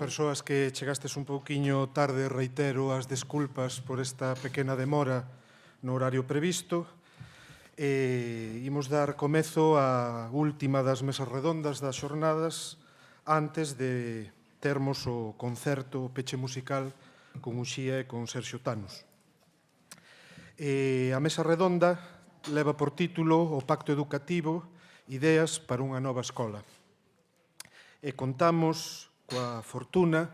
persoas que chegastes un pouquiño tarde, reitero as desculpas por esta pequena demora no horario previsto. Imos dar comezo á última das mesas redondas das xornadas antes de termos o concerto, o peche musical con Uxía e con Serxio Tanos. A mesa redonda leva por título o Pacto Educativo, ideas para unha nova escola. E contamos coa fortuna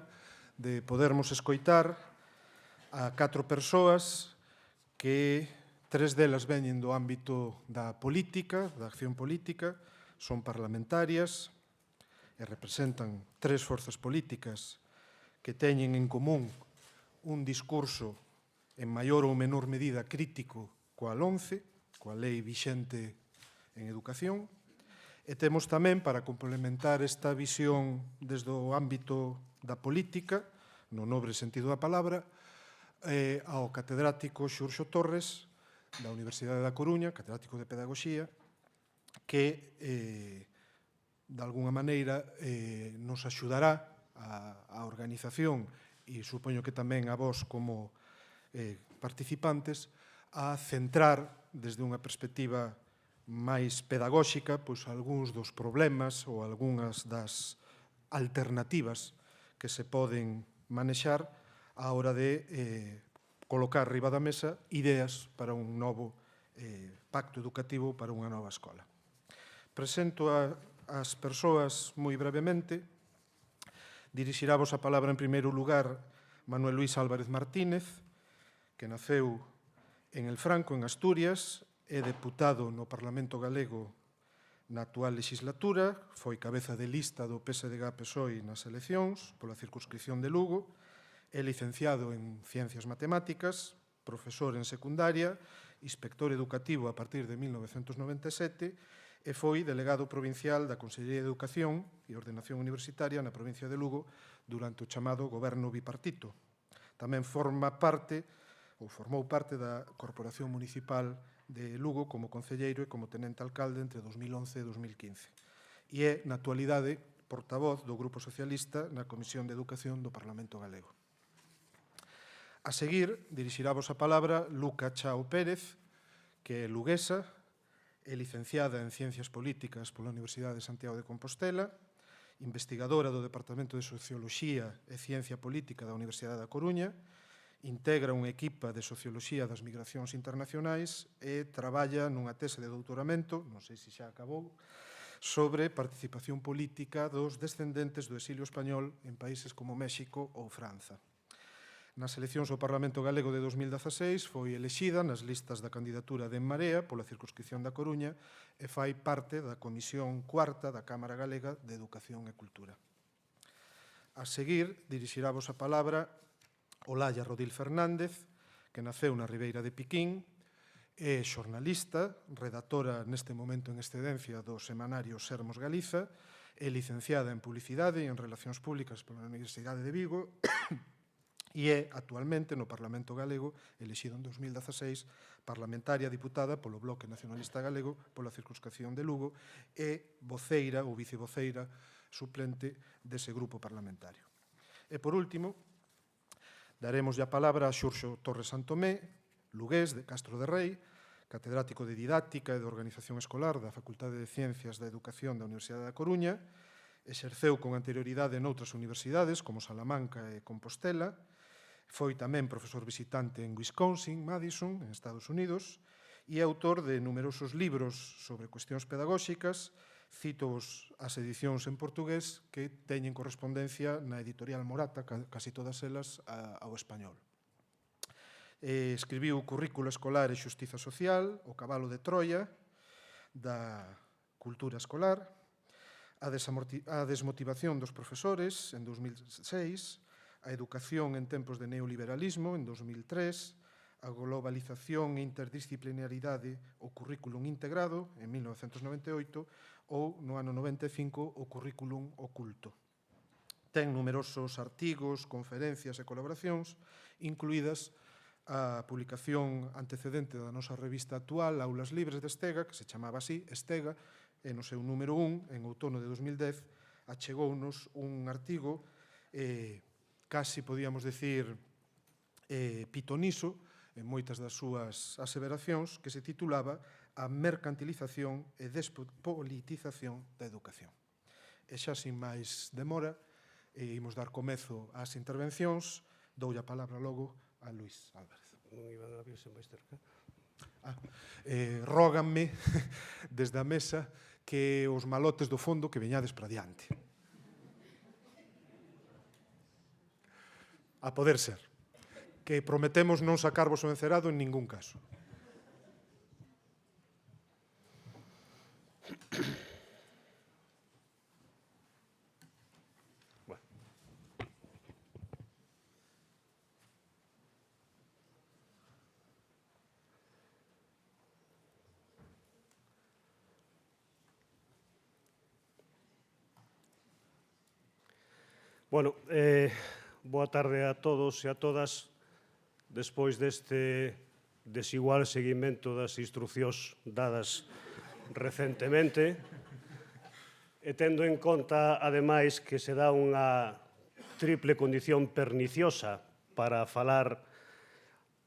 de podermos escoitar a 4 persoas que 3 delas veñen do ámbito da política, da acción política, son parlamentarias e representan 3 forzas políticas que teñen en común un discurso en maior ou menor medida crítico coa LOMCE, coa lei vixente en educación. E temos tamén, para complementar esta visión desde o ámbito da política, no nobre sentido da palabra, ao catedrático Xurxo Torres, da Universidade da Coruña, catedrático de Pedagogía, que, de alguna maneira, nos axudará a organización e supoño que tamén a vos como participantes a centrar desde unha perspectiva máis pedagóxica pois algúns dos problemas ou algunhas das alternativas que se poden manexar á hora de colocar riba da mesa ideas para un novo pacto educativo para unha nova escola. Presento as persoas moi brevemente. Dirixirávos a palabra en primeiro lugar Manuel Luis Álvarez Martínez, que naceu en El Franco, en Asturias, é deputado no Parlamento Galego na actual legislatura, foi cabeza de lista do PSDG-PSOE nas eleccións pola circunscripción de Lugo, é licenciado en Ciencias Matemáticas, profesor en secundaria, inspector educativo a partir de 1997 e foi delegado provincial da Consellería de Educación e Ordenación Universitaria na provincia de Lugo durante o chamado Goberno Bipartito. Tamén formou parte da Corporación Municipal de Lugo como concelleiro e como tenente alcalde entre 2011 e 2015. E é, na actualidade, portavoz do Grupo Socialista na Comisión de Educación do Parlamento Galego. A seguir, dirixirávos a palabra Luca Chao Pérez, que é luguesa, é licenciada en Ciencias Políticas pola Universidade de Santiago de Compostela, investigadora do Departamento de Socioloxía e Ciencia Política da Universidade da Coruña, integra unha equipa de Socioloxía das Migracións Internacionais e traballa nunha tese de doutoramento, non sei se xa acabou, sobre participación política dos descendentes do exilio español en países como México ou Franza. Nas eleccións ao Parlamento Galego de 2016 foi elexida nas listas da candidatura de En Marea pola circunscripción da Coruña e fai parte da Comisión Cuarta da Cámara Galega de Educación e Cultura. A seguir, dirixirávos a palabra Olalla Rodil Fernández, que naceu na Ribeira de Piquín, é xornalista, redactora neste momento en excedencia do semanario Sermos Galiza, é licenciada en Publicidade e en Relacións Públicas pola Universidade de Vigo e é actualmente no Parlamento Galego, elexido en 2016, parlamentaria diputada polo Bloque Nacionalista Galego pola circunscripción de Lugo e voceira ou vicevoceira suplente dese grupo parlamentario. E por último, daremos a palabra a Xurxo Torres Santomé, lugués de Castro de Rei, catedrático de Didáctica e de Organización Escolar da Facultade de Ciencias da Educación da Universidade da Coruña, exerceu con anterioridade noutras universidades como Salamanca e Compostela, foi tamén profesor visitante en Wisconsin, Madison, en Estados Unidos, e é autor de numerosos libros sobre cuestións pedagóxicas. Cito as edicións en portugués que teñen correspondencia na editorial Morata, casi todas elas ao español. Escribiu o Currículo Escolar e Xustiza Social, O Cabalo de Troia, da Cultura Escolar, a desmotivación dos profesores, en 2006, a educación en tempos de neoliberalismo, en 2003, a globalización e interdisciplinaridade, o currículum integrado, en 1998, ou, no ano 95, o currículum oculto. Ten numerosos artigos, conferencias e colaboracións, incluídas a publicación antecedente da nosa revista actual, Aulas Libres de Estega, que se chamaba así, Estega, e no seu número 1, en outono de 2010, achegounos un artigo casi podíamos decir pitoniso en moitas das súas aseveracións, que se titulaba A mercantilización e despolitización da educación. E xa sin máis demora, imos dar comezo ás intervencións. Doulle a palabra logo a Luís Álvarez. Non iban a virse máis cerca. Róganme desde a mesa que os malotes do fondo que veñades para diante. A poder ser. Que prometemos non sacarvos o encerado en ningún caso. Bueno, boa tarde a todos e a todas. Despois deste desigual seguimento das instruccións dadas recentemente, e tendo en conta, ademais, que se dá unha triple condición perniciosa para falar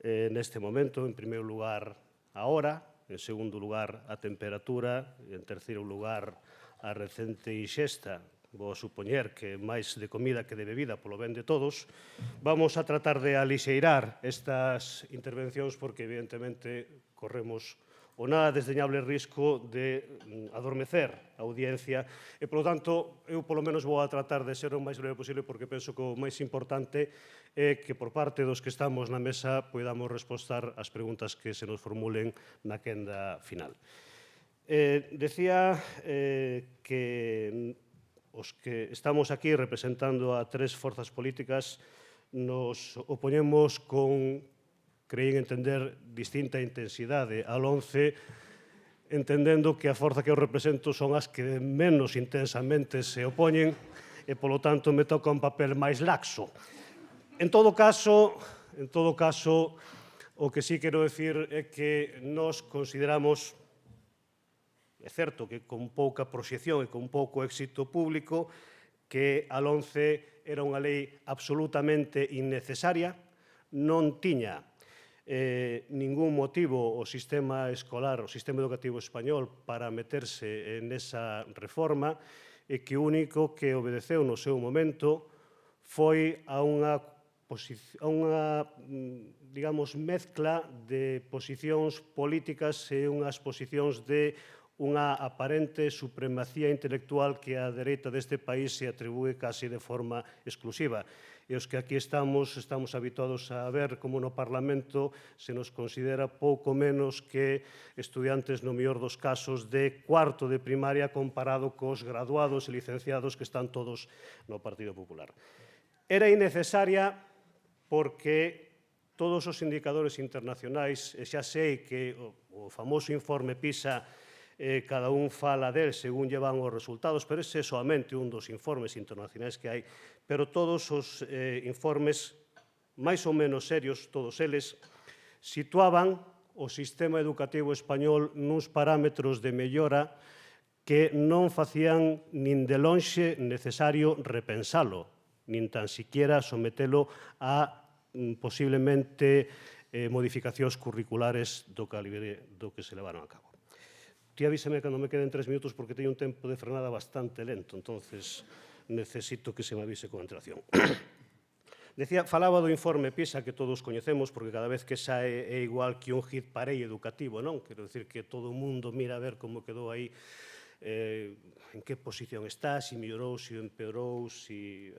neste momento, en primeiro lugar, a hora, en segundo lugar, a temperatura, e en terceiro lugar, a recente inxesta, vou supoñer que máis de comida que de bebida, polo ben de todos, vamos a tratar de alixeirar estas intervencións porque, evidentemente, corremos o nada desdeñable risco de adormecer a audiencia e, polo tanto, eu polo menos vou a tratar de ser o máis breve posible porque penso que o máis importante é que por parte dos que estamos na mesa podamos respostar as preguntas que se nos formulen na quenda final. Decía que os que estamos aquí representando a tres forzas políticas nos opoñemos con, creín entender, distinta intensidade al 11, entendendo que a forza que eu represento son as que menos intensamente se opoñen e, polo tanto, me toca un papel máis laxo. En todo caso, o que sí quero decir é que nos consideramos, é certo que con pouca proxección e con pouco éxito público, que a LOMCE era unha lei absolutamente innecesaria, non tiña ningún motivo o sistema escolar, o sistema educativo español para meterse nesa reforma e que o único que obedeceu no seu momento foi a unha digamos, mezcla de posicións políticas e unhas posicións de unha aparente supremacía intelectual que a dereita deste país se atribúe casi de forma exclusiva. E os que aquí estamos habituados a ver como no Parlamento se nos considera pouco menos que estudiantes, no mellor dos casos, de cuarto de primaria comparado cos graduados e licenciados que están todos no Partido Popular. Era innecesaria porque todos os indicadores internacionais, e xa sei que o famoso informe PISA cada un fala del según llevan os resultados, pero ese é soamente un dos informes internacionais que hai, pero todos os informes máis ou menos serios, todos eles, situaban o sistema educativo español nuns parámetros de mellora que non facían nin de lonxe necesario repensalo, nin tan siquiera sometelo a posiblemente modificacións curriculares do calibre do que se levaron a cabo. Ti avísame cando me queden 3 minutos porque teño un tempo de frenada bastante lento, entonces necesito que se me avise con antelación. Falaba do informe PISA que todos coñecemos porque cada vez que sae é igual que un hit parade educativo, non? Quero dicir que todo o mundo mira a ver como quedou aí, en que posición está, se mellorou, se empeorou, se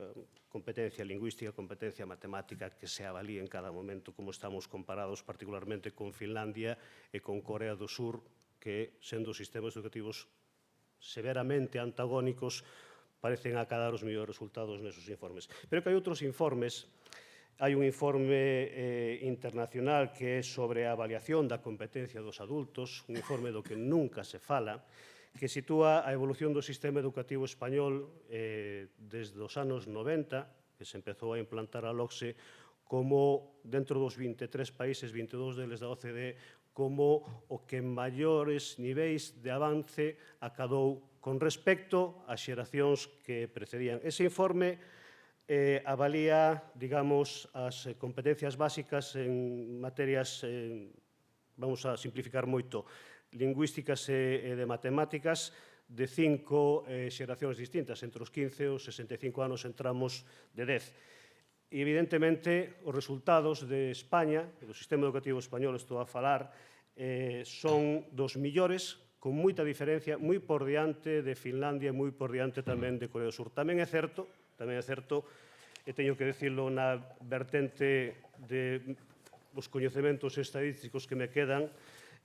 competencia lingüística, competencia matemática, que se avalía en cada momento, como estamos comparados particularmente con Finlandia e con Corea do Sur, que, sendo sistemas educativos severamente antagónicos, parecen acadar os mellores resultados nesos informes. Pero que hai outros informes. Hai un informe internacional que é sobre a avaliación da competencia dos adultos, un informe do que nunca se fala, que sitúa a evolución do sistema educativo español desde os anos 90, que se empezou a implantar a LOCSE, como dentro dos 23 países, 22 deles da OCDE, como o que maiores niveis de avance acadou con respecto ás xeracións que precedían. Ese informe avalía, digamos, as competencias básicas en materias, vamos a simplificar moito, lingüísticas e de matemáticas, de 5 xeracións distintas, entre os 15 e os 65 anos entramos de 10. E, evidentemente, os resultados de España, do sistema educativo español, estou a falar, son dos millores, con moita diferencia, moi por diante de Finlandia e moi por diante tamén de Corea do Sur. Tamén é certo, e teño que decirlo na vertente dos coñecementos estadísticos que me quedan,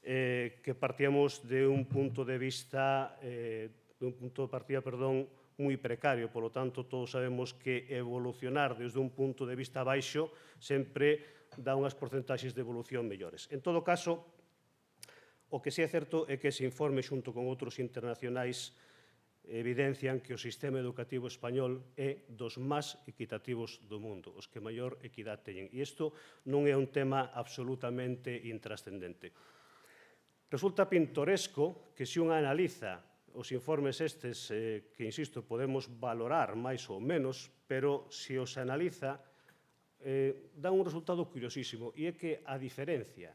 que partíamos de un punto de vista, moi precario. Por lo tanto, todos sabemos que evolucionar desde un punto de vista baixo sempre dá unhas porcentaxes de evolución mellores. En todo caso, o que sí é certo é que ese informe, xunto con outros internacionais, evidencian que o sistema educativo español é dos máis equitativos do mundo, os que maior equidade teñen. E isto non é un tema absolutamente intrascendente. Resulta pintoresco que se un analiza os informes estes, que, insisto, podemos valorar máis ou menos, pero se os analiza, dan un resultado curiosísimo, e é que a diferencia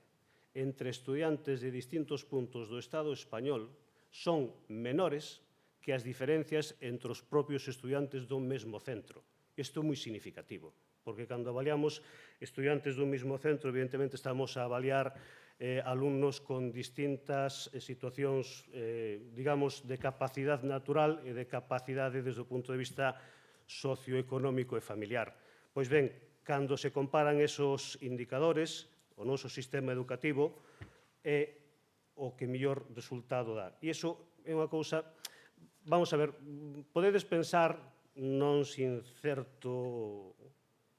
entre estudiantes de distintos puntos do Estado español son menores que as diferencias entre os propios estudiantes dun mesmo centro. Isto é moi significativo, porque cando avaliamos estudiantes dun mesmo centro, evidentemente estamos a avaliar alumnos con distintas situacións, digamos, de capacidade natural e de capacidade desde o punto de vista socioeconómico e familiar. Pois ben, cando se comparan esos indicadores, o noso sistema educativo é o que mellor resultado dá. E iso é unha cousa... Vamos a ver, podedes pensar, non sin certo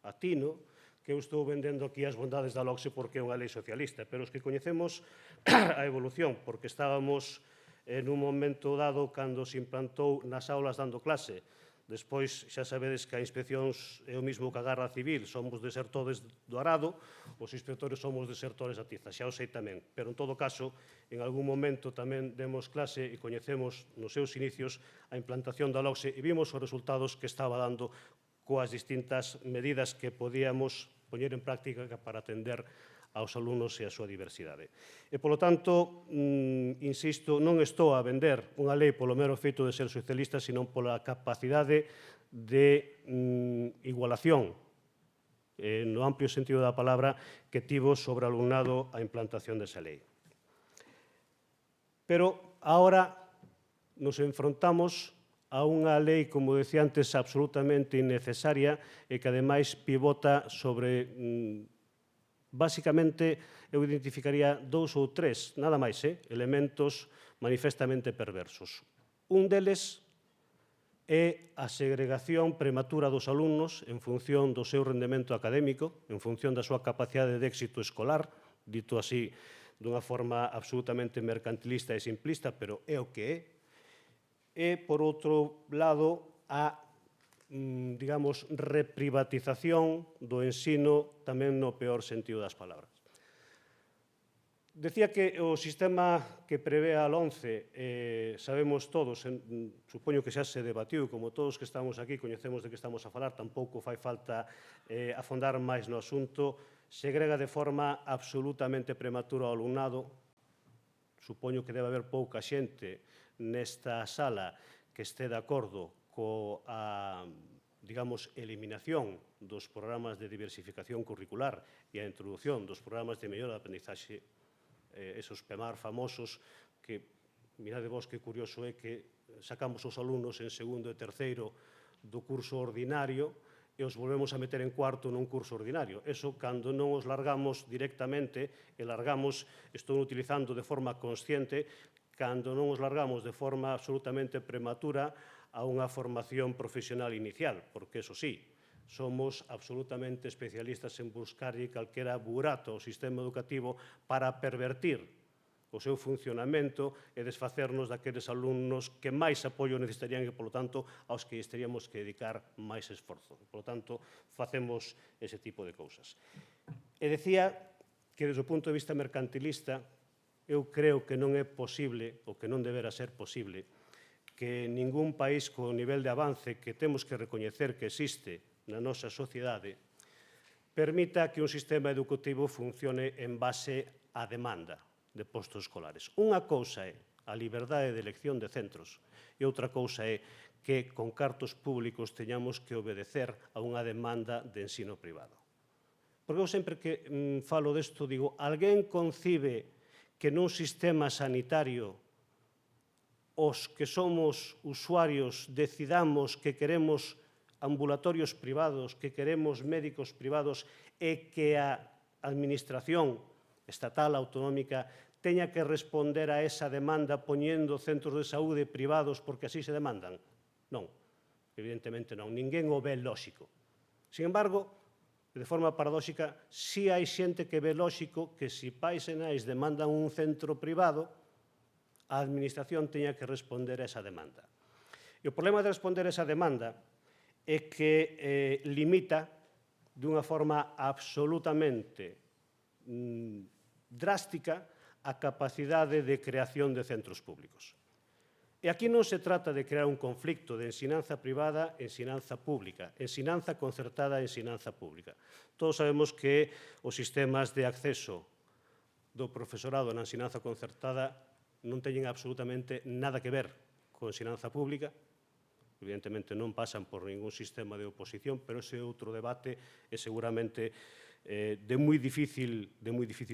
atino, que eu estou vendendo aquí as bondades da LOCSE porque é unha lei socialista, pero os que coñecemos a evolución, porque estábamos en un momento dado cando se implantou nas aulas dando clase. Despois, xa sabedes que a inspeccións é o mismo que a Garda Civil, somos desertores do arado, os inspectores somos desertores da tiza, xa o sei tamén. Pero, en todo caso, en algún momento tamén demos clase e coñecemos nos seus inicios a implantación da LOCSE e vimos os resultados que estaba dando coas distintas medidas que podíamos poñer en práctica para atender aos alumnos e a súa diversidade. E, polo tanto, insisto, non estou a vender unha lei polo mero feito de ser socialista, senón pola capacidade de igualación, no amplio sentido da palabra, que tivo sobre o alumnado a implantación desa lei. Pero, agora, nos enfrontamos a unha lei, como decía antes, absolutamente innecesaria e que, ademais, pivota sobre... Básicamente, eu identificaría 2 ou 3, nada máis, elementos manifestamente perversos. Un deles é a segregación prematura dos alumnos en función do seu rendemento académico, en función da súa capacidade de éxito escolar, dito así dunha forma absolutamente mercantilista e simplista, pero é o que é. E, por outro lado, a digamos, reprivatización do ensino tamén no peor sentido das palabras. Decía que o sistema que prevé a LOMCE, sabemos todos, supoño que xa se debatiu, como todos que estamos aquí coñecemos de que estamos a falar, tampouco fai falta afondar máis no asunto, segrega de forma absolutamente prematura ao alumnado. Supoño que debe haber pouca xente nesta sala que este de acordo coa, digamos, eliminación dos programas de diversificación curricular e a introdución dos programas de mellora de aprendizaxe, esos PEMAR famosos, que, mirade vos que curioso é que sacamos os alumnos en segundo e terceiro do curso ordinario e os volvemos a meter en cuarto nun curso ordinario. Eso, cando non os largamos directamente, e largamos, estou utilizando de forma consciente, cando non os largamos de forma absolutamente prematura a unha formación profesional inicial, porque, eso sí, somos absolutamente especialistas en buscarlle calquera burato ao sistema educativo para pervertir o seu funcionamento e desfacernos daqueles alumnos que máis apoio necesitarían e, polo tanto, aos que teríamos que dedicar máis esforzo. Polo tanto, facemos ese tipo de cousas. E decía que, desde o punto de vista mercantilista, eu creo que non é posible, ou que non deberá ser posible, que ningún país co nivel de avance que temos que recoñecer que existe na nosa sociedade permita que un sistema educativo funcione en base á demanda de postos escolares. Unha cousa é a liberdade de elección de centros e outra cousa é que con cartos públicos teñamos que obedecer a unha demanda de ensino privado. Porque eu sempre que falo desto digo, alguén concibe que nun sistema sanitario os que somos usuarios decidamos que queremos ambulatorios privados, que queremos médicos privados e que a administración estatal, autonómica, teña que responder a esa demanda poñendo centros de saúde privados porque así se demandan? Non, evidentemente non. Ninguén o ve lóxico. Sin embargo, de forma paradóxica, si hai xente que ve lóxico que se pais e nais demandan un centro privado, a administración teña que responder a esa demanda. E o problema de responder a esa demanda é que limita dunha forma absolutamente drástica a capacidade de creación de centros públicos. E aquí non se trata de crear un conflicto de ensinanza privada e ensinanza pública, ensinanza concertada e ensinanza pública. Todos sabemos que os sistemas de acceso do profesorado na ensinanza concertada non teñen absolutamente nada que ver con ensinanza pública. Evidentemente non pasan por ningún sistema de oposición, pero ese outro debate é seguramente de moi difícil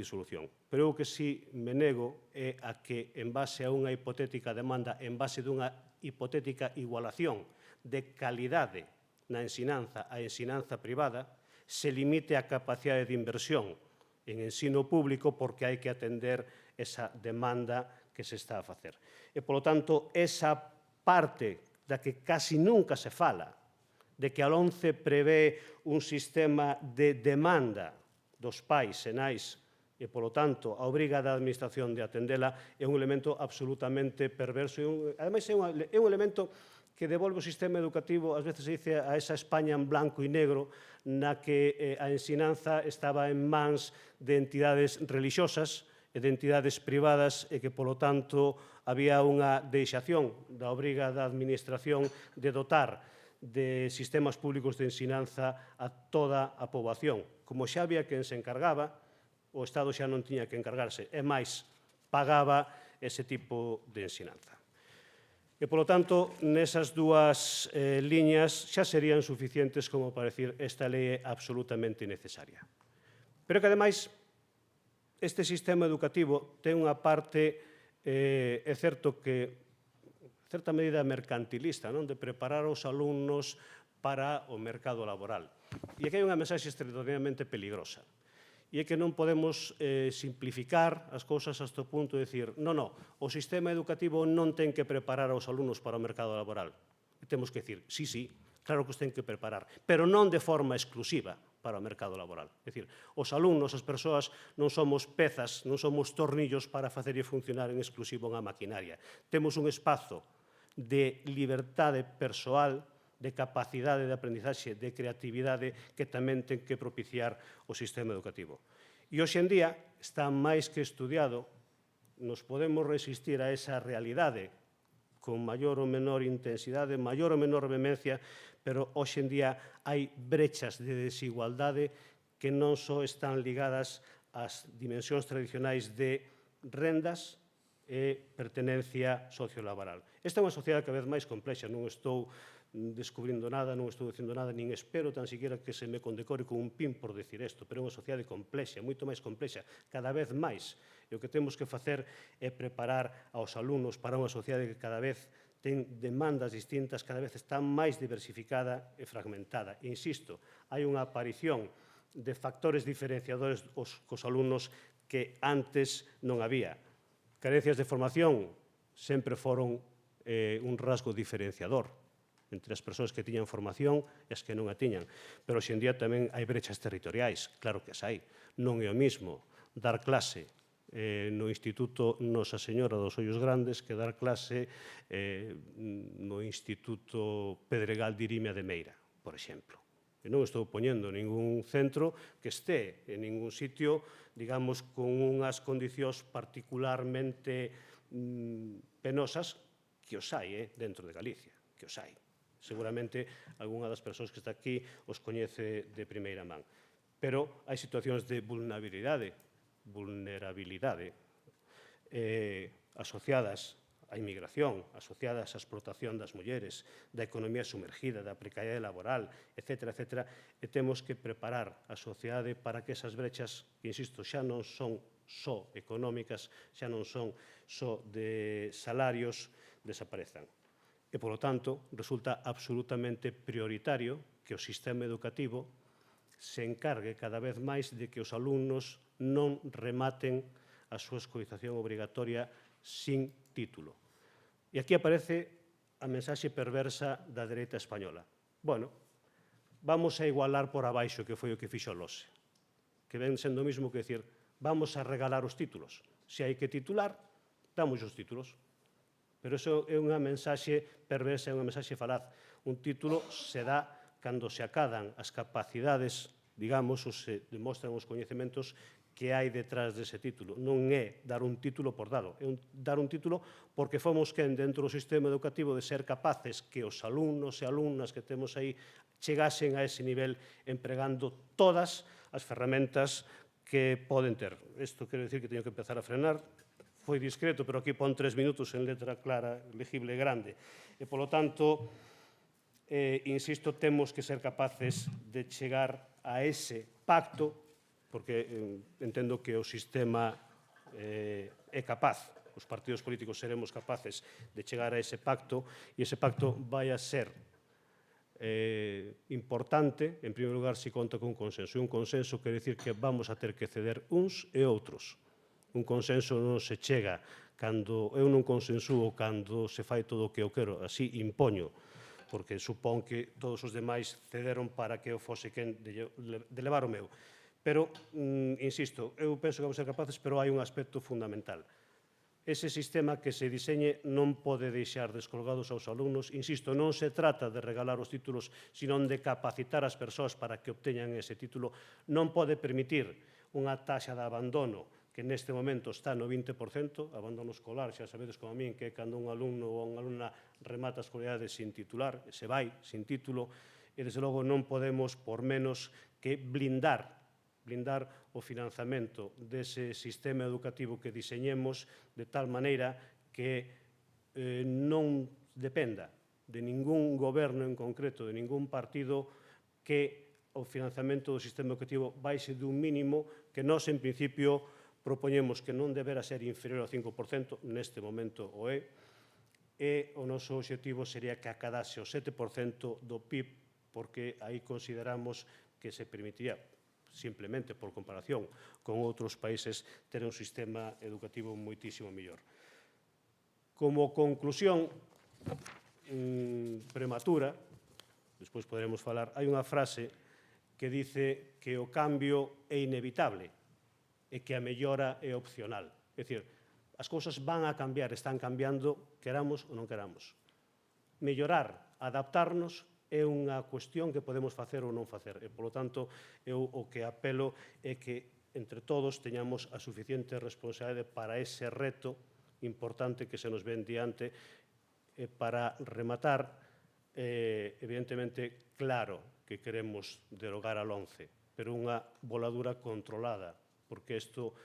solución. Pero o que sí me nego é a que, en base a unha hipotética demanda, en base dunha hipotética igualación de calidade na ensinanza a ensinanza privada, se limite a capacidade de inversión en ensino público porque hai que atender esa demanda que se está a facer. E, polo tanto, esa parte da que casi nunca se fala, de que a LOMCE prevé un sistema de demanda dos pais e nais e, polo tanto, a obriga da administración de atendela é un elemento absolutamente perverso. Ademais, é un elemento que devolve o sistema educativo, ás veces se dice, a esa España en blanco e negro, na que a ensinanza estaba en mans de entidades religiosas e de entidades privadas e que, polo tanto, había unha deixación da obriga da administración de dotar de sistemas públicos de ensinanza a toda a poboación. Como xa había quen se encargaba, o Estado xa non tiña que encargarse, e máis, pagaba ese tipo de ensinanza. E, polo tanto, nesas dúas liñas xa serían suficientes como para decir esta lei é absolutamente necesaria. Pero que, ademais, este sistema educativo ten unha parte, é certo que, certa medida mercantilista, non? De preparar os alumnos para o mercado laboral. E aquí hai unha mensaxe extraordinariamente peligrosa. E é que non podemos simplificar as cousas hasta o punto de decir non, o sistema educativo non ten que preparar aos alumnos para o mercado laboral. E temos que decir, sí, claro que os ten que preparar, pero non de forma exclusiva para o mercado laboral. É dicir, os alumnos, as persoas, non somos pezas, non somos tornillos para facer funcionar en exclusivo unha maquinaria. Temos un espazo de liberdade persoal, de capacidade de aprendizaxe, de creatividade que tamén ten que propiciar o sistema educativo. E hoxe en día está máis que estudiado, nos podemos resistir a esa realidade con maior ou menor intensidade, maior ou menor vehemencia, pero hoxe en día hai brechas de desigualdade que non só están ligadas ás dimensións tradicionais de rendas e pertenencia sociolaboral. Esta é unha sociedade cada vez máis complexa, non estou descubrindo nada, non estou dicindo nada, nin espero tan siquiera que se me condecore con un pin por decir isto, pero é unha sociedade complexa, moito máis complexa, cada vez máis. E o que temos que facer é preparar aos alumnos para unha sociedade que cada vez ten demandas distintas, cada vez está máis diversificada e fragmentada. E insisto, hai unha aparición de factores diferenciadores cos alumnos que antes non había. Carencias de formación sempre foron un rasgo diferenciador entre as persoas que tiñan formación e as que non a tiñan. Pero hoxe en día tamén hai brechas territoriais, claro que as hai. Non é o mismo dar clase no Instituto Nosa Señora dos Ollos Grandes que dar clase no Instituto Pedregal de Irimia de Meira, por exemplo. E non estou poñendo ningún centro que este en ningún sitio, digamos, con unhas condicións particularmente penosas, que os hai dentro de Galicia, que os hai. Seguramente algunha das persoas que está aquí os coñece de primeira man. Pero hai situacións de vulnerabilidade asociadas á inmigración, asociadas á explotación das mulleres, da economía sumergida, da precariedade laboral, etc., e temos que preparar a sociedade para que esas brechas, que, insisto, xa non son só económicas, xa non son só de salarios, desaparezan. E, polo tanto, resulta absolutamente prioritario que o sistema educativo se encargue cada vez máis de que os alumnos non rematen a súa escolarización obrigatoria sin título. E aquí aparece a mensaxe perversa da dereita española. Bueno, vamos a igualar por abaixo, que foi o que fixo o LOSE, que ven sendo o mismo que decir, vamos a regalar os títulos. Se hai que titular, damos os títulos. Pero iso é unha mensaxe perversa, é unha mensaxe falaz. Un título se dá cando se acadan as capacidades, digamos, ou se demostran os coñecementos que hai detrás dese título. Non é dar un título por dado, é dar un título porque fomos quen dentro do sistema educativo de ser capaces que os alumnos e alumnas que temos aí chegasen a ese nivel empregando todas as ferramentas que poden ter. Isto quero dicir que teño que empezar a frenar. Foi discreto, pero aquí pon 3 minutos en letra clara, legible, grande. E, polo tanto, insisto, temos que ser capaces de chegar a ese pacto, porque entendo que o sistema é capaz, os partidos políticos seremos capaces de chegar a ese pacto, e ese pacto vai a ser importante, en primeiro lugar, se conta con un consenso. E un consenso quere dicir que vamos a ter que ceder uns e outros. Un consenso non se chega cando eu non consensúo cando se fai todo o que eu quero, así impoño, porque supón que todos os demais cederon para que eu fose quen de levar o meu. Pero, insisto, eu penso que vamos ser capaces, pero hai un aspecto fundamental. Ese sistema que se diseñe non pode deixar descolgados aos alumnos. Insisto, non se trata de regalar os títulos, sino de capacitar as persoas para que obteñan ese título. Non pode permitir unha taxa de abandono que neste momento está no 20%, abandono escolar, xa sabedes como a min, que é cando un alumno ou unha alumna remata a escolaridade sin titular, se vai sin título, e, desde logo, non podemos, por menos, que blindar o financiamento dese sistema educativo que diseñemos de tal maneira que non dependa de ningún goberno en concreto, de ningún partido, que o financiamento do sistema educativo baixe dun mínimo que nós, en principio, propoñemos que non debera ser inferior ao 5%, neste momento o é, e o noso obxectivo sería que acadase o 7% do PIB, porque aí consideramos que se permitiría, simplemente por comparación con outros países, ter un sistema educativo moitísimo mellor. Como conclusión prematura, despois poderemos falar, hai unha frase que dice que o cambio é inevitable e que a mellora é opcional. É dicir, as cousas van a cambiar, están cambiando, queramos ou non queramos. Mellorar, adaptarnos, é unha cuestión que podemos facer ou non facer. E, polo tanto, eu o que apelo é que, entre todos, teñamos a suficiente responsabilidade para ese reto importante que se nos ven diante. E, para rematar, evidentemente, claro que queremos derogar a LOMCE, pero unha voladura controlada, porque isto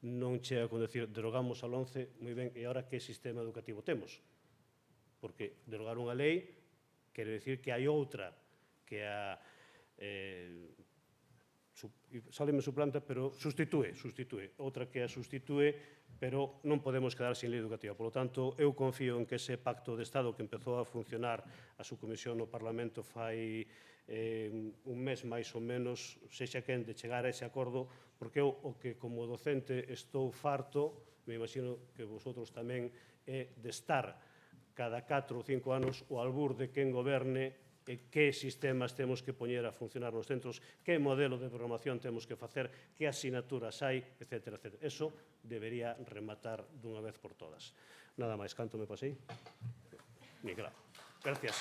non chega con decir derogamos a LOMCE, moi ben, e agora que sistema educativo temos? Porque derogar unha lei quere dicir que hai outra que a sáleme suplanta, pero sustitúe, outra que a sustitúe, pero non podemos quedar sin lei educativa. Por lo tanto, eu confío en que ese pacto de Estado que empezou a funcionar a subcomisión no Parlamento fai un mes máis ou menos, sexa quen de chegar a ese acordo, porque eu o que como docente estou farto, me imagino que vosotros tamén, é de estar cada 4 ou 5 anos o albur de quen goberne e que sistemas temos que poñer a funcionar nos centros, que modelo de programación temos que facer, que asignaturas hai, etc. Eso debería rematar dunha vez por todas. Nada máis, canto me pasei? Ni claro. Gracias.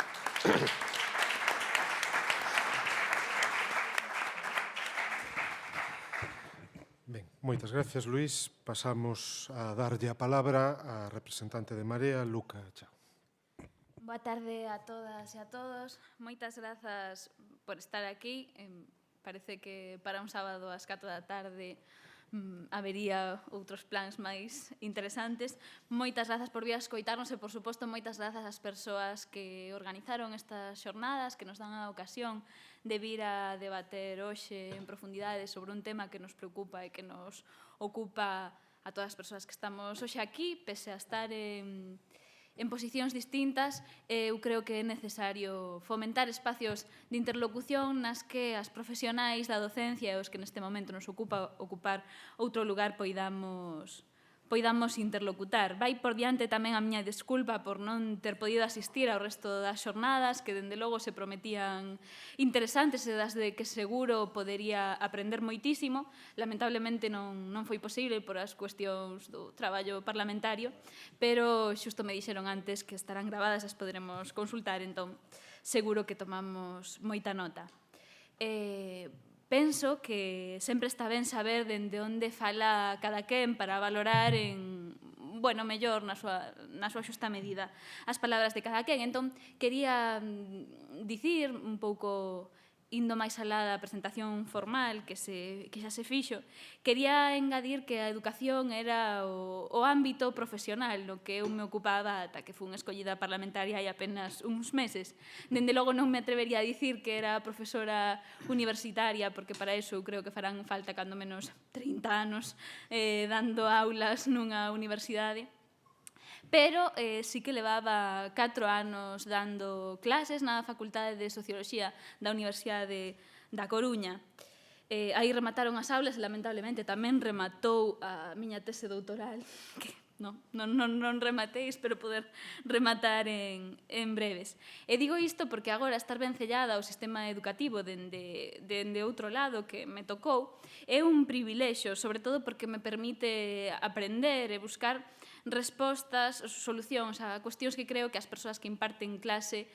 Ben, moitas gracias, Luís. Pasamos a darlle a palabra á representante de Marea, Luca Chao. Boa tarde a todas e a todos. Moitas grazas por estar aquí. Parece que para un sábado ás 4 da tarde habería outros plans máis interesantes. Moitas grazas por vir a escoitarnos e, por suposto, moitas grazas ás persoas que organizaron estas xornadas, que nos dan a ocasión de vir a debater hoxe en profundidade sobre un tema que nos preocupa e que nos ocupa a todas as persoas que estamos hoxe aquí, pese a estar en posicións distintas. Eu creo que é necesario fomentar espacios de interlocución nas que as profesionais da docencia e os que neste momento nos ocupa ocupar outro lugar poidamos interlocutar. Vai por diante tamén a miña desculpa por non ter podido asistir ao resto das xornadas, que dende logo se prometían interesantes e das de que seguro podería aprender moitísimo. Lamentablemente non foi posible por as cuestións do traballo parlamentario, pero xusto me dixeron antes que estarán gravadas, as poderemos consultar, entón seguro que tomamos moita nota. Penso que sempre está ben saber dende onde fala cada quen para valorar mellor na súa xusta medida as palabras de cada quen. Entón, quería dicir un pouco, indo máis alá da presentación formal que xa se fixo, quería engadir que a educación era o ámbito profesional no que eu me ocupaba ata que fun escollida parlamentaria hai apenas uns meses. Dende logo non me atrevería a dicir que era profesora universitaria, porque para iso eu creo que farán falta cando menos 30 anos dando aulas nunha universidade. Pero sí que levaba 4 anos dando clases na Facultade de Socioloxía da Universidade da Coruña. Aí remataron as aulas e, lamentablemente, tamén rematou a miña tese doutoral, que non rematei, espero poder rematar en breves. E digo isto porque agora estar vencellada ao sistema educativo dende outro lado que me tocou é un privilexio, sobre todo porque me permite aprender e buscar respostas, solucións a cuestións que creo que as persoas que imparten clase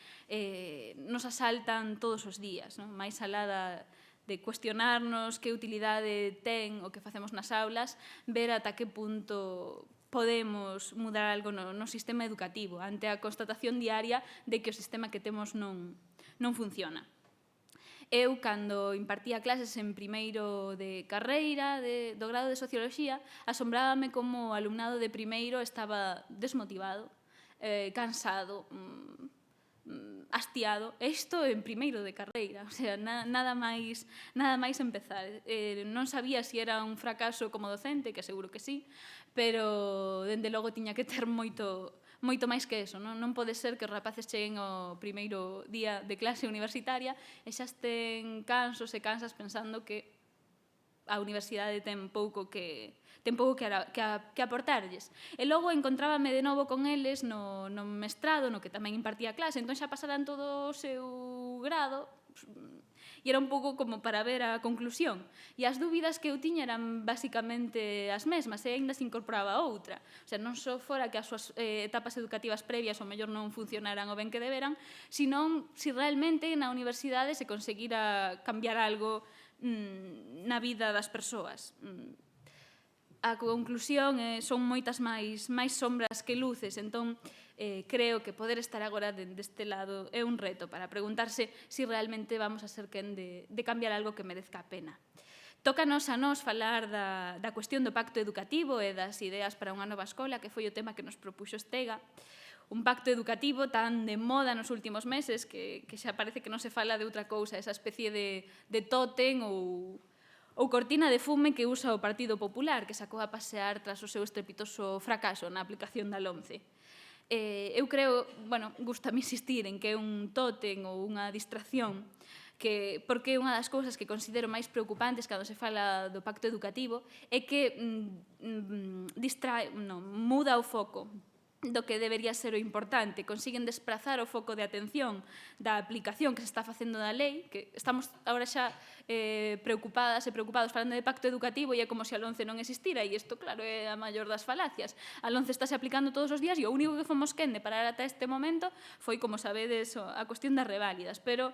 nos asaltan todos os días, máis alá de cuestionarnos que utilidade ten o que facemos nas aulas, ver ata que punto podemos mudar algo no sistema educativo ante a constatación diaria de que o sistema que temos non funciona. Eu, cando impartía clases en primeiro de carreira do grado de Socioloxía, asombrábame como o alumnado de primeiro estaba desmotivado, cansado, hastiado. Isto en primeiro de carreira, o sea, nada máis empezar. Non sabía se era un fracaso como docente, que seguro que sí, pero dende logo tiña que ter moito máis que eso. Non pode ser que os rapaces cheguen ao primeiro día de clase universitaria e xa estén cansos e cansas pensando que a universidade ten pouco que aportarlles. E logo encontrábame de novo con eles no mestrado, no que tamén impartía clase, entón xa pasaran todo o seu grado e era un pouco como para ver a conclusión. E as dúbidas que eu tiña eran basicamente as mesmas, e ainda se incorporaba outra. O sea, non só fora que as súas etapas educativas previas o mellor non funcionaran o ben que deberan, senón se realmente na universidade se conseguira cambiar algo na vida das persoas. A conclusión son moitas máis sombras que luces, entón creo que poder estar agora deste lado é un reto para preguntarse se realmente vamos a ser quen de cambiar algo que merezca a pena. Tócanos a nós falar da cuestión do pacto educativo e das ideas para unha nova escola, que foi o tema que nos propuxo Estega. Un pacto educativo tan de moda nos últimos meses que xa parece que non se fala de outra cousa, esa especie de tótem ou cortina de fume que usa o Partido Popular, que sacou a pasear tras o seu estrepitoso fracaso na aplicación da LOMCE. Eu creo, gustame insistir en que é un tótem ou unha distracción, porque unha das cousas que considero máis preocupantes cando se fala do pacto educativo é que muda o foco do que debería ser o importante, consiguen desprazar o foco de atención da aplicación que se está facendo da lei, que estamos agora xa preocupadas e preocupados falando de pacto educativo e é como se a LOMCE non existira, e isto, claro, é a maior das falacias. A LOMCE estáse aplicando todos os días e o único que fomos quen de parar ata este momento foi, como sabedes, a cuestión das reválidas, pero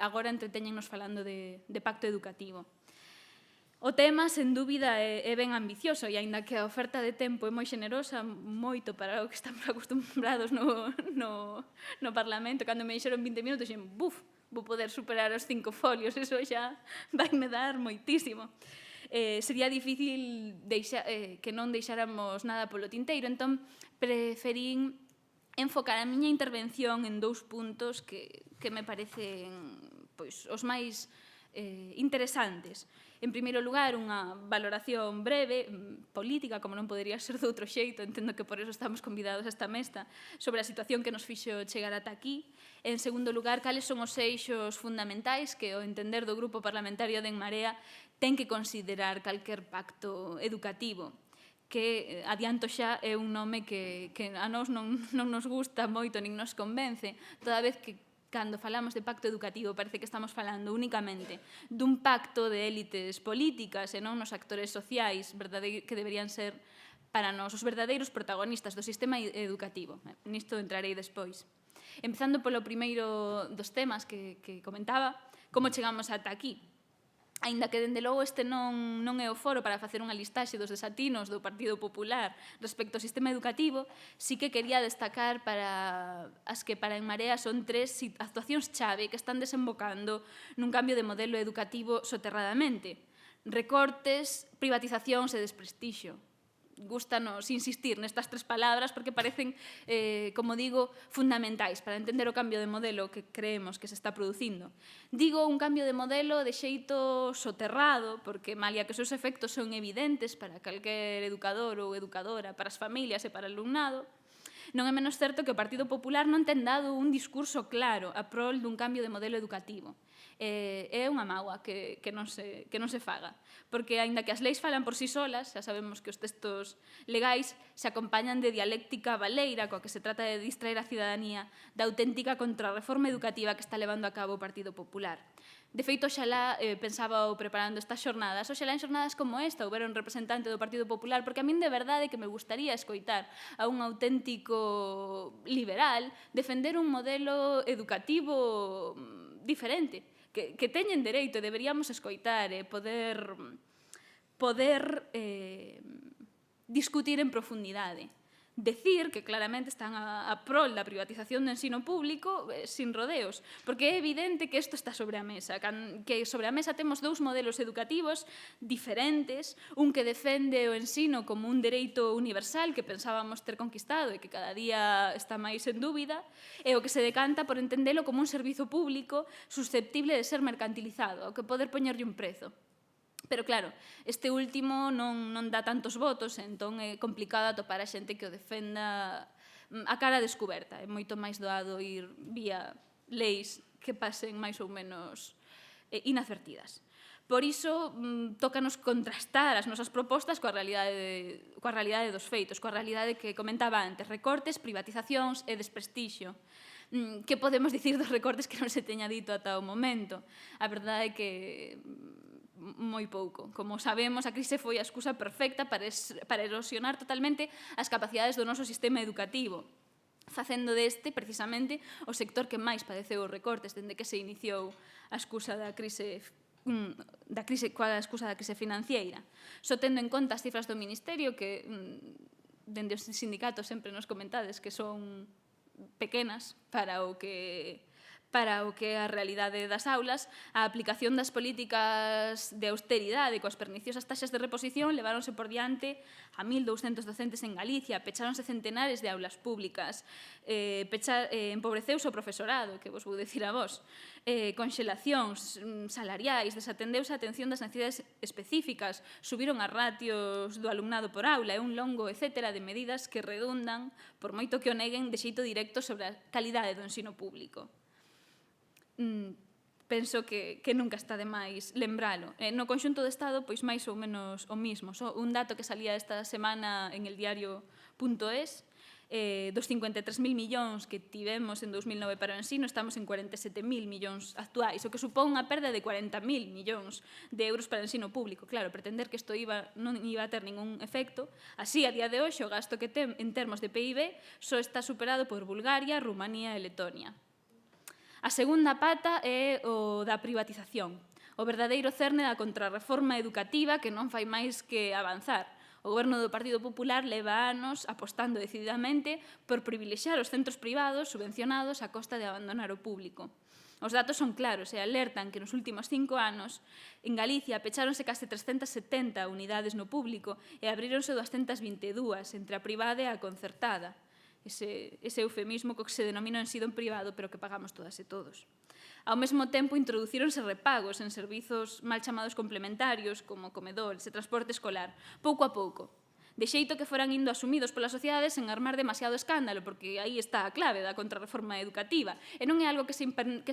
agora entretéñennos falando de pacto educativo. O tema, sen dúbida, é ben ambicioso e aínda que a oferta de tempo é moi xenerosa, moito para o que estamos acostumbrados no Parlamento, cando me dixeron 20 minutos, dixen, buf, vou poder superar os 5 folios, eso xa vai me dar moitísimo. Sería difícil que non deixáramos nada polo tinteiro, entón preferín enfocar a miña intervención en 2 puntos que me parecen os máis interesantes. En primeiro lugar, unha valoración breve, política, como non podería ser de outro xeito, entendo que por eso estamos convidados a esta mesta, sobre a situación que nos fixo chegar ata aquí. En segundo lugar, cales son os eixos fundamentais que, ao entender do Grupo Parlamentario de En Marea, ten que considerar calquer pacto educativo, que, adianto xa, é un nome que a nós non nos gusta moito nin nos convence, toda vez que cando falamos de pacto educativo parece que estamos falando únicamente dun pacto de élites políticas e non nos actores sociais que deberían ser para nós os verdadeiros protagonistas do sistema educativo. Nisto entrarei despois. Empezando polo primeiro dos temas que comentaba, como chegamos ata aquí. Aínda que, dende logo, este non é o foro para facer unha listaxe dos desatinos do Partido Popular respecto ao sistema educativo, sí que quería destacar as que para En Marea son 3 actuacións chave que están desembocando nun cambio de modelo educativo soterradamente. Recortes, privatizacións e desprestixio. Gústanos insistir nestas 3 palabras porque parecen, como digo, fundamentais para entender o cambio de modelo que creemos que se está producindo. Digo un cambio de modelo de xeito soterrado, porque, malia que os seus efectos son evidentes para calquer educador ou educadora, para as familias e para o alumnado, non é menos certo que o Partido Popular non ten dado un discurso claro a prol dun cambio de modelo educativo. É unha mágoa que non se faga, porque, aínda que as leis falan por si solas, xa sabemos que os textos legais se acompañan de dialéctica baleira coa que se trata de distraer a cidadanía da auténtica contrarreforma educativa que está levando a cabo o Partido Popular. De feito, oxalá, pensaba preparando estas xornadas, oxalá en xornadas como esta houbera un representante do Partido Popular, porque a min de verdade que me gustaría escoitar a un auténtico liberal defender un modelo educativo diferente, que teñen dereito e deberíamos escoitar e poder discutir en profundidade. Decir que claramente están a prol da privatización do ensino público sin rodeos, porque é evidente que isto está sobre a mesa, que sobre a mesa temos 2 modelos educativos diferentes, un que defende o ensino como un dereito universal que pensábamos ter conquistado e que cada día está máis en dúbida, e o que se decanta por entendelo como un servizo público susceptible de ser mercantilizado, ao que poder poñerlle un prezo. Pero, claro, este último non dá tantos votos, entón é complicado atopar a xente que o defenda a cara descoberta. É moito máis doado ir vía leis que pasen máis ou menos inadvertidas. Por iso, tócanos contrastar as nosas propostas coa realidade dos feitos, coa realidade que comentaba antes, recortes, privatizacións e desprestixio. Que podemos dicir dos recortes que non se teña dito ata o momento? A verdade é que moi pouco. Como sabemos, a crise foi a excusa perfecta para erosionar totalmente as capacidades do noso sistema educativo, facendo deste, precisamente, o sector que máis padeceu os recortes dende que se iniciou a excusa da crise coa excusa da crise financiera. Só tendo en conta as cifras do Ministerio, que dende os sindicatos sempre nos comentades que son pequenas para o que é a realidade das aulas, a aplicación das políticas de austeridade coas perniciosas taxas de reposición leváronse por diante a 1.200 docentes en Galicia, pecháronse centenares de aulas públicas, empobreceuse o profesorado, que vos vou dicir a vos, conxelacións salariais, desatendeuse a atención das necesidades específicas, subiron as ratios do alumnado por aula e un longo etcétera de medidas que redundan, por moito que o neguen, de xeito directo sobre a calidade do ensino público. Penso que nunca está de máis lembralo. No conxunto do Estado, pois máis ou menos o mismo. Un dato que salía esta semana en el diario.es, dos 53.000 millóns que tivemos en 2009 para o ensino, estamos en 47.000 millóns actuais, o que supón unha perda de 40.000 millóns de euros para o ensino público. Claro, pretender que isto non iba a ter ningún efecto. Así, a día de hoxe, o gasto que ten en termos de PIB só está superado por Bulgaria, Rumanía e Letonia. A segunda pata é o da privatización. o verdadeiro cerne da contrarreforma educativa que non fai máis que avanzar. O goberno do Partido Popular leva anos apostando decididamente por privilexiar os centros privados subvencionados a costa de abandonar o público. Os datos son claros e alertan que nos últimos 5 anos en Galicia pecháronse case 370 unidades no público e abríronse 222 entre a privada e a concertada. Ese eufemismo co que se denomina ensino privado, pero que pagamos todas e todos. Ao mesmo tempo, introducíronse repagos en servizos mal chamados complementarios, como comedores e transporte escolar, pouco a pouco, de xeito que foran indo asumidos pola sociedade sen armar demasiado escándalo, porque aí está a clave da contrarreforma educativa. E non é algo que se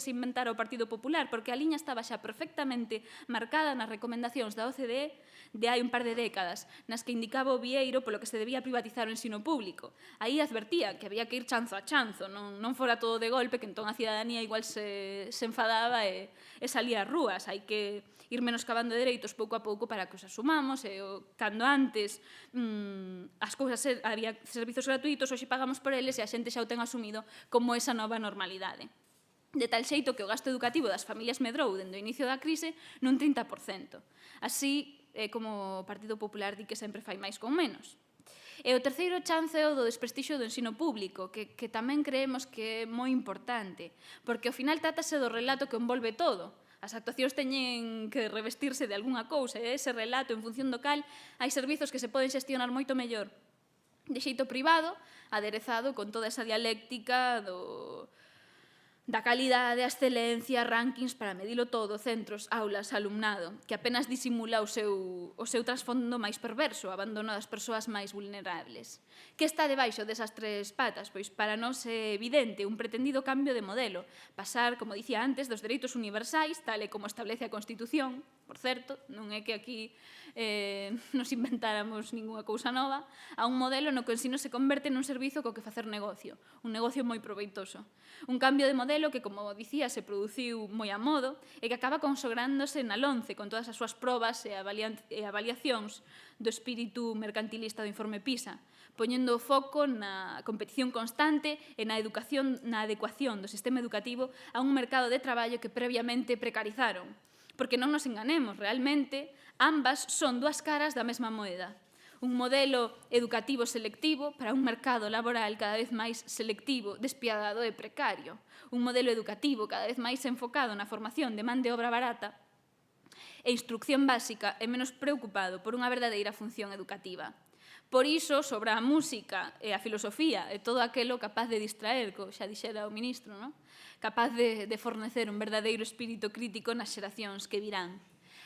inventara o Partido Popular, porque a liña estaba xa perfectamente marcada nas recomendacións da OCDE de hai un par de décadas, nas que indicaba o vieiro polo que se debía privatizar o ensino público. Aí advertía que había que ir chanzo a chanzo, non fora todo de golpe, que entón a cidadanía igual se enfadaba e salía ás rúas. Hai que ir menoscabando dereitos pouco a pouco para que os asumamos, e cando antes as cousas había servizos gratuitos, hoxe pagamos por eles e a xente xa o ten asumido como esa nova normalidade. De tal xeito que o gasto educativo das familias medrou dende o inicio da crise nun 30%. Así é como o Partido Popular di que sempre fai máis con menos. E o terceiro chance é o do desprestixio do ensino público, que tamén creemos que é moi importante, porque ao final trátase do relato que envolve todo. As actuacións teñen que revestirse de algunha cousa, e ese relato, en función do cal, hai servizos que se poden xestionar moito mellor de xeito privado, aderezado con toda esa dialéctica da calidade, a excelencia, rankings para medilo todo, centros, aulas, alumnado, que apenas disimula o seu trasfondo máis perverso, abandono das persoas máis vulnerables. Que está debaixo desas tres patas? Pois para nós é evidente un pretendido cambio de modelo, pasar, como dicía antes, dos dereitos universais, tal e como establece a Constitución, por certo, non é que aquí nos inventáramos ninguna cousa nova, a un modelo no que o ensino se converte nun servizo co que facer negocio, un negocio moi proveitoso. Un cambio de modelo que, como dicía, se produciu moi a modo e que acaba consagrándose na LOMCE con todas as súas probas e avaliacións do espírito mercantilista do informe PISA, poñendo o foco na competición constante e na adecuación do sistema educativo a un mercado de traballo que previamente precarizaron. Porque non nos enganemos, realmente, ambas son dúas caras da mesma moeda. Un modelo educativo selectivo para un mercado laboral cada vez máis selectivo, despiadado e precario. Un modelo educativo cada vez máis enfocado na formación de man de obra barata e instrucción básica e menos preocupado por unha verdadeira función educativa. Por iso, sobre a música e a filosofía e todo aquelo capaz de distraer, como xa dixera o ministro, non? Capaz de fornecer un verdadeiro espírito crítico nas xeracións que virán.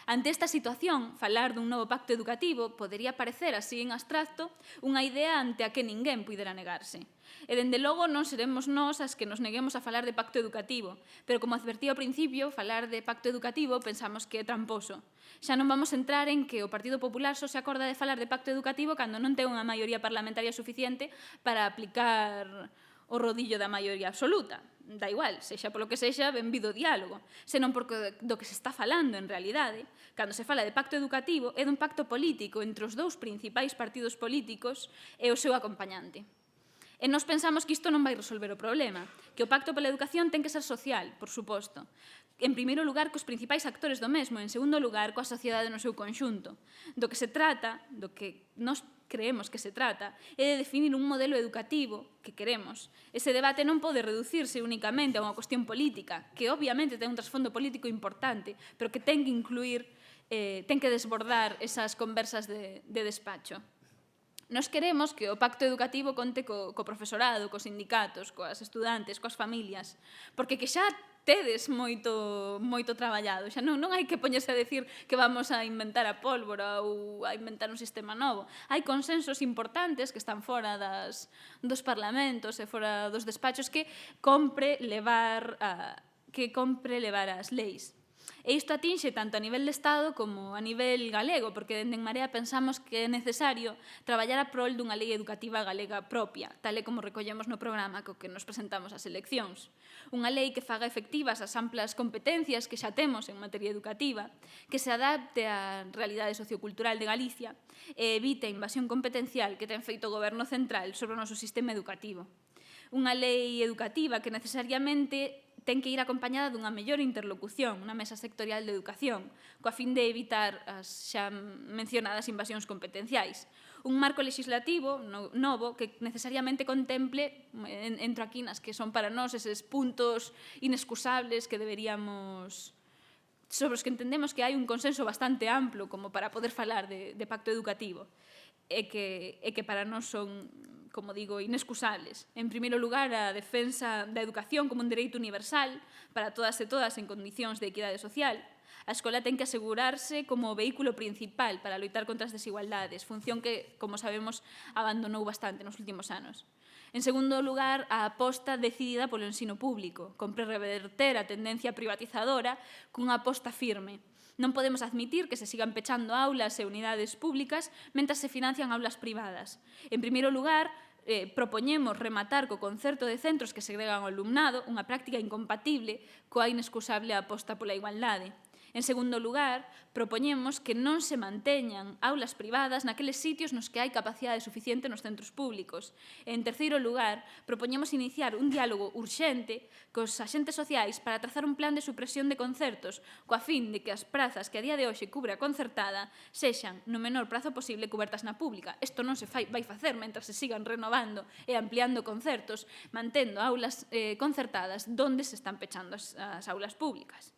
Ante esta situación, falar dun novo pacto educativo podería parecer, así en abstracto, unha idea ante a que ninguén puidera negarse. E, dende logo, non seremos nós as que nos neguemos a falar de pacto educativo, pero, como advertía ao principio, falar de pacto educativo pensamos que é tramposo. Xa non vamos entrar en que o Partido Popular só se acorda de falar de pacto educativo cando non ten unha maioría parlamentaria suficiente para aplicar o rodillo da maioría absoluta. Da igual, sexa polo que sexa, benvido o diálogo, senón porque do que se está falando en realidade, cando se fala de pacto educativo, é dun pacto político entre os dous principais partidos políticos e o seu acompañante. E nós pensamos que isto non vai resolver o problema, que o pacto pola educación ten que ser social, por suposto. En primeiro lugar, cos principais actores do mesmo, en segundo lugar, coa sociedade no seu conxunto. Do que se trata, do que nós creemos que se trata, é de definir un modelo educativo que queremos. Ese debate non pode reducirse únicamente a unha cuestión política, que obviamente ten un trasfondo político importante, pero que ten que incluir, ten que desbordar esas conversas de despacho. Nos queremos que o pacto educativo conte co profesorado, cos sindicatos, coas estudantes, coas familias, porque que xa tedes moito traballado. Xa non hai que poñerse a decir que vamos a inventar a pólvora ou a inventar un sistema novo. Hai consensos importantes que están fora dos parlamentos e fora dos despachos que compre levar as leis. E isto atinxe tanto a nivel de Estado como a nivel galego, porque dende En Marea pensamos que é necesario traballar a prol dunha lei educativa galega propia, tal e como recollemos no programa co que nos presentamos ás eleccións. Unha lei que faga efectivas as amplas competencias que xa temos en materia educativa, que se adapte á realidade sociocultural de Galicia e evite a invasión competencial que ten feito o Goberno central sobre o noso sistema educativo. Unha lei educativa que necesariamente ten que ir acompañada dunha mellor interlocución, unha mesa sectorial de educación, coa fin de evitar as xa mencionadas invasións competenciais. Un marco legislativo novo que necesariamente contemple, entro aquí nas que son para nós eses puntos inescusables que deberíamos, sobre os que entendemos que hai un consenso bastante amplo como para poder falar de pacto educativo e que para nós son, como digo, inescusables. En primeiro lugar, a defensa da educación como un dereito universal para todas e todas en condicións de equidade social. A escola ten que asegurarse como o vehículo principal para loitar contra as desigualdades, función que, como sabemos, abandonou bastante nos últimos anos. En segundo lugar, a aposta decidida polo ensino público, compre reverter a tendencia privatizadora cunha aposta firme. Non podemos admitir que se sigan pechando aulas e unidades públicas mentre se financian aulas privadas. En primeiro lugar, propoñemos rematar co concerto de centros que segregan o alumnado, unha práctica incompatible coa inescusable aposta pola igualdade. En segundo lugar, propoñemos que non se manteñan aulas privadas naqueles sitios nos que hai capacidade suficiente nos centros públicos. En terceiro lugar, propoñemos iniciar un diálogo urxente cos axentes sociais para trazar un plan de supresión de concertos, coa fin de que as prazas que a día de hoxe cubre a concertada sexan, no menor prazo posible, cubertas na pública. Isto non se vai facer mentre se sigan renovando e ampliando concertos, mantendo aulas concertadas donde se están pechando as aulas públicas.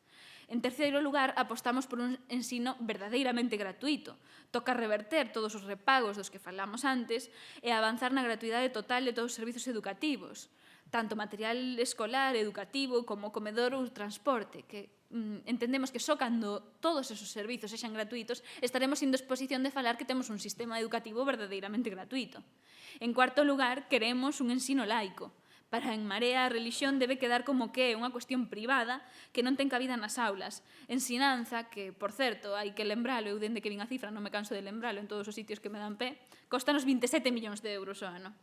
En terceiro lugar, apostamos por un ensino verdadeiramente gratuito. Toca reverter todos os repagos dos que falamos antes e avanzar na gratuidade total de todos os servizos educativos, tanto material escolar, educativo, como comedor ou transporte, que entendemos que só cando todos esos servizos sexan gratuitos estaremos en disposición de falar que temos un sistema educativo verdadeiramente gratuito. En cuarto lugar, queremos un ensino laico. Para En Marea, a religión debe quedar como que é unha cuestión privada que non ten cabida nas aulas. Ensinanza que, por certo, hai que lembralo, eu dende que vin a cifra non me canso de lembralo en todos os sitios que me dan pé, costanos 27 millóns de euros ao ano.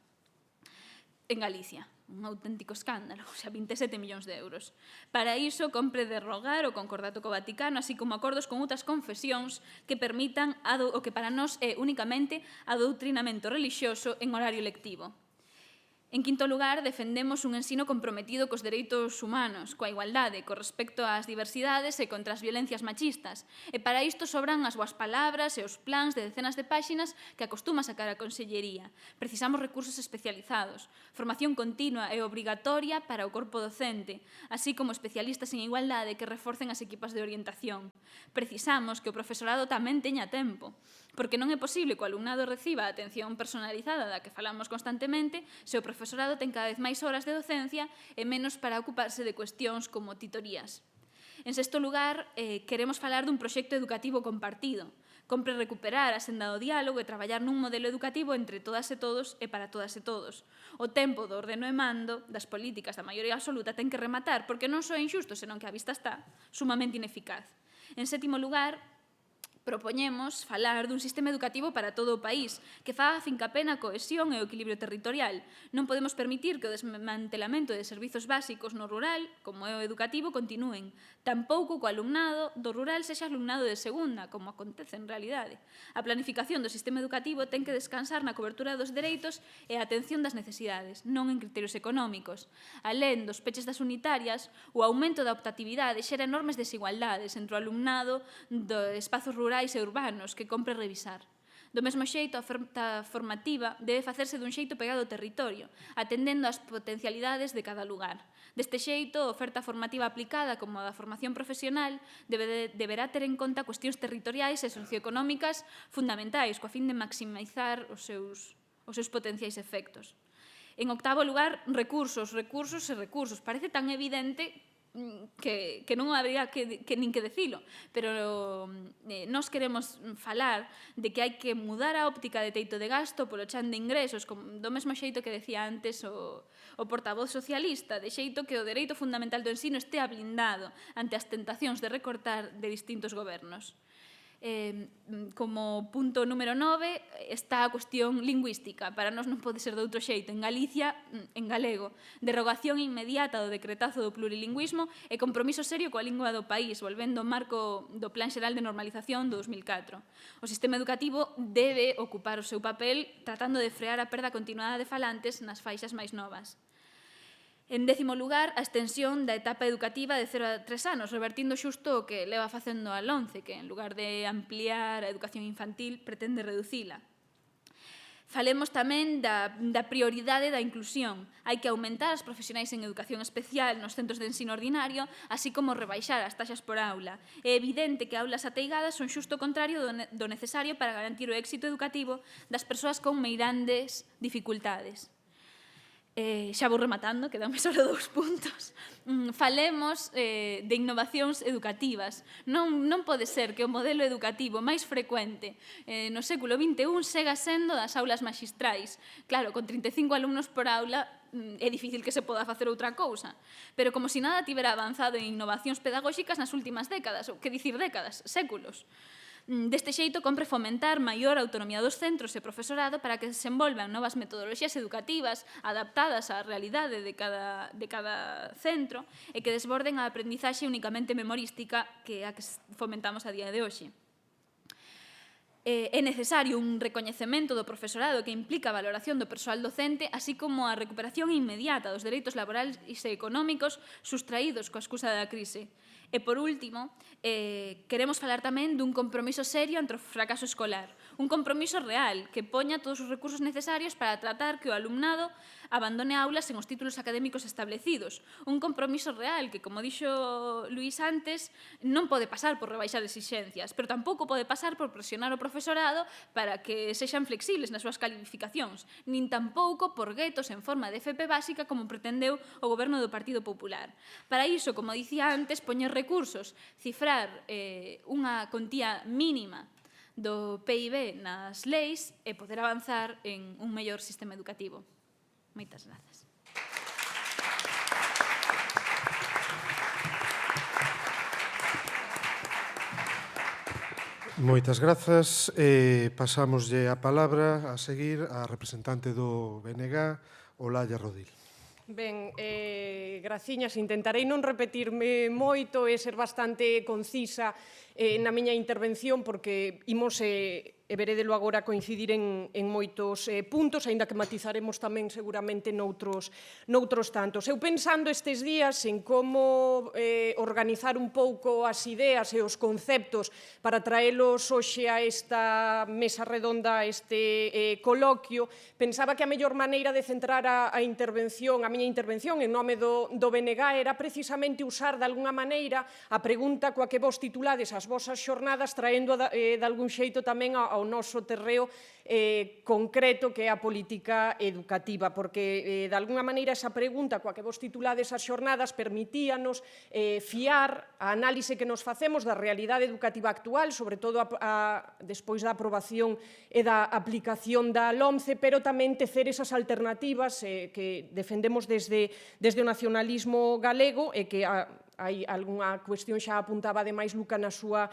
En Galicia, un auténtico escándalo, o sea, 27 millóns de euros. Para iso, compre derrogar o concordato co Vaticano, así como acordos con outras confesións que permitan o que para nós é únicamente adoutrinamento relixioso en horario lectivo. En quinto lugar, defendemos un ensino comprometido cos dereitos humanos, coa igualdade, co respecto ás diversidades e contra as violencias machistas. E para isto sobran as boas palabras e os plans de decenas de páxinas que acostuma sacar a Consellería. Precisamos recursos especializados, formación continua e obrigatoria para o corpo docente, así como especialistas en igualdade que reforcen as equipas de orientación. Precisamos que o profesorado tamén teña tempo, porque non é posible que o alumnado reciba a atención personalizada da que falamos constantemente se o profesorado ten cada vez máis horas de docencia e menos para ocuparse de cuestións como titorías. En sexto lugar, queremos falar dun proxecto educativo compartido. Compre recuperar a senda do diálogo e traballar nun modelo educativo entre todas e todos e para todas e todos. O tempo do ordeno e mando das políticas da maioría absoluta ten que rematar, porque non só é injusto, senón que a vista está sumamente ineficaz. En sétimo lugar, propoñemos falar dun sistema educativo para todo o país, que faga fincapé na cohesión e o equilibrio territorial. Non podemos permitir que o desmantelamento de servizos básicos no rural, como é o educativo, continúen. Tampouco que o alumnado do rural sexa alumnado de segunda, como acontece en realidade. A planificación do sistema educativo ten que descansar na cobertura dos dereitos e a atención das necesidades, non en criterios económicos. Alén dos peches das unitarias, o aumento da optatividade xera enormes desigualdades entre o alumnado de espazos rurais e urbanos que compre revisar. Do mesmo xeito, a oferta formativa debe facerse dun xeito pegado ao territorio, atendendo ás potencialidades de cada lugar. Deste xeito, a oferta formativa aplicada como a da formación profesional deberá ter en conta cuestións territoriais e socioeconómicas fundamentais, coa fin de maximizar os seus potenciais efectos. En octavo lugar, recursos, recursos e recursos. Parece tan evidente que non habría que nin que decilo, pero nós queremos falar de que hai que mudar a óptica de teito de gasto polo chan de ingresos, do mesmo xeito que decía antes o portavoz socialista, de xeito que o dereito fundamental do ensino estea blindado ante as tentacións de recortar de distintos gobernos. Como punto número 9 está a cuestión lingüística. Para nós non pode ser de outro xeito. En Galicia, en galego, derogación inmediata do decretazo do plurilingüismo e compromiso serio coa lingua do país, volvendo ao marco do Plan Xeral de Normalización do 2004. O sistema educativo debe ocupar o seu papel tratando de frear a perda continuada de falantes nas faixas máis novas. En 10º lugar, a extensión da etapa educativa de 0 a 3 anos, revertindo xusto o que leva facendo a LOMCE, que en lugar de ampliar a educación infantil pretende reducila. Falemos tamén da prioridade da inclusión. Hai que aumentar as profesionais en educación especial nos centros de ensino ordinario, así como rebaixar as taxas por aula. É evidente que aulas ateigadas son xusto o contrario do necesario para garantir o éxito educativo das persoas con meirandes dificultades. Xa vou rematando, quedanme só 2 puntos. Falemos de innovacións educativas. Non pode ser que o modelo educativo máis frecuente no século XXI sega sendo das aulas maxistrais. Claro, con 35 alumnos por aula é difícil que se poda facer outra cousa. Pero como se nada tivera avanzado en innovacións pedagóxicas nas últimas décadas, ou que dicir décadas, séculos. Deste xeito, compre fomentar maior autonomía dos centros e profesorado para que desenvolvan novas metodoloxías educativas adaptadas á realidade de cada centro e que desborden a aprendizaxe únicamente memorística que é a que fomentamos a día de hoxe. É necesario un recoñecemento do profesorado que implica a valoración do persoal docente, así como a recuperación inmediata dos dereitos laborais e económicos sustraídos coa excusa da crise. E, por último, queremos falar tamén dun compromiso serio ante o fracaso escolar. Un compromiso real que poña todos os recursos necesarios para tratar que o alumnado abandone aulas sen os títulos académicos establecidos. Un compromiso real que, como dixo Luís antes, non pode pasar por rebaixar exixencias, pero tampouco pode pasar por presionar o profesorado para que sexan flexibles nas súas calificacións, nin tampouco por guetos en forma de FP básica como pretendeu o goberno do Partido Popular. Para iso, como dicía antes, poñer recursos, cifrar unha contía mínima do PIB nas leis e poder avanzar en un mellor sistema educativo. Moitas grazas. Moitas grazas. Pasámoslle a palabra a seguir a representante do BNG, Olalla Rodil. Ben, graciñas, intentarei non repetirme moito e ser bastante concisa na miña intervención porque imos, e veredelo agora, coincidir en moitos puntos, aínda que matizaremos tamén seguramente noutros tantos. Eu pensando estes días en como organizar un pouco as ideas e os conceptos para traelos hoxe a esta mesa redonda, a este coloquio, pensaba que a mellor maneira de centrar a miña intervención en nome do BNG era precisamente usar de alguna maneira a pregunta coa que vos titulades as vosas xornadas, traendo de algún xeito tamén ao noso terreo concreto que é a política educativa, porque de alguna maneira esa pregunta coa que vos titulades as xornadas permitíanos fiar a análise que nos facemos da realidade educativa actual, sobre todo despois da aprobación e da aplicación da LOMCE, pero tamén tecer esas alternativas que defendemos desde o nacionalismo galego e que hai algunha cuestión xa apuntaba ademais Luca na súa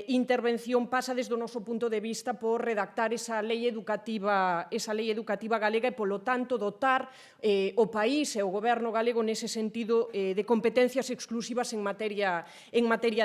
intervención, pasa desde o noso punto de vista por redactar esa lei educativa galega e, polo tanto, dotar o país e o goberno galego nese sentido de competencias exclusivas en materia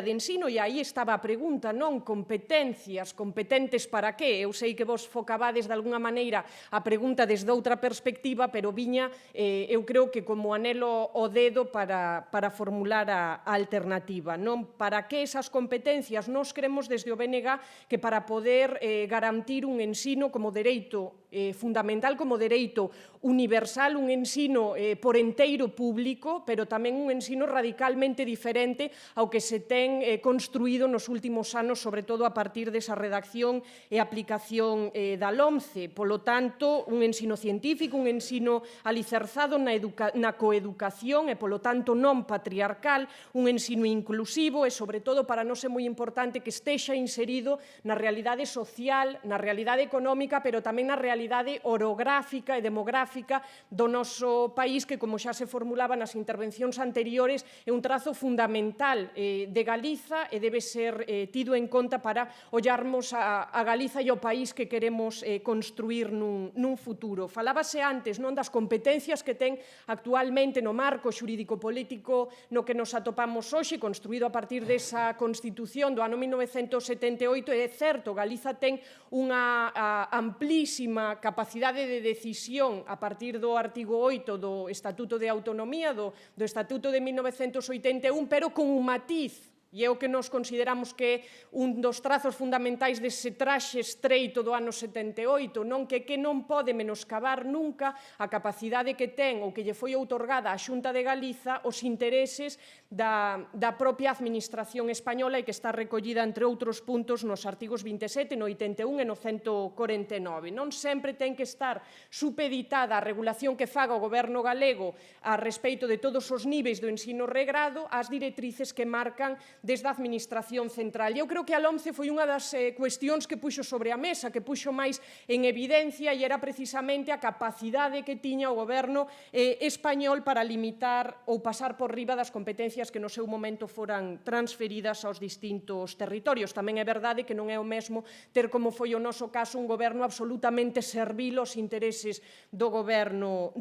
de ensino. E aí estaba a pregunta, non? Competencias, competentes para que? Eu sei que vos focabades de alguna maneira a pregunta desde outra perspectiva, pero viña, eu creo que como anelo o dedo para formular a alternativa. Non? Para que esas competencias? Nos cremos desde o BNG que para poder garantir un ensino como dereito fundamental, como dereito universal, un ensino por enteiro público, pero tamén un ensino radicalmente diferente ao que se ten construído nos últimos anos, sobre todo a partir desa redacción e aplicación da LOMCE. Polo tanto, un ensino científico, un ensino alicerzado na coeducación e, polo tanto, non patriarcal, un ensino inclusivo e, sobre todo, para nós é moi importante que estexa inserido na realidade social, na realidade económica, pero tamén na realidade orográfica e demográfica do noso país, que, como xa se formulaba nas intervencións anteriores, é un trazo fundamental de Galiza e debe ser tido en conta para ollarmos a Galiza e o país que queremos construir nun futuro. Falábase antes das competencias que ten actualmente no marco xurídico-político no que nos atopamos hoxe, construído a partir desa Constitución do ano 1978, e é certo, Galiza ten unha amplísima unha capacidade de decisión a partir do artigo 8 do Estatuto de Autonomía, do Estatuto de 1981, pero con un matiz. E é o que nos consideramos que é un dos trazos fundamentais dese traxe estreito do ano 78, non que non pode menoscabar nunca a capacidade que ten ou que lle foi outorgada á Xunta de Galiza os intereses da propia administración española e que está recollida, entre outros puntos, nos artigos 27, no 81 e no 149. Non sempre ten que estar supeditada a regulación que faga o goberno galego a respeito de todos os niveis do ensino regrado ás directrices que marcan desde a Administración Central. Eu creo que a LOMCE foi unha das cuestións que puxo sobre a mesa, que puxo máis en evidencia, e era precisamente a capacidade que tiña o goberno español para limitar ou pasar por riba das competencias que no seu momento foran transferidas aos distintos territorios. Tamén é verdade que non é o mesmo ter, como foi o noso caso, un goberno absolutamente servil aos intereses do goberno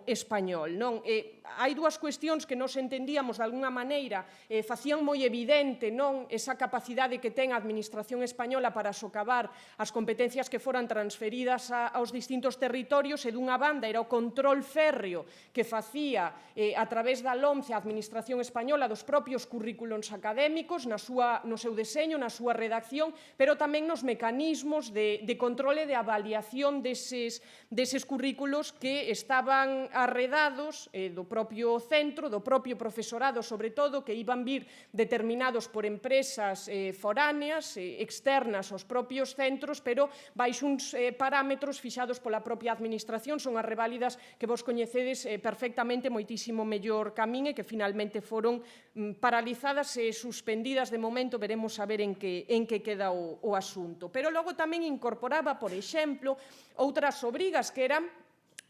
español. Non? Hai dúas cuestións que nos entendíamos de alguna maneira, facían moi evidente esa capacidade que ten a Administración española para socavar as competencias que foran transferidas aos distintos territorios, e dunha banda era o control férreo que facía a través da LOMCE a Administración española dos propios currículos académicos, no seu deseño, na súa redacción, pero tamén nos mecanismos de control e de avaliación deses currículos que estaban arredados do propio centro, do propio profesorado, sobre todo, que iban vir determinados por empresas foráneas, externas aos propios centros, pero baixo uns parámetros fixados pola propia administración. Son as reválidas que vos coñecedes perfectamente, moitísimo mellor que a min, e que finalmente foron paralizadas e suspendidas de momento. Veremos a ver en que queda o asunto. Pero logo tamén incorporaba, por exemplo, outras obrigas que eran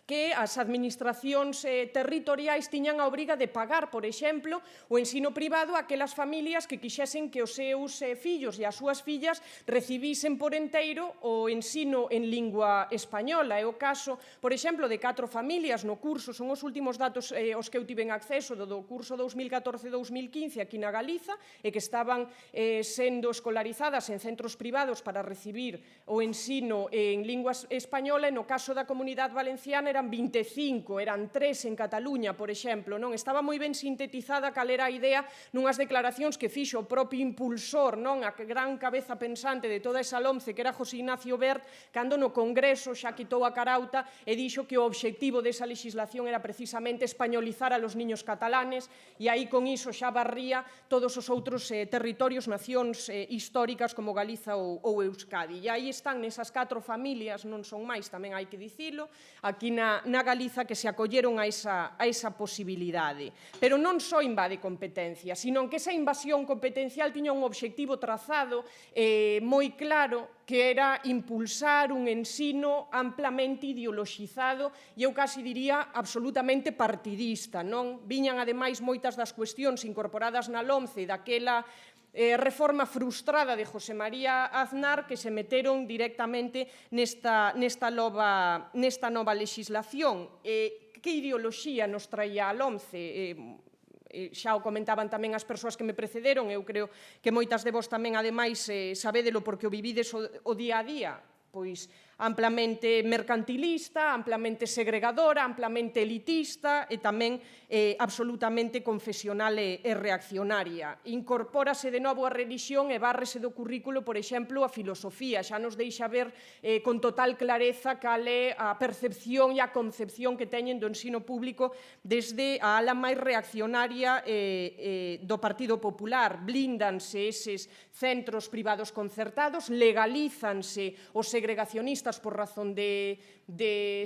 que as administracións territoriais tiñan a obriga de pagar, por exemplo, o ensino privado a aquelas familias que quixesen que os seus fillos e as súas fillas recibisen por enteiro o ensino en lingua española. É o caso, por exemplo, de 4 familias no curso, son os últimos datos aos que eu tiven acceso do curso 2014-2015 aquí na Galiza, e que estaban sendo escolarizadas en centros privados para recibir o ensino en lingua española, e no caso da Comunidade Valenciana eran 25, eran 3 en Cataluña, por exemplo. Non estaba moi ben sintetizada cal era a idea nunhas declaracións que fixo o propio impulsor, a gran cabeza pensante de toda esa LOMCE, que era José Ignacio Bert, cando no Congreso xa quitou a carauta e dixo que o obxectivo desa legislación era precisamente españolizar a los niños catalanes, e aí con iso xa barría todos os outros territorios, nacións históricas como Galiza ou Euskadi. E aí están nesas 4 familias, non son máis, tamén hai que dicilo, aquí na Galiza, que se acolleron a esa posibilidade. Pero non só invade competencias, sino que esa invasión competencial tiña un obxectivo trazado moi claro, que era impulsar un ensino amplamente ideoloxizado e eu casi diría absolutamente partidista. Viñan, ademais, moitas das cuestións incorporadas na LOMCE daquela reforma frustrada de José María Aznar, que se meteron directamente nesta nova legislación. Que ideoloxía nos traía a LOMCE? Xa o comentaban tamén as persoas que me precederon, eu creo que moitas de vos tamén, ademais, sabédelo porque o vivides o día a día, pois amplamente mercantilista, amplamente segregadora, amplamente elitista e tamén absolutamente confesional e reaccionaria. Incorpórase de novo a religión e bárrese do currículo, por exemplo, a filosofía. Xa nos deixa ver con total clareza cal é a percepción e a concepción que teñen do ensino público desde a ala máis reaccionaria do Partido Popular. Blíndanse eses centros privados concertados, legalízanse os segregacionistas por razón de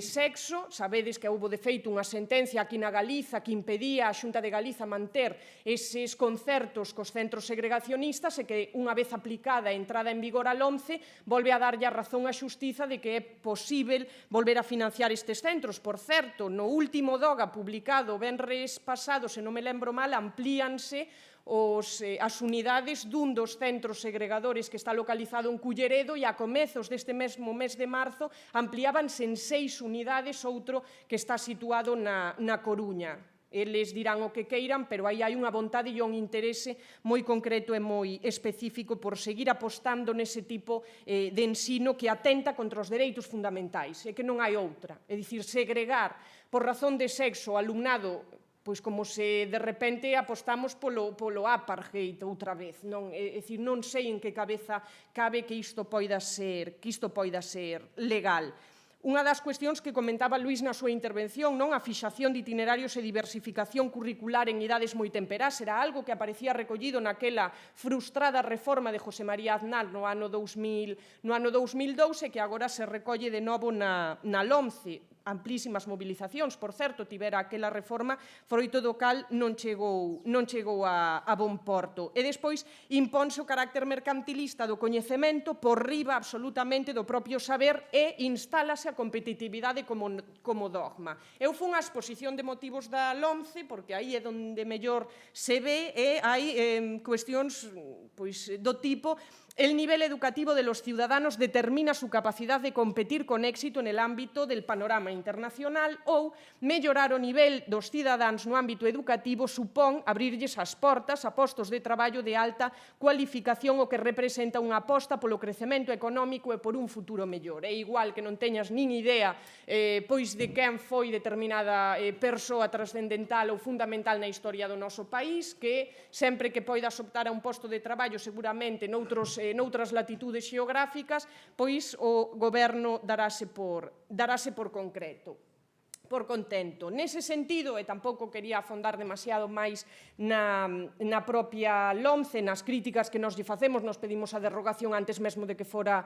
sexo. Sabedes que houbo de feito unha sentencia aquí na Galiza que impedía a Xunta de Galiza manter eses concertos cos centros segregacionistas, e que unha vez aplicada e entrada en vigor a LOMCE volve a darlle a razón á xustiza de que é posible volver a financiar estes centros. Por certo, no último DOGA publicado venres pasado, se non me lembro mal, amplíanse as unidades dun dos centros segregadores que está localizado en Culleredo, e a comezos deste mesmo mes de marzo ampliábanse en 6 unidades outro que está situado na Coruña. Eles dirán o que queiran, pero aí hai unha vontade e un interese moi concreto e moi específico por seguir apostando nese tipo de ensino que atenta contra os dereitos fundamentais, e que non hai outra. É dicir, segregar por razón de sexo o alumnado, pois como se de repente apostamos polo apartheid outra vez. É dicir, non sei en que cabeza cabe que isto poida ser legal. Unha das cuestións que comentaba Luís na súa intervención, a fixación de itinerarios e diversificación curricular en idades moi temperás, era algo que aparecía recollido naquela frustrada reforma de José María Aznar no ano 2002 e que agora se recolle de novo na LOMCE. Amplísimas mobilizacións, por certo, tivera aquela reforma, froito do cal non chegou a bon porto. E despois imponse o carácter mercantilista do coñecemento por riba absolutamente do propio saber e instálase a competitividade como dogma. Eu fun á exposición de motivos da LOMCE, porque aí é onde mellor se ve, e hai cuestións do tipo: el nivel educativo de los ciudadanos determina su capacidad de competir con éxito en el ámbito del panorama internacional, ou mellorar o nivel dos cidadáns no ámbito educativo supón abrirlles as portas a postos de traballo de alta cualificación, o que representa unha aposta polo crecemento económico e por un futuro mellor. É igual que non teñas nin idea de quen foi determinada persoa trascendental ou fundamental na historia do noso país, que sempre que poidas optar a un posto de traballo seguramente noutras latitudes xeográficas, pois o goberno darase por concreto, por contento. Nese sentido, e tampouco quería afondar demasiado máis na propia LOMCE, nas críticas que nos lle facemos, nos pedimos a derrogación antes mesmo de que fora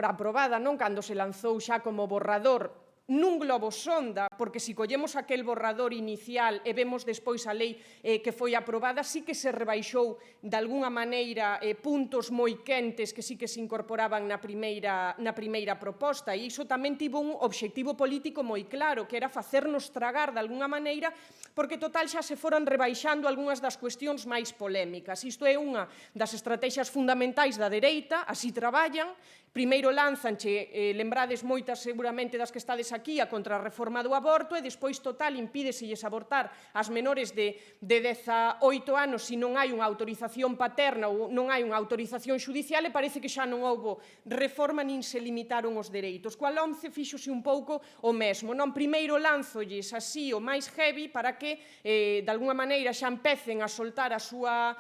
aprobada, cando se lanzou xa como borrador nun globo sonda, porque se collemos aquel borrador inicial e vemos despois a lei que foi aprobada, sí que se rebaixou de algunha maneira puntos moi quentes que sí que se incorporaban na primeira proposta, e iso tamén tivo un obxectivo político moi claro, que era facernos tragar de algunha maneira, porque total xa se foran rebaixando algunhas das cuestións máis polémicas. Isto é unha das estrategias fundamentais da dereita, así traballan. Primeiro lanzanche, lembrades moitas seguramente das que estades aquí, a contrarreforma do aborto, e despois total impídeselles abortar as menores de 18 anos se non hai unha autorización paterna ou non hai unha autorización xudicial, e parece que xa non houbo reforma nin se limitaron os dereitos. Coa LOMCE fíxose un pouco o mesmo. Primeiro lanzolles así o máis heavy para que de alguna maneira xa empecen a soltar a súa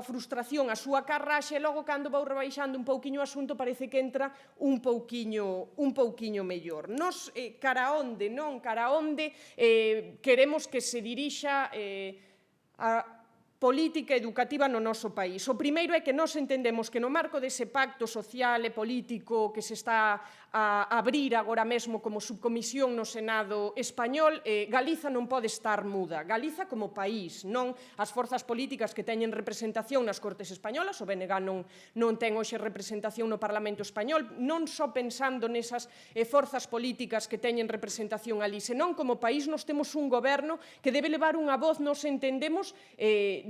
frustración, a súa carraxe, e logo cando vou rebaixando un pouquiño o asunto parece que entra un pouquiño mellor. Nos, cara onde queremos que se dirixa a política educativa no noso país. O primeiro é que nós entendemos que no marco dese pacto social e político que se está a abrir agora mesmo como subcomisión no Senado español, Galiza non pode estar muda. Galiza como país, non as forzas políticas que teñen representación nas Cortes Españolas, o BNG non ten hoxe representación no Parlamento Español, non só pensando nesas forzas políticas que teñen representación ali, senón como país nos temos un goberno que debe levar unha voz, nos entendemos,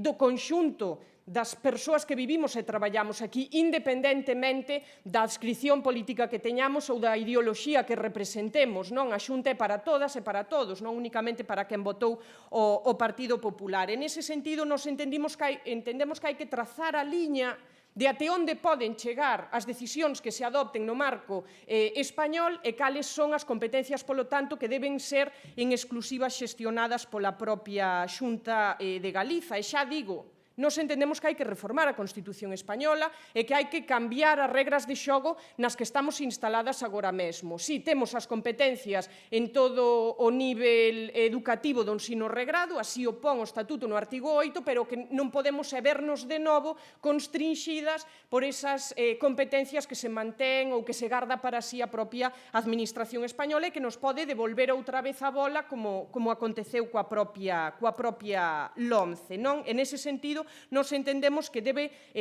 do conxunto das persoas que vivimos e traballamos aquí, independentemente da adscripción política que teñamos ou da ideoloxía que representemos. A Xunta é para todas e para todos, non únicamente para quen votou o Partido Popular. En ese sentido, nos entendemos que hai que trazar a liña de até onde poden chegar as decisións que se adopten no marco español e cales son as competencias, polo tanto, que deben ser en exclusiva xestionadas pola propia Xunta de Galiza. E xa digo, nos entendemos que hai que reformar a Constitución española e que hai que cambiar as regras de xogo nas que estamos instaladas agora mesmo. Si temos as competencias en todo o nivel educativo do ensino regrado, así o pon o Estatuto no artigo 8, pero que non podemos vernos de novo constrinxidas por esas competencias que se mantén ou que se garda para sí a propia Administración española e que nos pode devolver outra vez a bola como aconteceu coa propia LOMCE. En ese sentido, nos entendemos que debe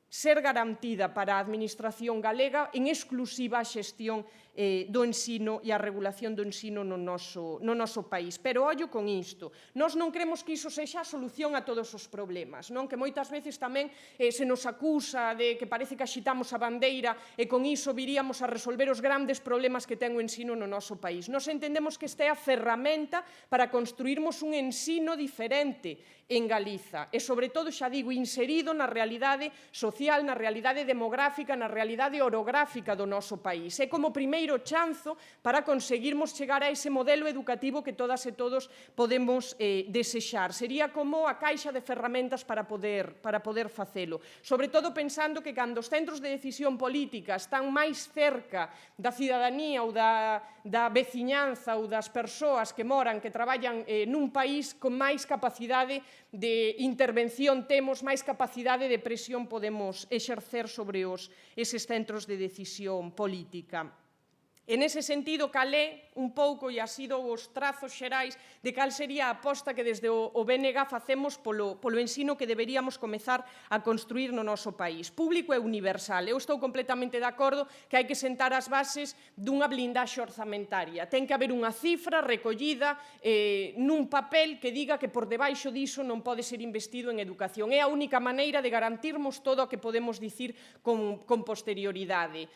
ser garantida para a Administración galega en exclusiva a xestión do ensino e a regulación do ensino no noso país. Pero ollo con isto, nós non cremos que iso sexa a solución a todos os problemas, non? Que moitas veces tamén se nos acusa de que parece que axitamos a bandeira e con iso viríamos a resolver os grandes problemas que ten o ensino no noso país. Nós entendemos que esta é a ferramenta para construirmos un ensino diferente en Galiza e, sobre todo, xa digo, inserido na realidade social, na realidade demográfica, na realidade orográfica do noso país. É como primeiro chanzo para conseguirmos chegar a ese modelo educativo que todas e todos podemos desexar. Sería como a caixa de ferramentas para poder facelo. Sobre todo pensando que cando os centros de decisión política están máis cerca da cidadanía ou da veciñanza ou das persoas que moran, que traballan nun país, con máis capacidade de intervención temos, máis capacidade de presión podemos exercer sobre eses centros de decisión política. En ese sentido, cal é un pouco, e así dou os trazos xerais, de cal sería a aposta que desde o BNG facemos polo ensino que deberíamos comezar a construir no noso país. Público e universal. Eu estou completamente de acordo que hai que sentar as bases dunha blindaxe orzamentaria. Ten que haber unha cifra recollida nun papel que diga que por debaixo diso non pode ser investido en educación. É a única maneira de garantirmos todo o que podemos dicir con posterioridade.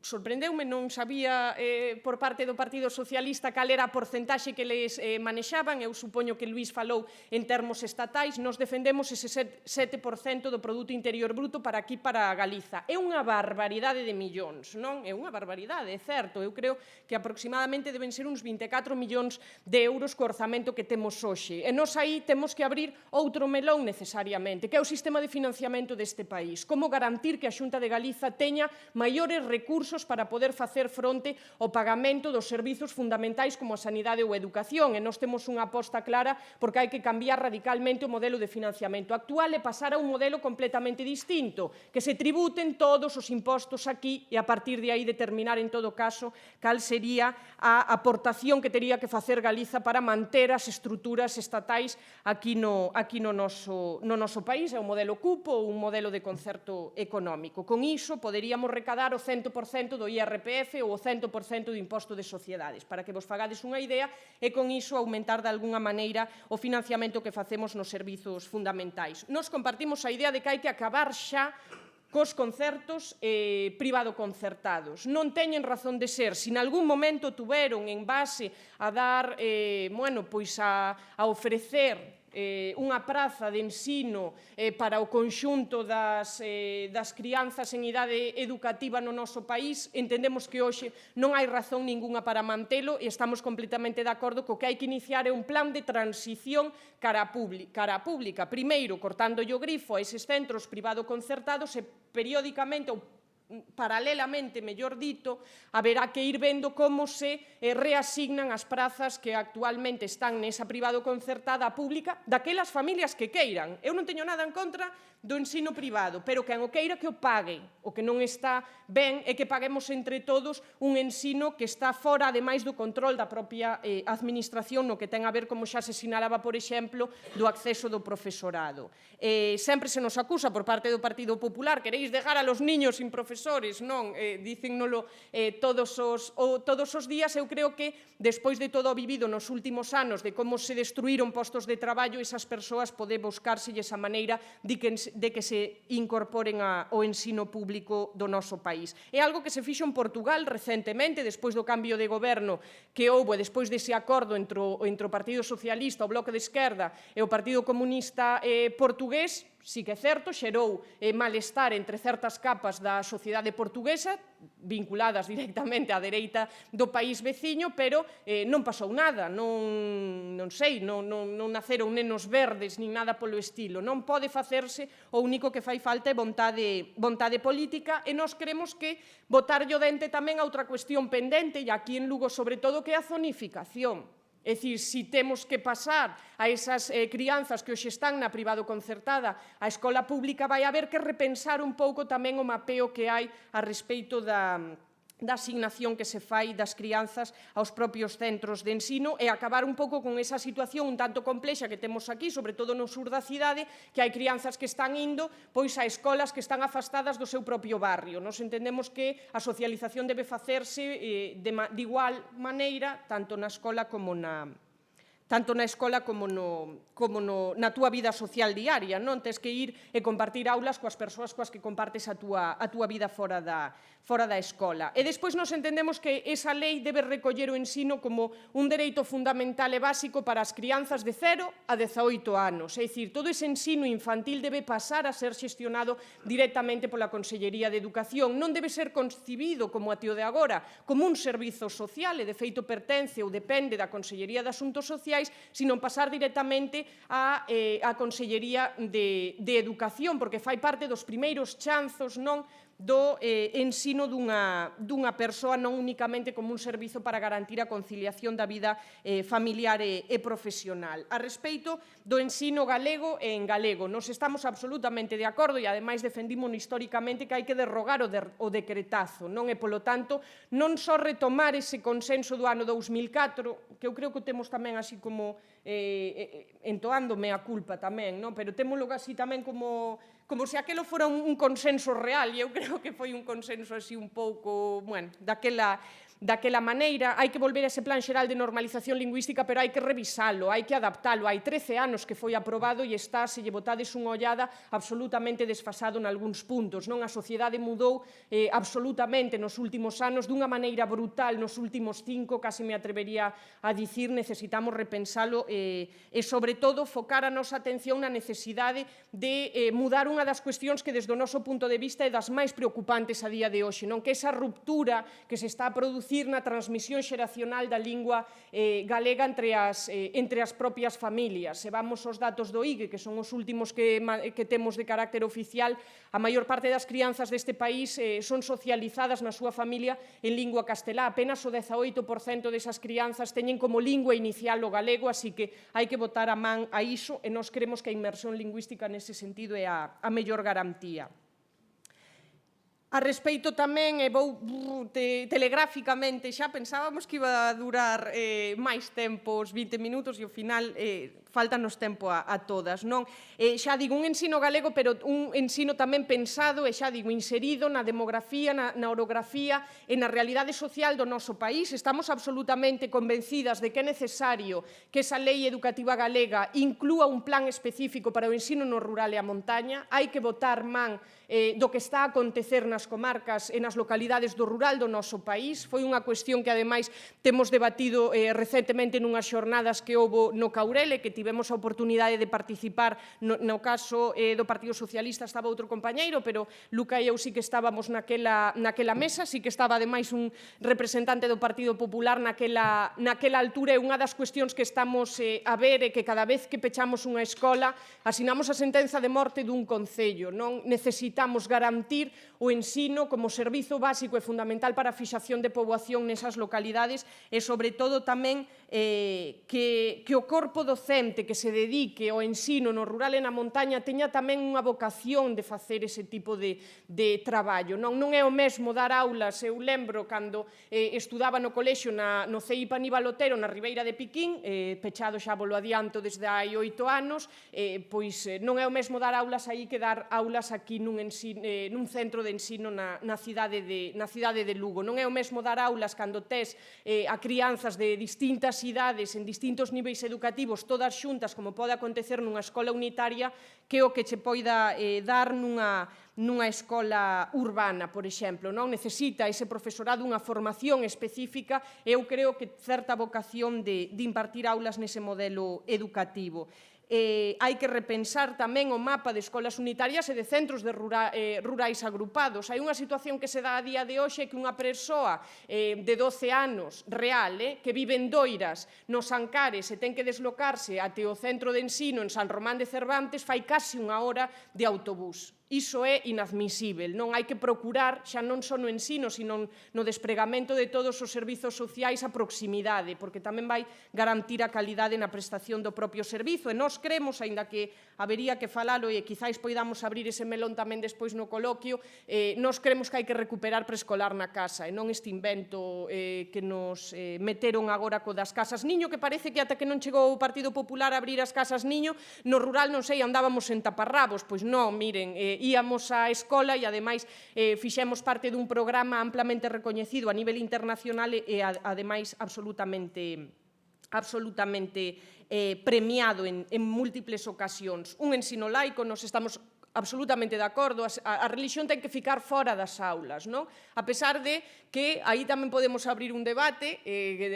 Sorprendeume, non sabía por parte do Partido Socialista cal era a porcentaxe que les manexaban. Eu supoño que Luís falou en termos estatais. Nos defendemos ese 7% do Produto Interior Bruto para aquí, para Galiza. É unha barbaridade de millóns, non? É unha barbaridade, é certo. Eu creo que aproximadamente deben ser uns 24 millóns de euros co orzamento que temos hoxe. E nós aí temos que abrir outro melón necesariamente, que é o sistema de financiamento deste país. Como garantir que a Xunta de Galiza teña maiores recursos para poder facer fronte ao pagamento dos servizos fundamentais como a sanidade ou a educación. E nós temos unha aposta clara porque hai que cambiar radicalmente o modelo de financiamento actual e pasar a un modelo completamente distinto, que se tributen todos os impostos aquí e a partir de aí determinar en todo caso cal sería a aportación que tería que facer Galiza para manter as estruturas estatais aquí no noso país. É un modelo cupo ou un modelo de concerto económico. Con iso poderíamos recadar o 100% do IRPF ou o 100% do imposto de sociedades, para que vos fagades unha idea, e con iso aumentar de algunha maneira o financiamento que facemos nos servizos fundamentais. Nos compartimos a idea de que hai que acabar xa cos concertos privado-concertados. Non teñen razón de ser. Se en algún momento tuveron en base a dar, a ofrecer unha praza de ensino para o conxunto das crianzas en idade educativa no noso país, entendemos que hoxe non hai razón ninguna para mantelo e estamos completamente de acordo co que hai que iniciar é un plan de transición cara a pública. Primeiro, cortando o grifo a eses centros privado-concertados e periódicamente ou paralelamente, mellor dito, haberá que ir vendo como se reasignan as prazas que actualmente están nesa privado concertada a pública daquelas familias que queiran. Eu non teño nada en contra do ensino privado, pero quen o queira que o pague. O que non está ben é que paguemos entre todos un ensino que está fora, ademais do control da propia administración, no que ten a ver, como xa se sinalaba, por exemplo, do acceso do profesorado. Sempre se nos acusa por parte do Partido Popular, queréis dejar a los niños sin profesores, non? Dícennolo todos os días. Eu creo que, despois de todo o vivido nos últimos anos, de como se destruíron postos de traballo, esas persoas pode buscarselle esa maneira de que se incorporen ao ensino público do noso país. É algo que se fixo en Portugal recentemente, despois do cambio de goberno que houve, despois dese acordo entre o Partido Socialista, o Bloque de Esquerda e o Partido Comunista portugués. Sí que é certo, xerou malestar entre certas capas da sociedade portuguesa, vinculadas directamente á dereita do país veciño, pero non pasou nada, non naceron nenos verdes, nin nada polo estilo. Non pode facerse, o único que fai falta é vontade política, e nós queremos que botarlle o dente tamén a outra cuestión pendente, e aquí en Lugo sobre todo, que é a zonificación. É dicir, se temos que pasar a esas crianzas que hoxe están na privado concertada a escola pública, vai haber que repensar un pouco tamén o mapeo que hai a respeito da da asignación que se fai das crianzas aos propios centros de ensino e acabar un pouco con esa situación un tanto complexa que temos aquí, sobre todo no sur da cidade, que hai crianzas que están indo pois a escolas que están afastadas do seu propio barrio. Nos entendemos que a socialización debe facerse de igual maneira tanto na escola como na na túa vida social diaria, non? Tes que ir e compartir aulas coas persoas coas que compartes a túa vida fora da escola. E despois nos entendemos que esa lei debe recoller o ensino como un dereito fundamental e básico para as crianzas de 0 a 18 anos. É dicir, todo ese ensino infantil debe pasar a ser xestionado directamente pola Consellería de Educación. Non debe ser concibido, como a tío de agora, como un servizo social, e de feito pertence ou depende da Consellería de Asuntos Sociais, sino pasar directamente á Consellería de Educación, porque fai parte dos primeiros chanzos, non, do ensino dunha persoa, non únicamente como un servizo para garantir a conciliación da vida familiar e profesional. A respecto do ensino galego e en galego, nos estamos absolutamente de acordo e, ademais, defendimos históricamente que hai que derrogar o decretazo, non? E, polo tanto, non só retomar ese consenso do ano 2004, que eu creo que temos tamén así como entoándome a culpa tamén, non? Pero témolo así tamén como se aquelo fora un consenso real, e eu creo que foi un consenso así un pouco, bueno, daquela maneira. Hai que volver a ese plan xeral de normalización lingüística, pero hai que revisalo, hai que adaptalo. Hai 13 anos que foi aprobado e está, se lle botades unha ollada, absolutamente desfasado nalgúns puntos, non? A sociedade mudou absolutamente nos últimos anos dunha maneira brutal, nos últimos 5, casi me atrevería a dicir. Necesitamos repensalo e, sobre todo, focar a nosa atención na necesidade de mudar unha das cuestións que, desde o noso punto de vista, é das máis preocupantes a día de hoxe, non? Que esa ruptura que se está a producir na transmisión xeracional da lingua galega entre as propias familias. Se vamos aos datos do IGE, que son os últimos que temos de carácter oficial, a maior parte das crianzas deste país son socializadas na súa familia en lingua castelá. Apenas o 18% desas crianzas teñen como lingua inicial o galego, así que hai que botar a man a iso, e nós creemos que a inmersión lingüística nese sentido é a mellor garantía. A respecto tamén, e vou telegráficamente, xa pensábamos que iba a durar máis tempo, os 20 minutos, e ao final faltanos tempo a todas, non? Xa digo, un ensino galego, pero un ensino tamén pensado, e xa digo, inserido na demografía, na orografía e na realidade social do noso país. Estamos absolutamente convencidas de que é necesario que esa lei educativa galega inclúa un plan específico para o ensino no rural e a montaña. Hai que botar man do que está a acontecer nas comarcas e nas localidades do rural do noso país. Foi unha cuestión que, ademais, temos debatido recentemente nunhas xornadas que houbo no Caurele, que tivemos a oportunidade de participar. No caso do Partido Socialista estaba outro compañeiro, pero Luca e eu sí que estábamos naquela mesa, sí que estaba, ademais, un representante do Partido Popular naquela altura, e unha das cuestións que estamos a ver é que cada vez que pechamos unha escola asinamos a sentenza de morte dun concello, non? Necesitamos garantir o ensino como servizo básico e fundamental para a fixación de poboación nesas localidades, e, sobre todo, tamén que o corpo docente que se dedique ao ensino no rural e na montaña teña tamén unha vocación de facer ese tipo de traballo. Non é o mesmo dar aulas, eu lembro cando estudaba no colexio no CEIP Aníbal Otero, na Ribeira de Piquín, pechado xa volo adianto desde hai 8 anos, pois non é o mesmo dar aulas aí que dar aulas aquí nun centro de ensino na cidade de Lugo. Non é o mesmo dar aulas cando tes a crianzas de distintas idades, en distintos niveis educativos, todas xuntas, como pode acontecer nunha escola unitaria, que o que che poida dar nunha escola urbana, por exemplo. Non necesita ese profesorado unha formación específica, e eu creo que certa vocación de impartir aulas nese modelo educativo. Hai que repensar tamén o mapa de escolas unitarias e de centros rurais agrupados. Hai unha situación que se dá a día de hoxe, que unha persoa de 12 anos real, que vive en Doiras, nos Ancares, e ten que deslocarse até o centro de ensino en San Román de Cervantes, fai casi unha hora de autobús. Iso é inadmisível. Non hai que procurar, xa non só no ensino, sino no despregamento de todos os servizos sociais a proximidade, porque tamén vai garantir a calidade na prestación do propio servizo. E nós cremos, aínda que habería que falalo e quizáis poidamos abrir ese melón tamén despois no coloquio, nós cremos que hai que recuperar preescolar na casa e non este invento que nos meteron agora co das casas niño, que parece que ata que non chegou o Partido Popular a abrir as casas niño, no rural, non sei, andábamos en taparrabos. Pois non, miren, íamos á escola e, ademais, fixemos parte dun programa amplamente recoñecido a nivel internacional e, ademais, absolutamente premiado en múltiples ocasións. Un ensino laico, nos estamos absolutamente de acordo, a religión ten que ficar fora das aulas, non? A pesar de que aí tamén podemos abrir un debate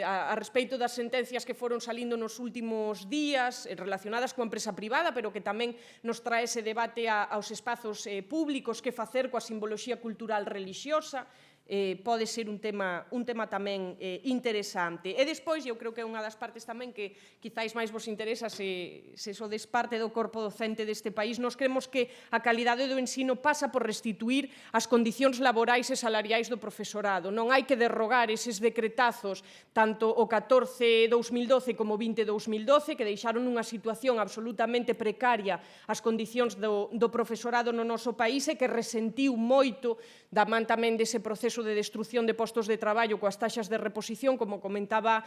a respecto das sentencias que foron salindo nos últimos días relacionadas coa empresa privada, pero que tamén nos trae ese debate aos espazos públicos, que facer coa simboloxía cultural religiosa. Pode ser un tema tamén interesante. E despois, eu creo que é unha das partes tamén que quizáis máis vos interesa se sodes parte do corpo docente deste país. Nos creemos que a calidade do ensino pasa por restituir as condicións laborais e salariais do profesorado. Non hai que derrogar eses decretazos, tanto o 14-2012 como o 20-2012, que deixaron unha situación absolutamente precaria as condicións do profesorado no noso país e que resentiu moito da man tamén dese proceso de destrucción de postos de traballo coas taxas de reposición, como comentaba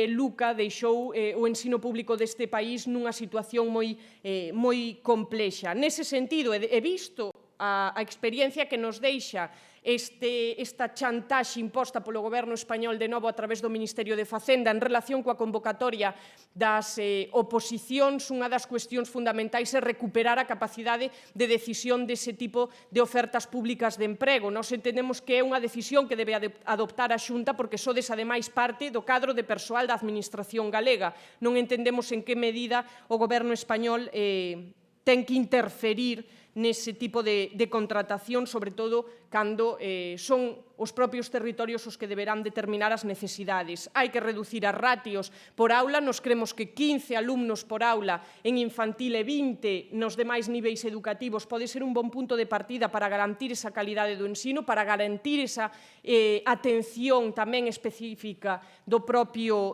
Luca, deixou o ensino público deste país nunha situación moi complexa. Nese sentido, he visto a experiencia que nos deixa esta chantaxe imposta polo goberno español de novo a través do Ministerio de Facenda en relación coa convocatoria das oposicións. Unha das cuestións fundamentais é recuperar a capacidade de decisión dese tipo de ofertas públicas de emprego. Nós entendemos que é unha decisión que debe adoptar a Xunta porque sodes, ademais, parte do cadro de persoal da Administración galega. Non entendemos en que medida o goberno español ten que interferir nese tipo de contratación, sobre todo cando son os propios territorios os que deberán determinar as necesidades. Hai que reducir as ratios por aula. Nos cremos que 15 alumnos por aula en infantil e 20 nos demais niveis educativos pode ser un bon punto de partida para garantir esa calidade do ensino, para garantir esa atención tamén específica do propio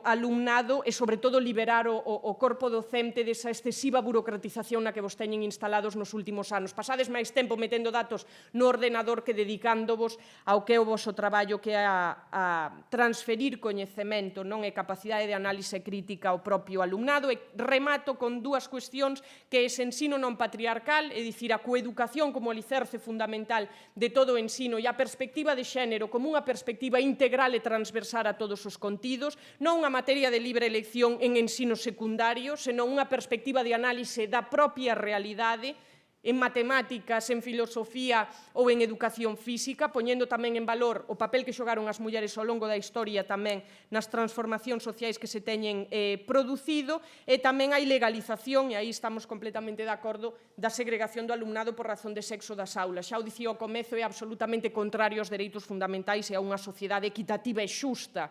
alumnado e, sobre todo, liberar o corpo docente desa excesiva burocratización na que vos teñen instalados nos últimos anos. Pasades máis tempo metendo datos no ordenador que dedicándovos ao que é o voso traballo, que é a transferir coñecemento, non é capacidade de análise crítica ao propio alumnado. E remato con dúas cuestións, que é ese ensino non patriarcal, é dicir, a coeducación como alicerce fundamental de todo o ensino e a perspectiva de xénero como unha perspectiva integral e transversal a todos os contidos, non unha materia de libre elección en ensino secundario, senón unha perspectiva de análise da propia realidade en matemáticas, en filosofía ou en educación física, poñendo tamén en valor o papel que xogaron as mulleres ao longo da historia tamén nas transformacións sociais que se teñen producido, e tamén a ilegalización, e aí estamos completamente de acordo, da segregación do alumnado por razón de sexo das aulas. Xa o dicía ao comezo, é absolutamente contrario aos dereitos fundamentais e a unha sociedade equitativa e xusta,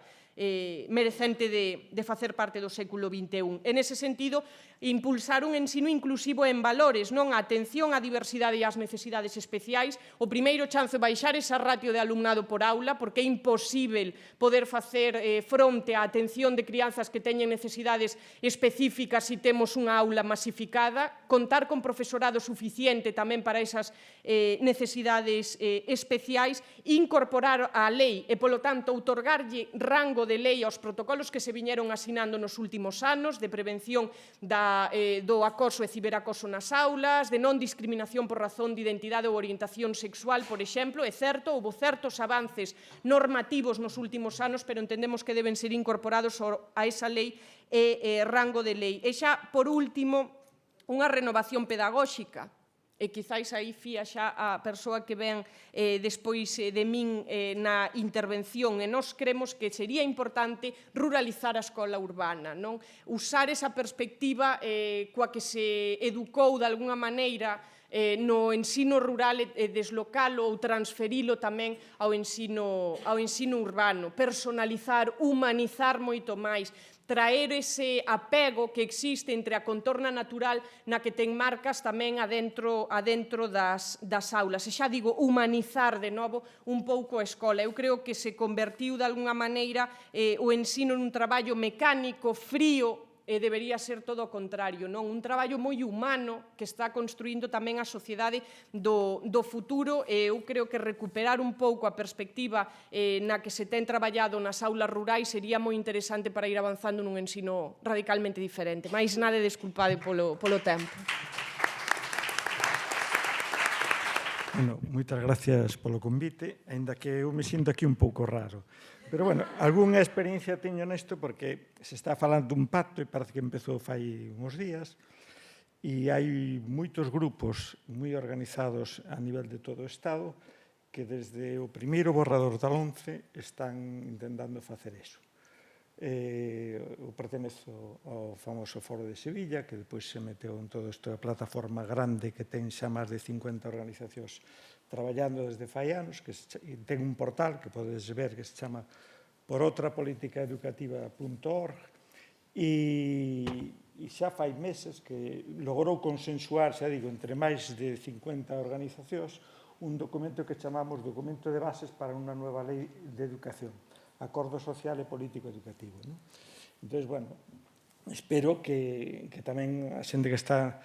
merecente de facer parte do século XXI. En ese sentido, impulsar un ensino inclusivo en valores, non a atención á diversidade e ás necesidades especiais. O primeiro chanzo é baixar esa ratio de alumnado por aula, porque é imposible poder facer fronte á atención de crianzas que teñen necesidades específicas se temos unha aula masificada, contar con profesorado suficiente tamén para esas necesidades especiais, incorporar á lei e, polo tanto, outorgarlle rango de lei aos protocolos que se viñeron asinando nos últimos anos de prevención do acoso e ciberacoso nas aulas, de non discriminación por razón de identidade ou orientación sexual, por exemplo. É certo, houve certos avances normativos nos últimos anos, pero entendemos que deben ser incorporados a esa lei e rango de lei. E xa, por último, unha renovación pedagóxica. E quizáis aí fía xa a persoa que ven despois de min na intervención, e nós cremos que sería importante ruralizar a escola urbana, non? Usar esa perspectiva coa que se educou de alguna maneira no ensino rural e deslocalo ou transferilo tamén ao ensino urbano, personalizar, humanizar moito máis, traer ese apego que existe entre a contorna natural na que ten marcas tamén adentro das aulas. E xa digo, humanizar de novo un pouco a escola. Eu creo que se convertiu de alguna maneira o ensino nun traballo mecánico, frío, e debería ser todo o contrario, non? Un traballo moi humano que está construindo tamén a sociedade do futuro, e eu creo que recuperar un pouco a perspectiva na que se ten traballado nas aulas rurais sería moi interesante para ir avanzando nun ensino radicalmente diferente. Mais nada, desculpade polo tempo. Bueno, moitas gracias polo convite, aínda que eu me sinto aquí un pouco raro. Pero, bueno, algunha experiencia teño nesto porque se está falando dun pacto e parece que empezou fai uns días e hai moitos grupos moi organizados a nivel de todo o Estado que desde o primeiro borrador da LOMCE están intentando facer eso. Eu pertenezo ao famoso Foro de Sevilla, que depois se meteu en todo isto a plataforma grande que ten xa máis de 50 organizacións traballando desde fai anos, que ten un portal que podes ver que se chama porotrapoliticaeducativa.org e xa fai meses que logrou consensuar, xa digo, entre máis de 50 organizacións un documento que chamamos Documento de Bases para unha nova lei de educación, Acordo Social e Político Educativo. Entón, bueno, espero que tamén a xente que está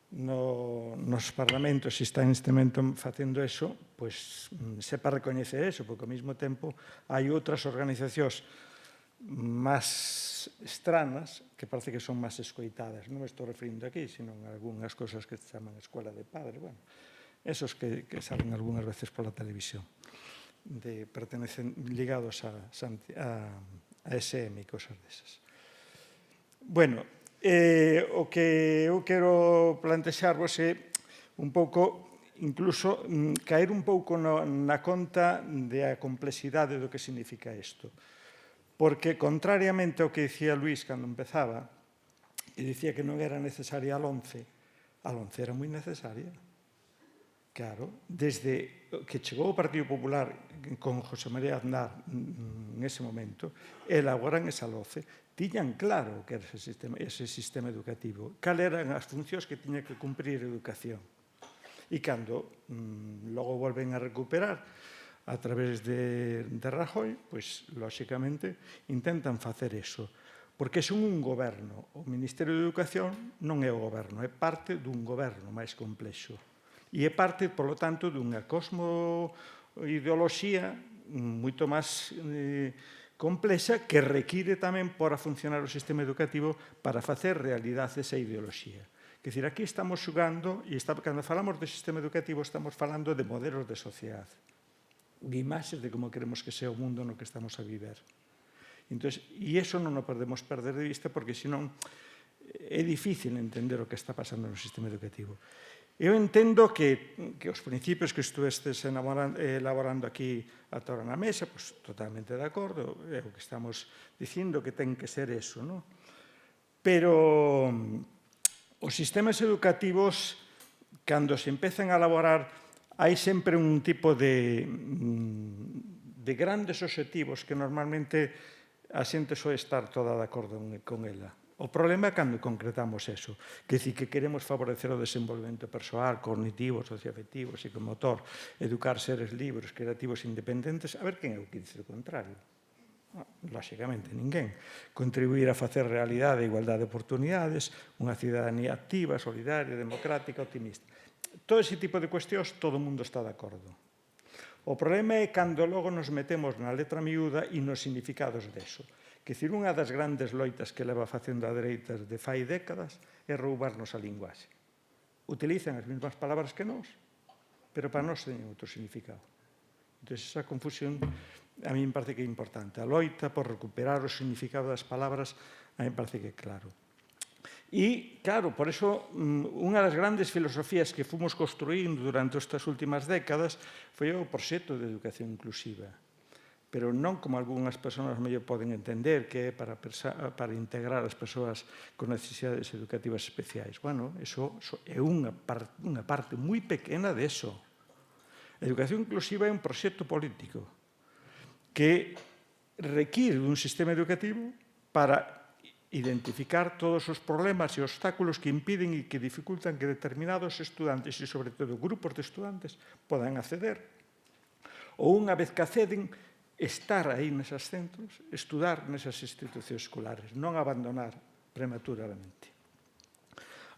nos parlamentos e está neste momento facendo eso, pois sepa recoñecer eso, porque ao mesmo tempo hai outras organizacións máis estranas que parece que son máis escoitadas. Non me estou referindo aquí, sino a algunhas cousas que se chaman Escola de Padre, bueno, esos que salen algunhas veces pola televisión, pertenecen ligados a SM e cosas desas. Bueno, o que eu quero plantexarvos é un pouco, incluso, caer un pouco na conta da complexidade do que significa isto. Porque, contrariamente ao que dicía Luís cando empezaba, e dicía que non era necesaria a LOMCE era moi necesaria. Claro, desde que chegou o Partido Popular con José María Aznar en ese momento, elaboran esa LOMCE, tiñan claro que era ese sistema educativo, cal eran as funcións que tiña que cumprir a educación. E cando logo volven a recuperar a través de Rajoy, pois, lóxicamente, intentan facer eso. Porque son un goberno. O Ministerio de Educación non é o goberno, é parte dun goberno máis complexo. E é parte, polo tanto, dunha cosmoideoloxía moito máis complexa que require tamén para funcionar o sistema educativo para facer realidade esa ideoloxía. Quer dizer, aquí estamos xugando, e cando falamos do sistema educativo estamos falando de modelos de sociedade, de imaxes de como queremos que sea o mundo no que estamos a viver. E iso non o podemos perder de vista porque senón é difícil entender o que está pasando no sistema educativo. Eu entendo que os principios que estuvestes elaborando aquí ata ahora na mesa, pois totalmente de acordo, é o que estamos dicindo que ten que ser eso, non? Pero os sistemas educativos, cando se empezan a elaborar, hai sempre un tipo de grandes obxectivos que normalmente a xente soe estar toda de acordo con ela. O problema é cando concretamos eso, que dicir que queremos favorecer o desenvolvemento persoal, cognitivo, socioafectivo, psicomotor, educar seres libres, creativos e independentes, a ver quen é o que dice o contrario. Lóxicamente, ninguén. Contribuir a facer realidade a igualdade de oportunidades, unha cidadanía activa, solidaria, democrática, optimista. Todo ese tipo de cuestións, todo o mundo está de acordo. O problema é cando logo nos metemos na letra miúda e nos significados deso. Que dicir, unha das grandes loitas que leva facendo a dereita de fai décadas é roubarnos a linguaxe. Utilizan as mesmas palabras que nós, pero para nós teñen outro significado. Entón, esa confusión a mí me parece que é importante. A loita por recuperar o significado das palabras a mí me parece que é claro. E, claro, por eso, unha das grandes filosofías que fomos construindo durante estas últimas décadas foi o proxecto de educación inclusiva. Pero non como algunhas persoas mellor poden entender que é para integrar as persoas con necesidades educativas especiais. Bueno, eso é unha parte moi pequena de eso. A educación inclusiva é un proxecto político que require un sistema educativo para identificar todos os problemas e obstáculos que impiden e que dificultan que determinados estudantes e, sobre todo, grupos de estudantes podan acceder. Ou, unha vez que acceden, estar aí neses centros, estudar nesas institucións escolares, non abandonar prematuramente.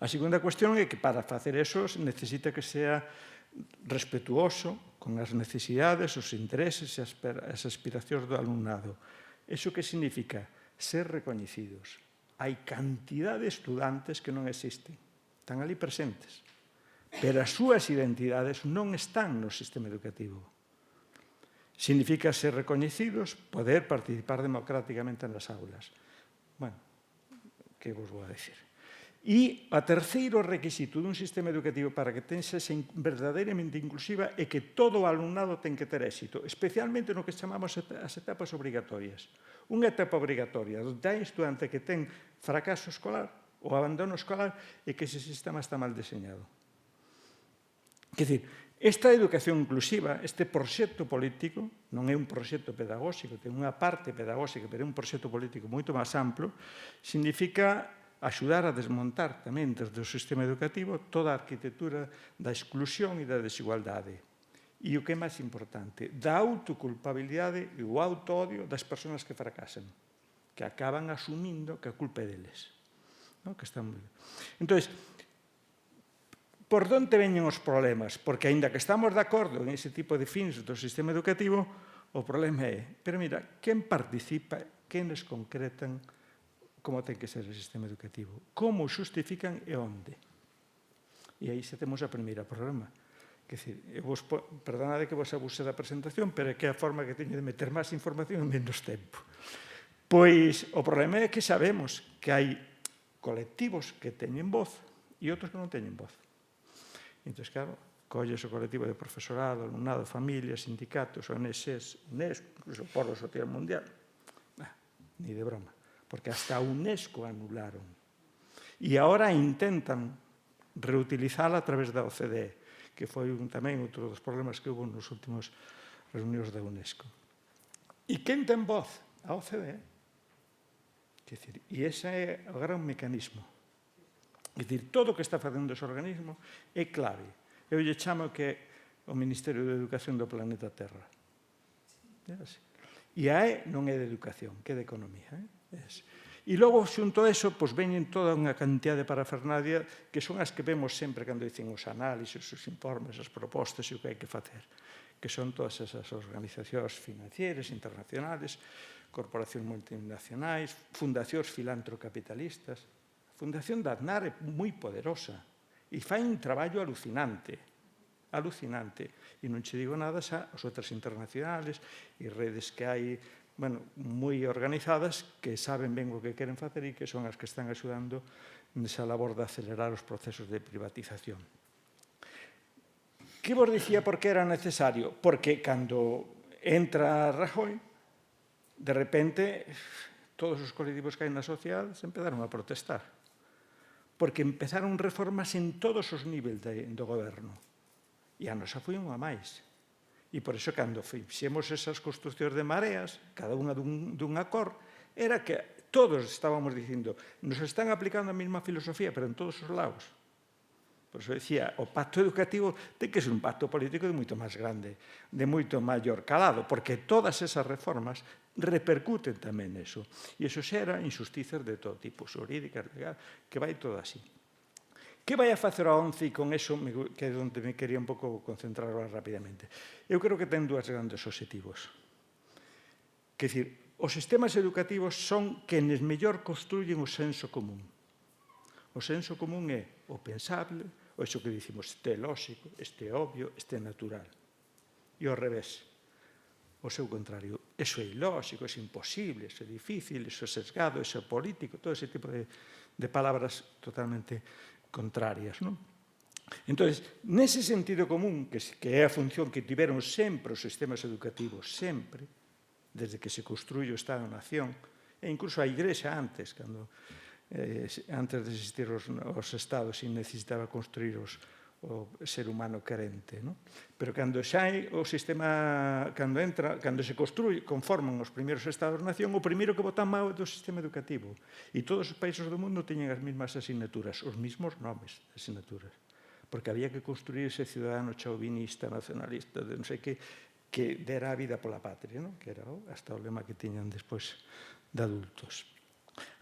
A segunda cuestión é que para facer eso necesita que sea respetuoso con as necesidades, os intereses e as aspiracións do alumnado. Iso que significa? Ser recoñecidos. Hai cantidad de estudantes que non existen, están ali presentes, pero as súas identidades non están no sistema educativo. Significa ser recoñecidos, poder participar democráticamente nas aulas. Bueno, que vos vou a decir? E o terceiro requisito dun sistema educativo para que tense verdadeiramente inclusiva é que todo o alumnado ten que ter éxito, especialmente no que chamamos as etapas obrigatorias. Unha etapa obrigatoria onde hai estudante que ten fracaso escolar ou abandono escolar é que ese sistema está mal diseñado. Quer dizer, esta educación inclusiva, este proxecto político, non é un proxecto pedagóxico, ten unha parte pedagóxica, pero é un proxecto político moito máis amplo, significa axudar a desmontar tamén desde o sistema educativo toda a arquitectura da exclusión e da desigualdade. E o que é máis importante, da autoculpabilidade e o autoodio das persoas que fracasan, que acaban asumindo que a culpa é deles. Que están moi ben. Entón, por onde veñen os problemas? Porque, aínda que estamos de acordo en ese tipo de fins do sistema educativo, o problema é, pero mira, quen participa, quenes concretan como ten que ser o sistema educativo, como xustifican e onde. E aí xa temos a primeira problema. Perdonade que vos abuse da presentación, pero é que é a forma que teño de meter máis información en menos tempo. Pois o problema é que sabemos que hai colectivos que teñen voz e outros que non teñen voz. Entón, claro, colles o colectivo de profesorado, alumnado, familias, sindicatos, ONGs, UNESCO, incluso o Foro Social Mundial. Ni de broma. Porque hasta a UNESCO anularon. E agora intentan reutilizala a través da OCDE, que foi tamén outro dos problemas que houve nos últimos reunións da UNESCO. E quen ten voz? A OCDE. E ese é o gran mecanismo. É dicir, todo o que está facendo ese organismo é clave. Eu lle chamo que o Ministerio de Educación do planeta Terra. E a E non é de educación, que é de economía. E logo, xunto a eso, veñen toda unha cantidad de parafernalia que son as que vemos sempre cando dicen os análises, os informes, as propostas e o que hai que facer, que son todas esas organizacións financieras, internacionales, corporacións multinacionais, fundacións filantrocapitalistas. A Fundación da Aznar é moi poderosa e fai un traballo alucinante, e non che digo nada xa as outras internacionales e redes que hai moi organizadas que saben ben o que queren facer e que son as que están axudando nesa labor de acelerar os procesos de privatización. Que vos dicía por que era necesario? Porque cando entra Rajoy, de repente, todos os colectivos que hai na sociedade se empezaron a protestar. Porque empezaron reformas en todos os niveis do goberno. E a nosa foi unha máis. E por iso, cando fixemos esas construccións de mareas, cada unha dunha cor, era que todos estábamos dicindo nos están aplicando a mesma filosofía, pero en todos os lados. Por iso decía, o pacto educativo ten que ser un pacto político de moito máis grande, de moito maior calado, porque todas esas reformas repercuten tamén neso. E iso xera injusticias de todo tipo, xurídicas, legal, que vai todo así. Que vai a facer a ONCE e con eso, que é onde me quería un pouco concentrar rapidamente? Eu creo que ten dúas grandes obxectivos. Quer dicir, os sistemas educativos son quenes mellor construyen o senso común. O senso común é o pensable, o iso que dicimos, este é lóxico, este é obvio, este é natural. E ao revés, o seu contrario. Eso é ilóxico, é imposible, eso é difícil, eso é sesgado, eso é político, todo ese tipo de palabras totalmente contrarias, non? Entón, nese sentido común, que é a función que tiveron sempre os sistemas educativos, sempre, desde que se construye o Estado-Nación, e incluso a Igrexa antes, antes de existir os Estados, e necesitaba construir os o ser humano carente, non? Pero cando xa hai o sistema, cando se construye, conforman os primeiros estados-nación, o primeiro que botan mal é do sistema educativo. E todos os países do mundo teñen as mesmas asignaturas, os mesmos nomes de asignaturas. Porque había que construir ese ciudadano chauvinista, nacionalista, de non sei que dera a vida pola patria, non? Que era hasta o lema que tiñan despois de adultos.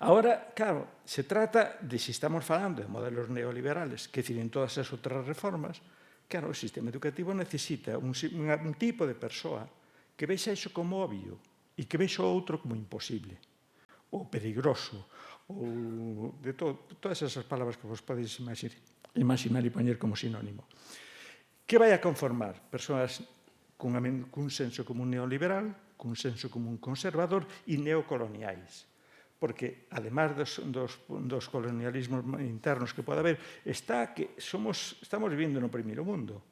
Agora, claro, se trata de, se estamos falando de modelos neoliberales, que decir, en todas as outras reformas, claro, o sistema educativo necesita un tipo de persoa que vexa iso como obvio e que vexa o outro como imposible, ou perigoso, ou de todas esas palabras que vos podeis imaginar e poñer como sinónimo. Que vai a conformar? Persoas cun senso común neoliberal, cun senso común conservador e neocoloniais. Porque, además dos colonialismos internos que pode haber, está que estamos vivindo no primeiro mundo.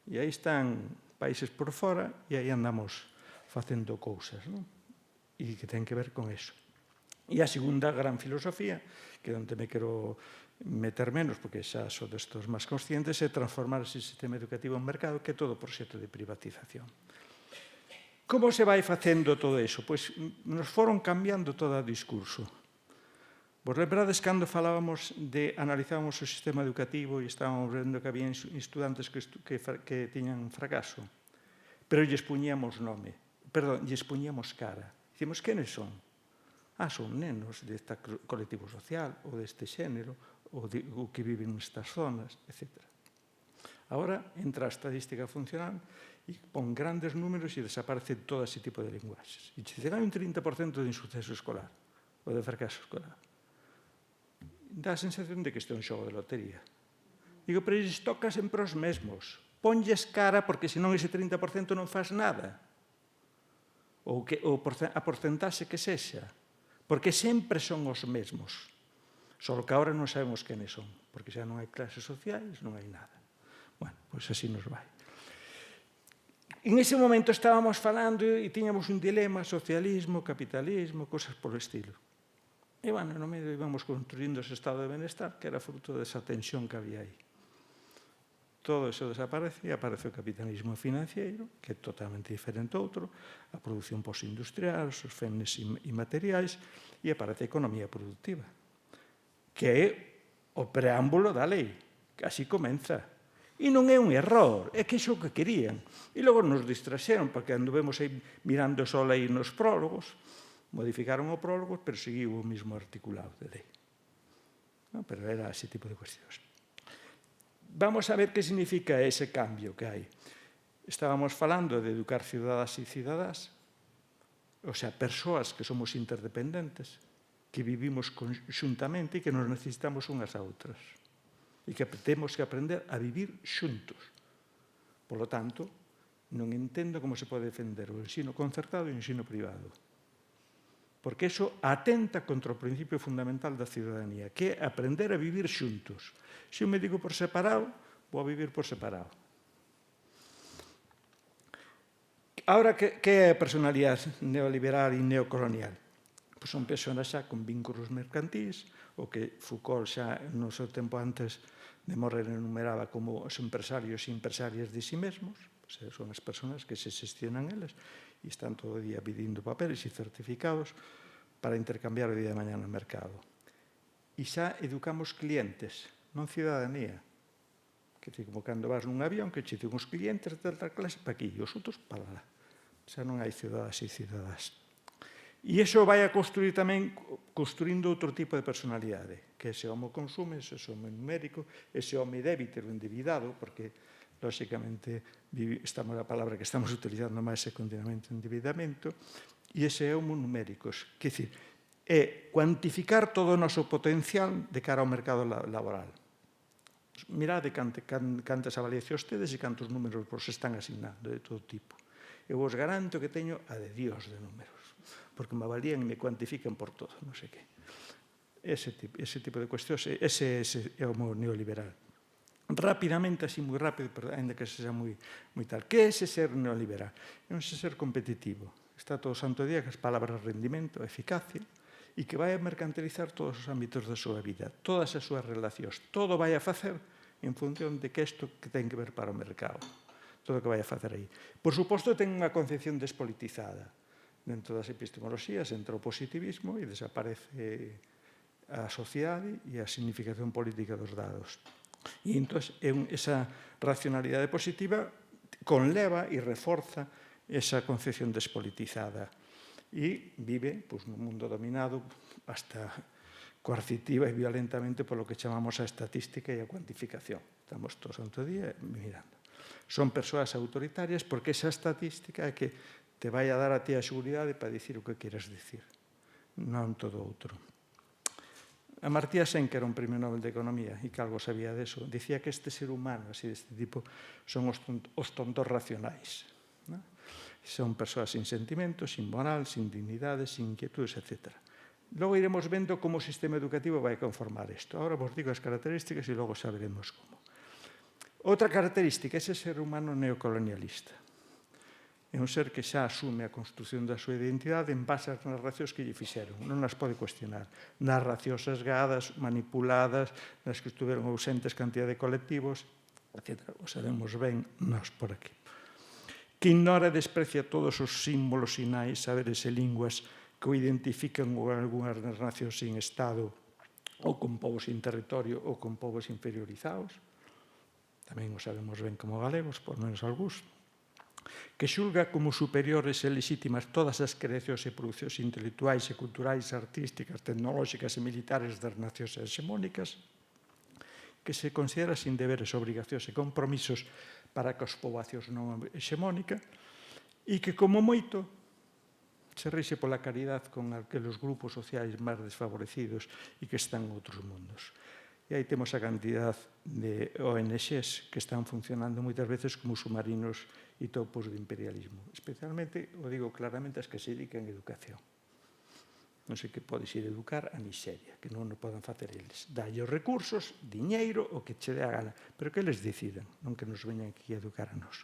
E aí están países por fora e aí andamos facendo cousas, non? E que ten que ver con eso. E a segunda gran filosofía, que é onde me quero meter menos, porque xa son destos máis conscientes, é transformar ese sistema educativo en mercado, que é todo proxecto de privatización. Como se vai facendo todo iso? Pois nos foron cambiando todo o discurso. Vos lembrades cando falábamos analizábamos o sistema educativo e estábamos vendo que había estudantes que tiñan fracaso, pero lles puñíamos nome, lles puñíamos cara. Dicimos, quenes son? Son nenos deste colectivo social, ou deste xénero, ou que viven nestas zonas, etc. Agora entra a estadística funcional e pon grandes números e desaparece todo ese tipo de linguaxes. E se hai un 30% de insuceso escolar ou de fracaso escolar. Dá a sensación de que este é un xogo de lotería. Digo, pero eles toca sempre os mesmos. Ponlles cara porque senón ese 30% non faz nada. Ou a porcentaxe que sexa. Porque sempre son os mesmos. Só que agora non sabemos quenes son. Porque xa non hai clases sociais, non hai nada. Bueno, pois así nos vai. En ese momento estábamos falando e tiñamos un dilema, socialismo, capitalismo, cosas por o estilo. E, bueno, no medio íbamos construindo ese estado de benestar que era fruto desa tensión que había aí. Todo eso desaparece e aparece o capitalismo financiero, que é totalmente diferente a outro, a produción postindustrial, os fenes inmateriais, e aparece a economía productiva, que é o preámbulo da lei. Así comeza. E non é un error, é que é o que querían. E logo nos distraxeron, porque anduvemos aí mirando só aí nos prólogos, modificaron o prólogo, pero seguiu o mesmo articulado de lei. Pero era ese tipo de cuestións. Vamos a ver que significa ese cambio que hai. Estábamos falando de educar ciudadanas e cidadás, o sea, persoas que somos interdependentes, que vivimos conjuntamente e que nos necesitamos unhas a outras. E que temos que aprender a vivir xuntos. Por lo tanto, non entendo como se pode defender o ensino concertado e o ensino privado. Porque iso atenta contra o principio fundamental da ciudadanía, que é aprender a vivir xuntos. Se eu me digo por separado, vou a vivir por separado. Ahora, que é a personalidade neoliberal e neocolonial? Pois son persoas xa con vínculos mercantís, o que Foucault xa no seu tempo antes de morrer enumeraba como os empresarios e empresarias de si mesmos, son as persoas que se xestionan elas e están todo o día pedindo papeles e certificados para intercambiar o día de mañá no mercado. E xa educamos clientes, non cidadanía. Que é como cando vas nun avión que che dicen os clientes de tal clase para aquí e os outros para lá. Xa non hai ciudadanas e cidadás. E iso vai a construir tamén, construindo outro tipo de personalidade, que ese homo consume, ese homo numérico, ese homo débito ou endevidado, porque, lóxicamente, a palabra que estamos utilizando máis é continuamente endevidamento, e ese homo numéricos, que é cuantificar todo o noso potencial de cara ao mercado laboral. Mirade cantas avaliacións tedes e cantos números vos están asignando de todo tipo. Eu vos garanto que teño a de Dios de números, porque me avalían e me cuantifican por todo, non sei que. Ese tipo de cuestións, ese é o neoliberal. Rapidamente, así moi rápido, ainda que sexa moi tal. Que é ese ser neoliberal? É un ser competitivo. Está todo o santo día que as palabras rendimento, eficacia, e que vai a mercantilizar todos os ámbitos da súa vida, todas as súas relacións. Todo vai a facer en función de que isto que ten que ver para o mercado, todo o que vai a facer aí. Por suposto, ten unha concepción despolitizada. Dentro das epistemoloxías entra o positivismo e desaparece a sociedade e a significación política dos dados. E entón, esa racionalidade positiva conleva e reforza esa concepción despolitizada e vive nun mundo dominado hasta coercitiva e violentamente polo que chamamos a estatística e a cuantificación. Estamos todo o santo día mirando. Son persoas autoritarias porque esa estatística é que te vai a dar a ti a seguridade para dicir o que queres dicir, non todo outro. Amartya Sen, que era un premio Nobel de Economía e que algo sabía deso, dicía que este ser humano, así deste tipo, son os tontos racionais. Son persoas sin sentimentos, sin moral, sin dignidade, sin inquietudes, etc. Logo iremos vendo como o sistema educativo vai conformar isto. Agora vos digo as características e logo saberemos como. Outra característica é ese ser humano neocolonialista. É un ser que xa asume a construción da súa identidade en base ás narracións que lle fixeron. Non as pode cuestionar. Narracións sesgadas, manipuladas, nas que estuveron ausentes cantidad de colectivos, etc. O sabemos ben nós por aquí. Que ignora e desprecia todos os símbolos, sinais, saberes e linguas que o identifican con algunhas nacións sin Estado ou con povos sin territorio ou con povos inferiorizados. Tamén o sabemos ben como galegos, por menos algúns. Que xulga como superiores e legítimas todas as creacións e producións intelectuais e culturais, artísticas, tecnolóxicas e militares das nacións hegemónicas. Que se considera sin deberes, obrigacións e compromisos para que as poboacións non hegemónicas e que, como moito, se rixe pola caridade con aqueles grupos sociais máis desfavorecidos e que están en outros mundos. E aí temos a cantidad de ONGs que están funcionando moitas veces como submarinos e topos de imperialismo. Especialmente, o digo claramente, as que se dedican a educación. Non sei que podes ir a educar a Nigeria, que non o poden facer eles. Dalle os recursos, diñeiro, o que che dé a gana, pero que eles decidan, non que nos veñan aquí a educar a nós.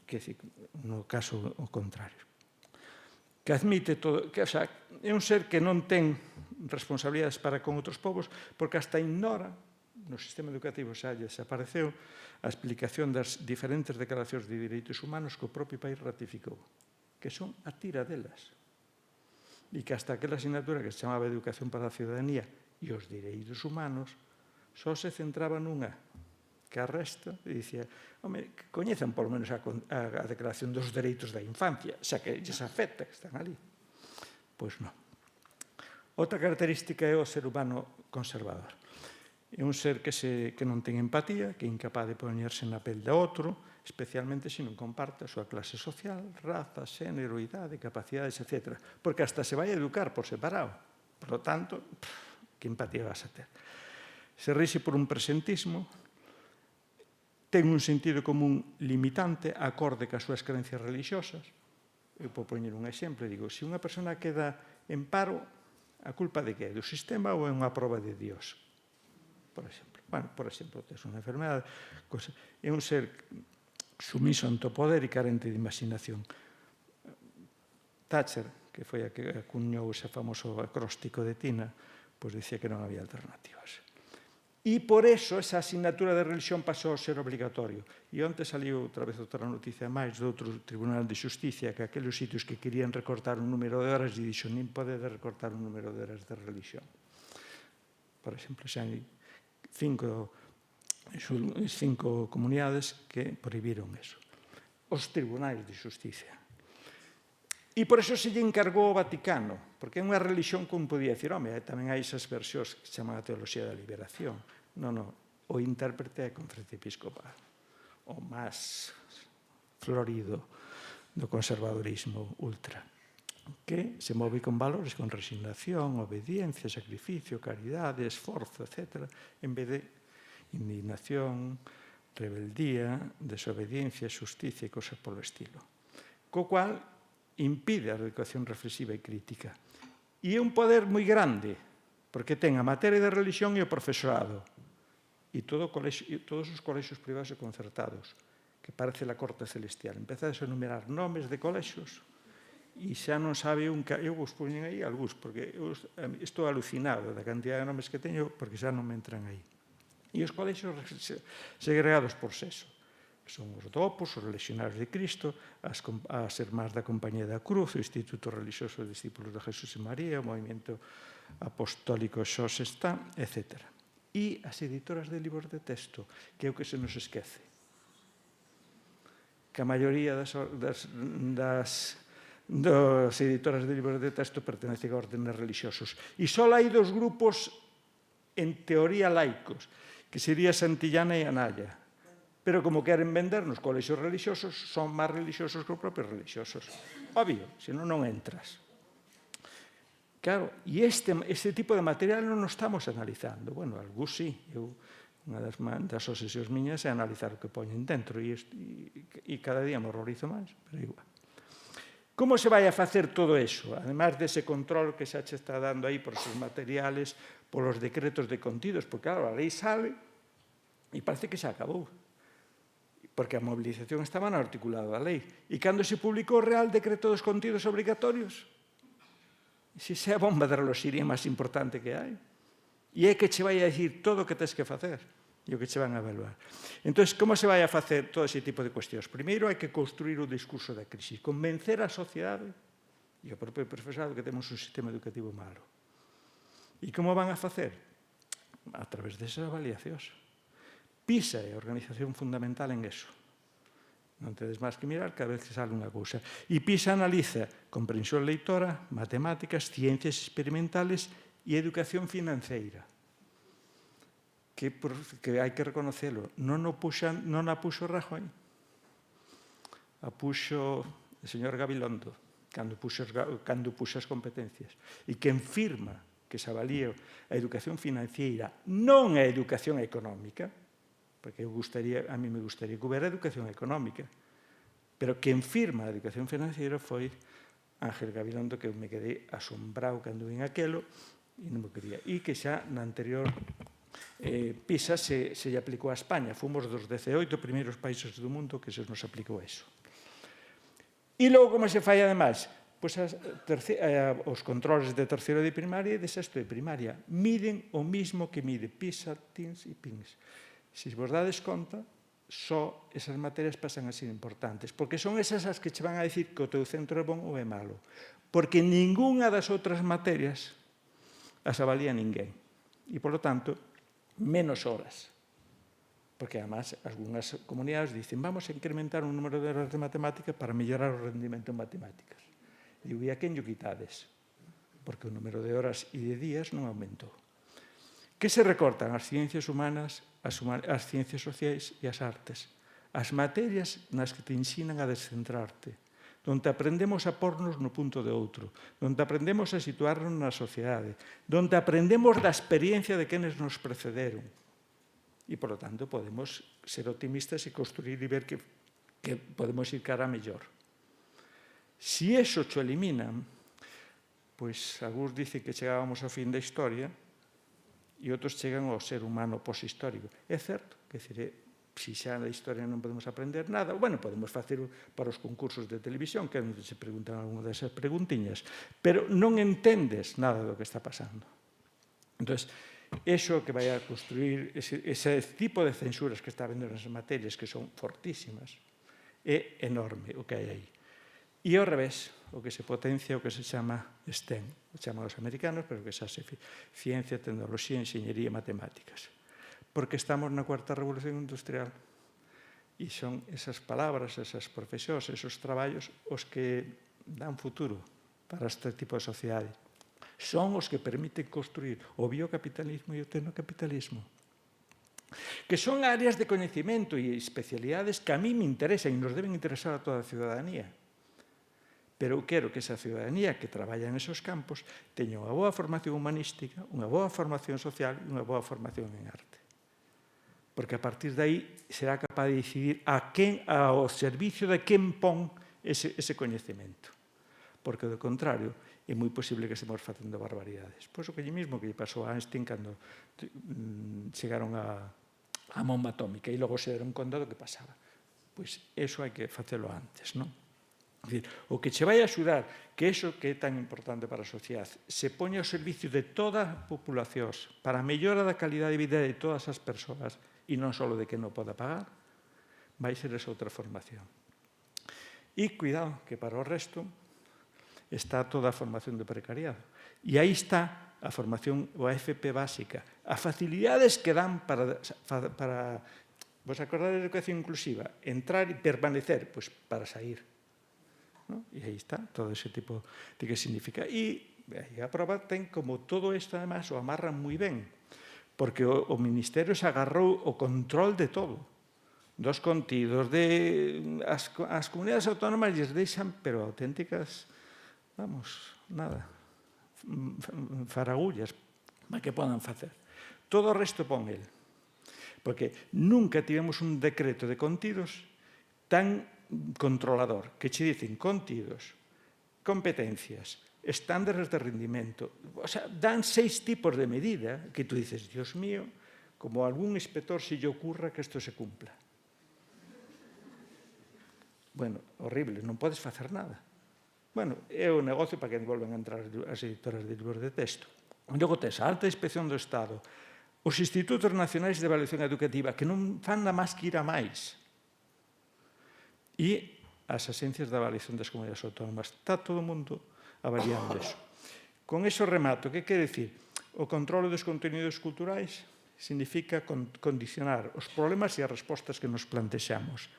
Que no caso o contrario. Que admite todo, que, o sea, é un ser que non ten responsabilidades para con outros povos, porque hasta ignora, no sistema educativo xa lle desapareceu, a explicación das diferentes declaracións de direitos humanos que o propio país ratificou, que son a tira delas. E que hasta aquela asignatura que se chamaba Educación para a Ciudadanía e os Direitos Humanos só se centraba nunha, que a resta, e dicía, home, que coñezan por menos a Declaración dos Dereitos da Infancia, xa que lles afecta que están ali. Pois non. Outra característica é o ser humano conservador. É un ser que non ten empatía, que é incapaz de poñerse na pel de outro, especialmente se non comparte a súa clase social, raza, xénero, idade, capacidades, etc. Porque hasta se vai a educar por separado. Por lo tanto, que empatía vas a ter? Se rixe por un presentismo, ten un sentido común limitante acorde cas súas creencias religiosas. Eu vou poñer un exemplo, digo, se unha persona queda en paro, a culpa de que é? Do sistema ou é unha proba de Dios? Por exemplo. Bueno, por exemplo, tes unha enfermedade, é un ser sumiso ante o poder e carente de imaginación. Thatcher, que foi a que acuñou ese famoso acróstico de Tina, pois dicía que non había alternativas. E por eso esa asignatura de religión pasou a ser obligatorio. E onte saliu outra vez outra noticia máis de outro Tribunal de Xusticia que aqueles sitios que querían recortar un número de horas e dixo nin podedes recortar un número de horas de religión. Por exemplo, xa hai 5 comunidades que prohibiron eso. Os tribunais de xusticia. E por eso se lle encargou ao Vaticano, porque é unha religión como podía dicir, home, tamén hai esas versións que se chaman a teoloxía da liberación. Non, o intérprete é a Conferencia Episcopal, o máis florido do conservadorismo ultra, que se move con valores, con resignación, obediencia, sacrificio, caridade, esforzo, etc., en vez de indignación, rebeldía, desobediencia, xusticia e cosas polo estilo. Co cual impide a educación reflexiva e crítica. E é un poder moi grande, porque ten a materia de religión e o profesorado, e todos os colexios privados e concertados, que parece la corte celestial. Empezades a enumerar nomes de colexios e xa non sabe un... Eu vos poñen aí algúns, porque estou alucinado da cantidad de nomes que teño, porque xa non me entran aí. E os colexios segregados por sexo, que son os dopos, os legionarios de Cristo, as Irmás da Compañía da Cruz, o Instituto Religioso de Discípulos de Jesús e María, o Movimento Apostólico Xos Está, etc. E as editoras de libros de texto, que é o que se nos esquece. Que a maioría das editoras de libros de texto pertenecen a órdenes religiosos. E só hai dos grupos, en teoría, laicos, que sería Santillana e Anaya. Pero como queren vender nos colexios religiosos, son máis religiosos que os propios religiosos. Obvio, senón non entras. Claro, e este tipo de material non o estamos analizando. Bueno, algús sí. Unha das obsesións miñas é analizar o que poñen dentro e cada día me horrorizo máis, pero igual. Como se vai a facer todo iso? Ademais dese control que xa che está dando aí por os materiales, polos decretos de contidos, porque claro, a lei sale e parece que xa acabou. Porque a movilización estaba no articulado da lei. E cando se publicou o Real Decreto dos Contidos Obrigatorios? Se é a bomba de reloxería máis importante que hai. E é que che vai a dicir todo o que tens que facer e o que che van a evaluar. Entón, como se vai a facer todo ese tipo de cuestións? Primeiro, hai que construir o discurso da crise, convencer a sociedade e o propio profesorado que temos un sistema educativo malo. E como van a facer? A través desas avaliacións. PISA é a organización fundamental en eso. Non tedes máis que mirar cada vez que sale unha cousa. E PISA analiza comprensión lectora, matemáticas, ciencias experimentales e educación financeira, que hai que reconocelo, non a puxo Rajoy, a puxo o señor Gabilondo, cando puxo as competencias, e quen firma que se avalía a educación financeira, non a educación económica, porque a mí me gustaría que houbera educación económica, pero quen firma a educación financeira foi Ángel Gabilondo, que eu me quedei asombrado cando vin aquelo, e non me quería. E que xa na anterior PISA se lle aplicou a España. Fomos dos 18 primeiros países do mundo que se nos aplicou eso. E logo, como se fai, ademais? Pois os controles de terceiro de primaria e de sexto de primaria miden o mismo que mide PISA, TIMSS e PINS. Se vos dades conta, só esas materias pasan a ser importantes, porque son esas as que che van a dicir que o teu centro é bon ou é malo. Porque ningunha das outras materias as avalía ninguén. E, polo tanto, menos horas. Porque, además, algunhas comunidades dicen vamos a incrementar un número de horas de matemática para mellorar o rendimento en matemáticas. E digo, e a quen lle quitades? Porque o número de horas e de días non aumentou. Que se recortan? As ciencias humanas, as ciencias sociais e as artes. As materias nas que te ensinan a descentrarte, donde aprendemos a pornos no punto de outro, donde aprendemos a situarnos na sociedade, donde aprendemos da experiencia de quenes nos precederon. E, por lo tanto, podemos ser optimistas e construir e ver que podemos ir cara a mellor. Si eso cho eliminan, pois algúns dicen que chegábamos ao fin da historia e outros chegan ao ser humano poshistórico. É certo, que se xa da historia non podemos aprender nada, bueno, podemos facer para os concursos de televisión, que onde se preguntan algunha desas preguntiñas, pero non entendes nada do que está pasando. Entón, iso que vai a construir ese tipo de censuras que está habendo nas materias, que son fortísimas, é enorme o que hai aí. E ao revés, o que se potencia o que se chama STEM, o chaman os americanos, pero que xa se ciencia, tecnoloxía, enxeñería e matemáticas. Porque estamos na cuarta revolución industrial e son esas palabras, esas profesións, esos traballos os que dan futuro para este tipo de sociedade. Son os que permiten construir o biocapitalismo e o tecnocapitalismo, que son áreas de coñecemento e especialidades que a mí me interesan e nos deben interesar a toda a ciudadanía. Pero eu quero que esa ciudadanía que traballa nesos campos teña unha boa formación humanística, unha boa formación social e unha boa formación en arte. Porque a partir de aí será capaz de decidir ao servicio de quen pon ese coñecemento. Porque, do contrario, é moi posible que estemos facendo barbaridades. Pois o que mesmo que lle pasou a Einstein cando chegaron a bomba atómica e logo se deron conta do que pasaba. Pois eso hai que facelo antes, non? É dicir, o que che vai axudar que eso que é tan importante para a sociedade se poña ao servicio de toda a populación para a mellora da calidade de vida de todas as persoas e non só de que non poda pagar, vai ser esa outra formación. E cuidado, que para o resto está toda a formación de precariado. E aí está a formación, o AFP básica, as facilidades que dan para vos acordades de educación inclusiva, entrar e permanecer, pois para sair. ¿No? E aí está todo ese tipo de que significa. E a prova ten como todo isto, además, o amarran moi ben, porque o Ministerio se agarrou o control de todo, dos contidos, de as comunidades autónomas lles deixan, pero auténticas, vamos, nada, faragullas para que podan facer. Todo o resto pon el. Porque nunca tivemos un decreto de contidos tan controlador, que che dicen contidos, competencias, estándares de rendimento. O sea, dan 6 tipos de medida que tú dices, Dios mío, como a algún inspector se lle ocurra que isto se cumpla. Bueno, horrible, non podes facer nada. Bueno, é o negocio para que volven a entrar as editoras de libros de texto. Logo tes a alta inspección do Estado, os institutos nacionais de evaluación educativa, que non fan nada máis que ir a máis. E as axencias de avaliación das comunidades autónomas. Está todo o mundo avaliando eso. Con eso remato. Que quere dicir? O controle dos conteúdos culturais significa condicionar os problemas e as respostas que nos plantexamos.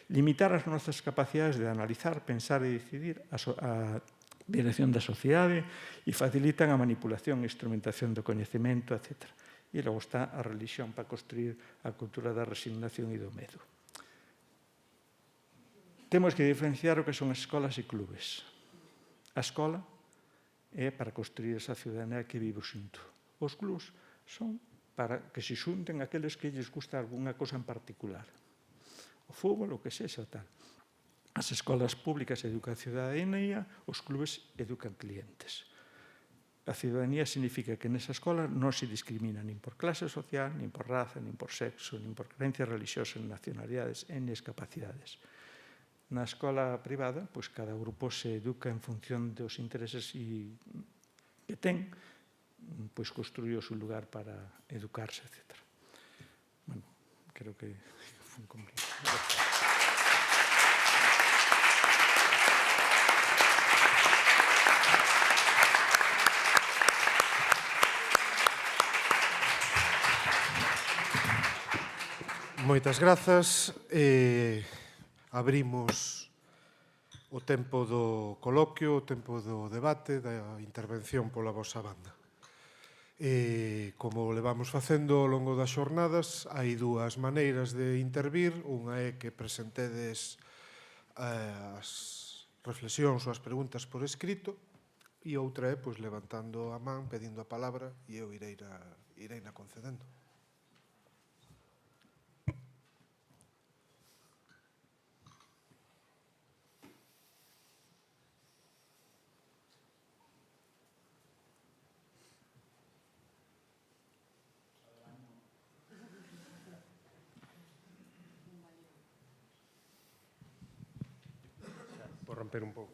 Limitar as nosas capacidades de analizar, pensar e decidir a dirección da sociedade e facilitan a manipulación e instrumentación do coñecemento, etc. E logo está a religión para construir a cultura da resignación e do medo. Temos que diferenciar o que son escolas e clubes. A escola é para construir esa ciudadanía que vive xunto. Os clubs son para que se xunten aqueles que lles gusta alguna cosa en particular. O fútbol, o que sexa, tal. As escolas públicas educan ciudadanía, os clubes educan clientes. A ciudadanía significa que nesa escola non se discrimina nin por clase social, nin por raza, nin por sexo, nin por creencias religiosas, nacionalidades, nin capacidades. Na escola privada, pois cada grupo se educa en función dos intereses que ten, pois construí o seu lugar para educarse, etc. Bueno, creo que foi un completo. Moitas grazas. Abrimos o tempo do coloquio, o tempo do debate, da intervención pola vosa banda. Como levamos facendo ao longo das xornadas, hai dúas maneiras de intervir. Unha é que presentedes as reflexións ou as preguntas por escrito, e outra é levantando a man, pedindo a palabra, e eu irei na concedendo. Por romper un pouco.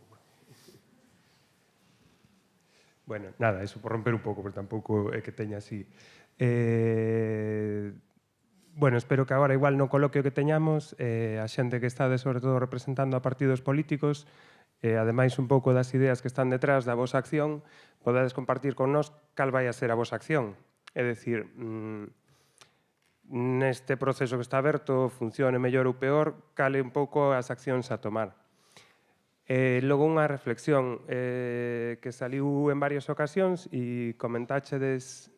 Bueno, nada, eso por romper un pouco, pero tampouco é que teña así. Bueno, espero que agora igual no coloquio que teñamos a xente que estade sobre todo representando a partidos políticos, ademais un pouco das ideas que están detrás da vosa acción, podades compartir con nós cal vai a ser a vosa acción. É dicir, neste proceso que está aberto, funcione mellor ou peor, cale un pouco as accións a tomar. Logo unha reflexión que saliu en varias ocasións e comentáchedes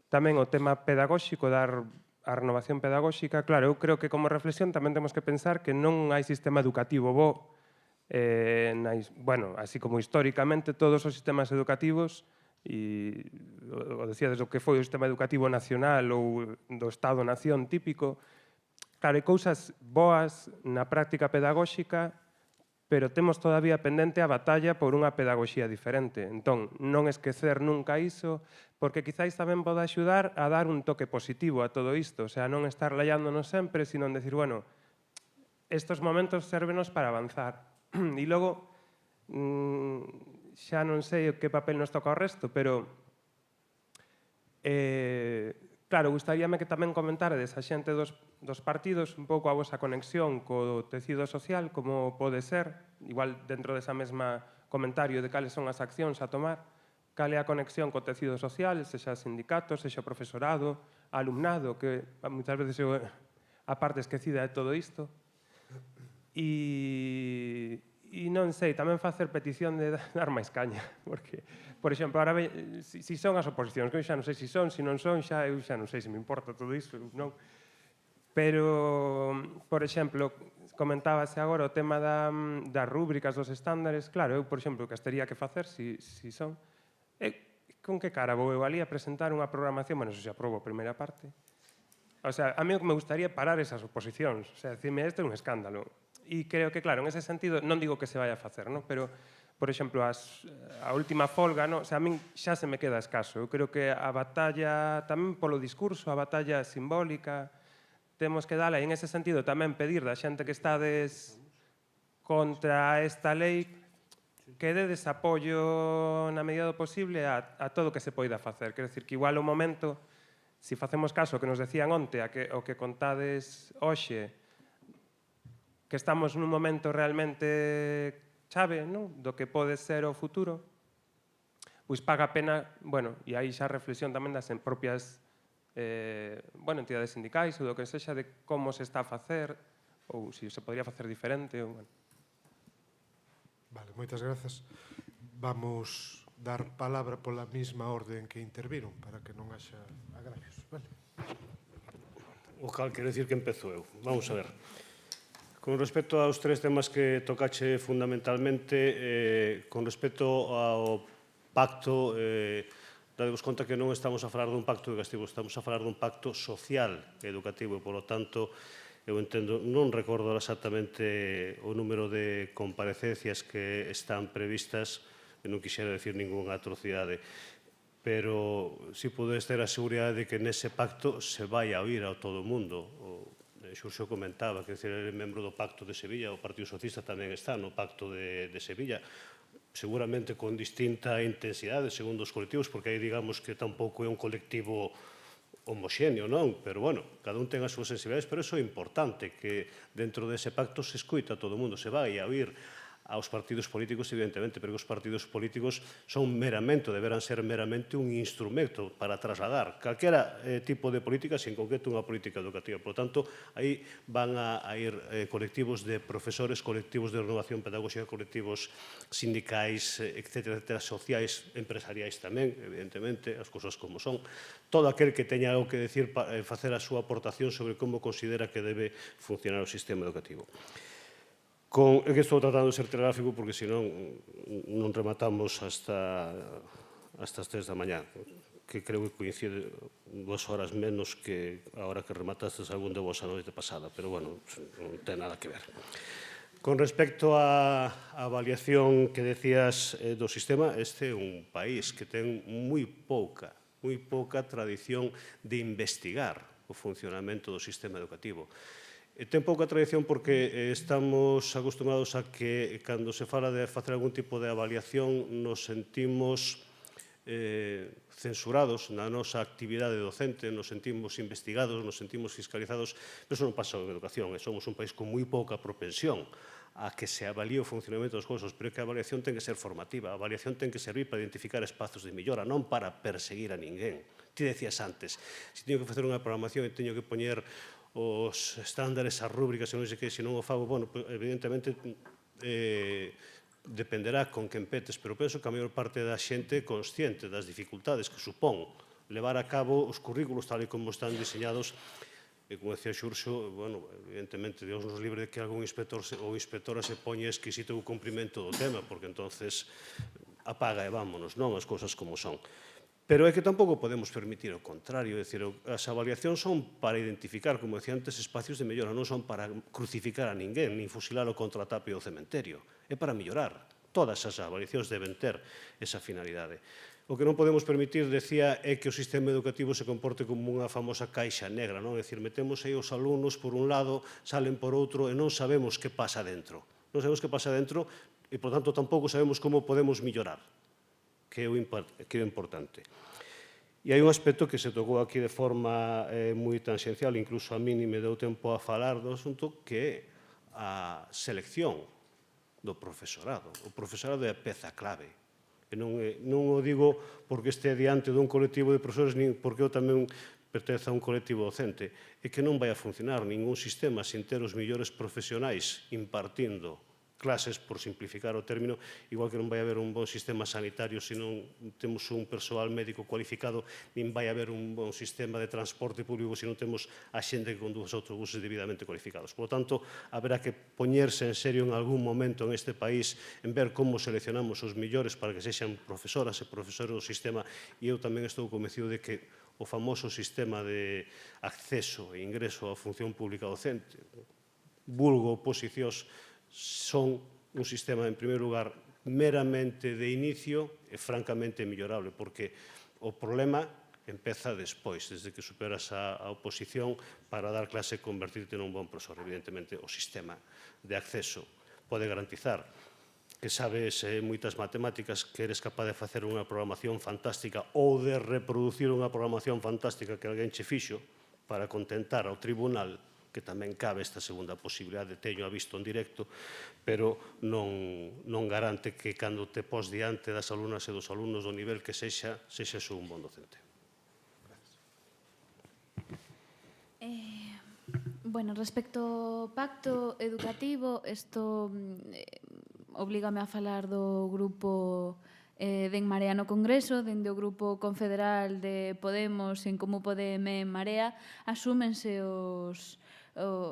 tamén o tema pedagóxico, dar a renovación pedagóxica. Claro, eu creo que como reflexión tamén temos que pensar que non hai sistema educativo bo. Bueno, así como históricamente todos os sistemas educativos, e o decía desde o que foi o sistema educativo nacional ou do Estado-nación típico, claro, hai cousas boas na práctica pedagóxica, pero temos todavía pendente a batalla por unha pedagogía diferente. Entón, non esquecer nunca iso, porque quizáis tamén pode axudar a dar un toque positivo a todo isto, o sea, non estar laiándonos sempre, sino en decir, bueno, estos momentos sérvenos para avanzar. E logo, xa non sei que papel nos toca o resto, pero claro, gustaríame que tamén comentaredes a xente dos partidos un pouco a vosa conexión co tecido social, como pode ser, igual dentro desa mesma comentario de cales son as accións a tomar, cal é a conexión co tecido social, sexa sindicatos, sexa profesorado, alumnado, que moitas veces eu a parte esquecida de todo isto. E non sei, tamén facer petición de dar máis caña, porque, por exemplo, ahora si son as oposicións, que eu xa non sei si son, si non son, eu xa non sei se me importa todo iso, non. Pero, por exemplo, comentábase agora o tema das rúbricas, dos estándares, claro, eu, por exemplo, que as tería que facer, si son, con que cara vou eu ali a presentar unha programación, bueno, se aprobo a primeira parte. O sea, a mí o que me gustaría parar esas oposicións, o sea, decirme, isto é un escándalo. E creo que, claro, en ese sentido, non digo que se vai a facer, ¿no? Pero, por exemplo, a última folga, ¿no? O sea, a min xa se me queda escaso. Eu creo que a batalla, tamén polo discurso, a batalla simbólica, temos que dala, e en ese sentido tamén pedir da xente que estades contra esta lei que dedes apoio na medida do posible a todo o que se poida facer. Quero dicir que igual o momento, se facemos caso que nos decían onte, o que contades hoxe, que estamos nun momento realmente chave, non? Do que pode ser o futuro, pois paga a pena, bueno, e aí xa reflexión tamén das propias entidades sindicais ou do que sexa de como se está a facer ou se se podría facer diferente. Vale, moitas grazas. Vamos dar palabra pola mesma orden que interviron para que non haxa agravios. Vale. O cal quero dicir que empezo eu. Vamos a ver. Con respecto aos tres temas que tocache fundamentalmente, con respecto ao pacto, dadevos conta que non estamos a falar dun pacto educativo, estamos a falar dun pacto social educativo, e, polo tanto, eu entendo, non recordo exactamente o número de comparecencias que están previstas, e non quixera decir ninguna atrocidade, pero si podes ter a seguridade de que nese pacto se vai a oír a todo o mundo. Xurxo comentaba que ele é membro do Pacto de Sevilla, o Partido Socialista tamén está no Pacto de Sevilla, seguramente con distinta intensidade segundo os colectivos, porque aí digamos que tampouco é un colectivo homoxéneo, non? Pero, bueno, cada un ten as súas sensibilidades, pero iso é importante, que dentro dese pacto se escuita a todo o mundo, se vai a oír aos partidos políticos, evidentemente, pero os partidos políticos son meramente, deberán ser meramente un instrumento para trasladar calquera tipo de política, sin concreto unha política educativa. Por lo tanto, aí van a ir colectivos de profesores, colectivos de renovación pedagóxica, colectivos sindicais, etcétera, sociais, empresariais tamén, evidentemente, as cousas como son. Todo aquel que teña algo que decir, facer a súa aportación sobre como considera que debe funcionar o sistema educativo. É que estou tratando de ser telegráfico porque senón non rematamos hasta as 3 da mañá, que creo que coincide 2 horas menos que a hora que rematastes algún de vos a noite pasada, pero, bueno, non ten nada que ver. Con respecto á avaliación que decías do sistema, este é un país que ten moi pouca tradición de investigar o funcionamento do sistema educativo. Ten pouca tradición porque estamos acostumados a que, cando se fala de facer algún tipo de avaliación, nos sentimos censurados na nosa actividade docente, nos sentimos investigados, nos sentimos fiscalizados, pero iso non pasa en educación, somos un país con moi pouca propensión a que se avalíe o funcionamento dos cousas, pero que a avaliación ten que ser formativa, a avaliación ten que servir para identificar espazos de millora, non para perseguir a ninguén. Ti decías antes, se teño que facer unha programación e teño que poñer os estándares, as rúbricas, e non sei que, se non o fago, bueno, evidentemente dependerá con que empetes, pero penso que a maior parte da xente é consciente das dificultades que supón levar a cabo os currículos tal e como están diseñados, e como decía Xurxo, bueno, evidentemente, Deus nos libre de que algún inspector ou inspectora se poña exquisito o cumprimento do tema, porque entonces apaga e vámonos, non? As cousas como son. Pero é que tampouco podemos permitir o contrario, é dicir, as avaliacións son para identificar, como decía antes, espacios de mellora, non son para crucificar a ninguén, nin fusilalo contra a tapia do cementerio, é para mellorar. Todas as avaliacións deben ter esa finalidade. O que non podemos permitir, decía, é que o sistema educativo se comporte como unha famosa caixa negra, non? É dicir, metemos aí os alumnos por un lado, salen por outro e non sabemos que pasa dentro. non sabemos que pasa dentro e, por tanto, tampouco sabemos como podemos mellorar, que é o importante. E hai un aspecto que se tocou aquí de forma moi tangencial, incluso a mí ni me deu tempo a falar do asunto, que é a selección do profesorado. O profesorado é a peza clave. E non o digo porque este diante dun colectivo de profesores, nin porque eu tamén pertenzo a un colectivo docente. É que non vai a funcionar ningún sistema sin ter os millores profesionais impartindo clases, por simplificar o término, igual que non vai haber un bon sistema sanitario se non temos un persoal médico cualificado, nin vai haber un bon sistema de transporte público se non temos a xente que conduz os autobuses debidamente cualificados. Por lo tanto, haberá que poñerse en serio en algún momento en este país en ver como seleccionamos os millores para que sexan profesoras e profesores do sistema, e eu tamén estou convencido de que o famoso sistema de acceso e ingreso á función pública docente, vulgo oposicións, son un sistema, en primeiro lugar, meramente de inicio e francamente mellorable, porque o problema empeza despois, desde que superas a oposición para dar clase e convertirte nun bon profesor. Evidentemente, o sistema de acceso pode garantizar que sabes moitas matemáticas, que eres capaz de facer unha programación fantástica ou de reproducir unha programación fantástica que alguén che fixo para contentar ao tribunal, que tamén cabe esta segunda posibilidade, teño a visto en directo, pero non garante que cando te pos diante das alumnas e dos alumnos do nivel que sexa un bon docente. Bueno, respecto ao pacto educativo, isto oblígame a falar do grupo de En Marea no Congreso, dende o grupo confederal de Podemos, en Comú Podem en Marea, asúmense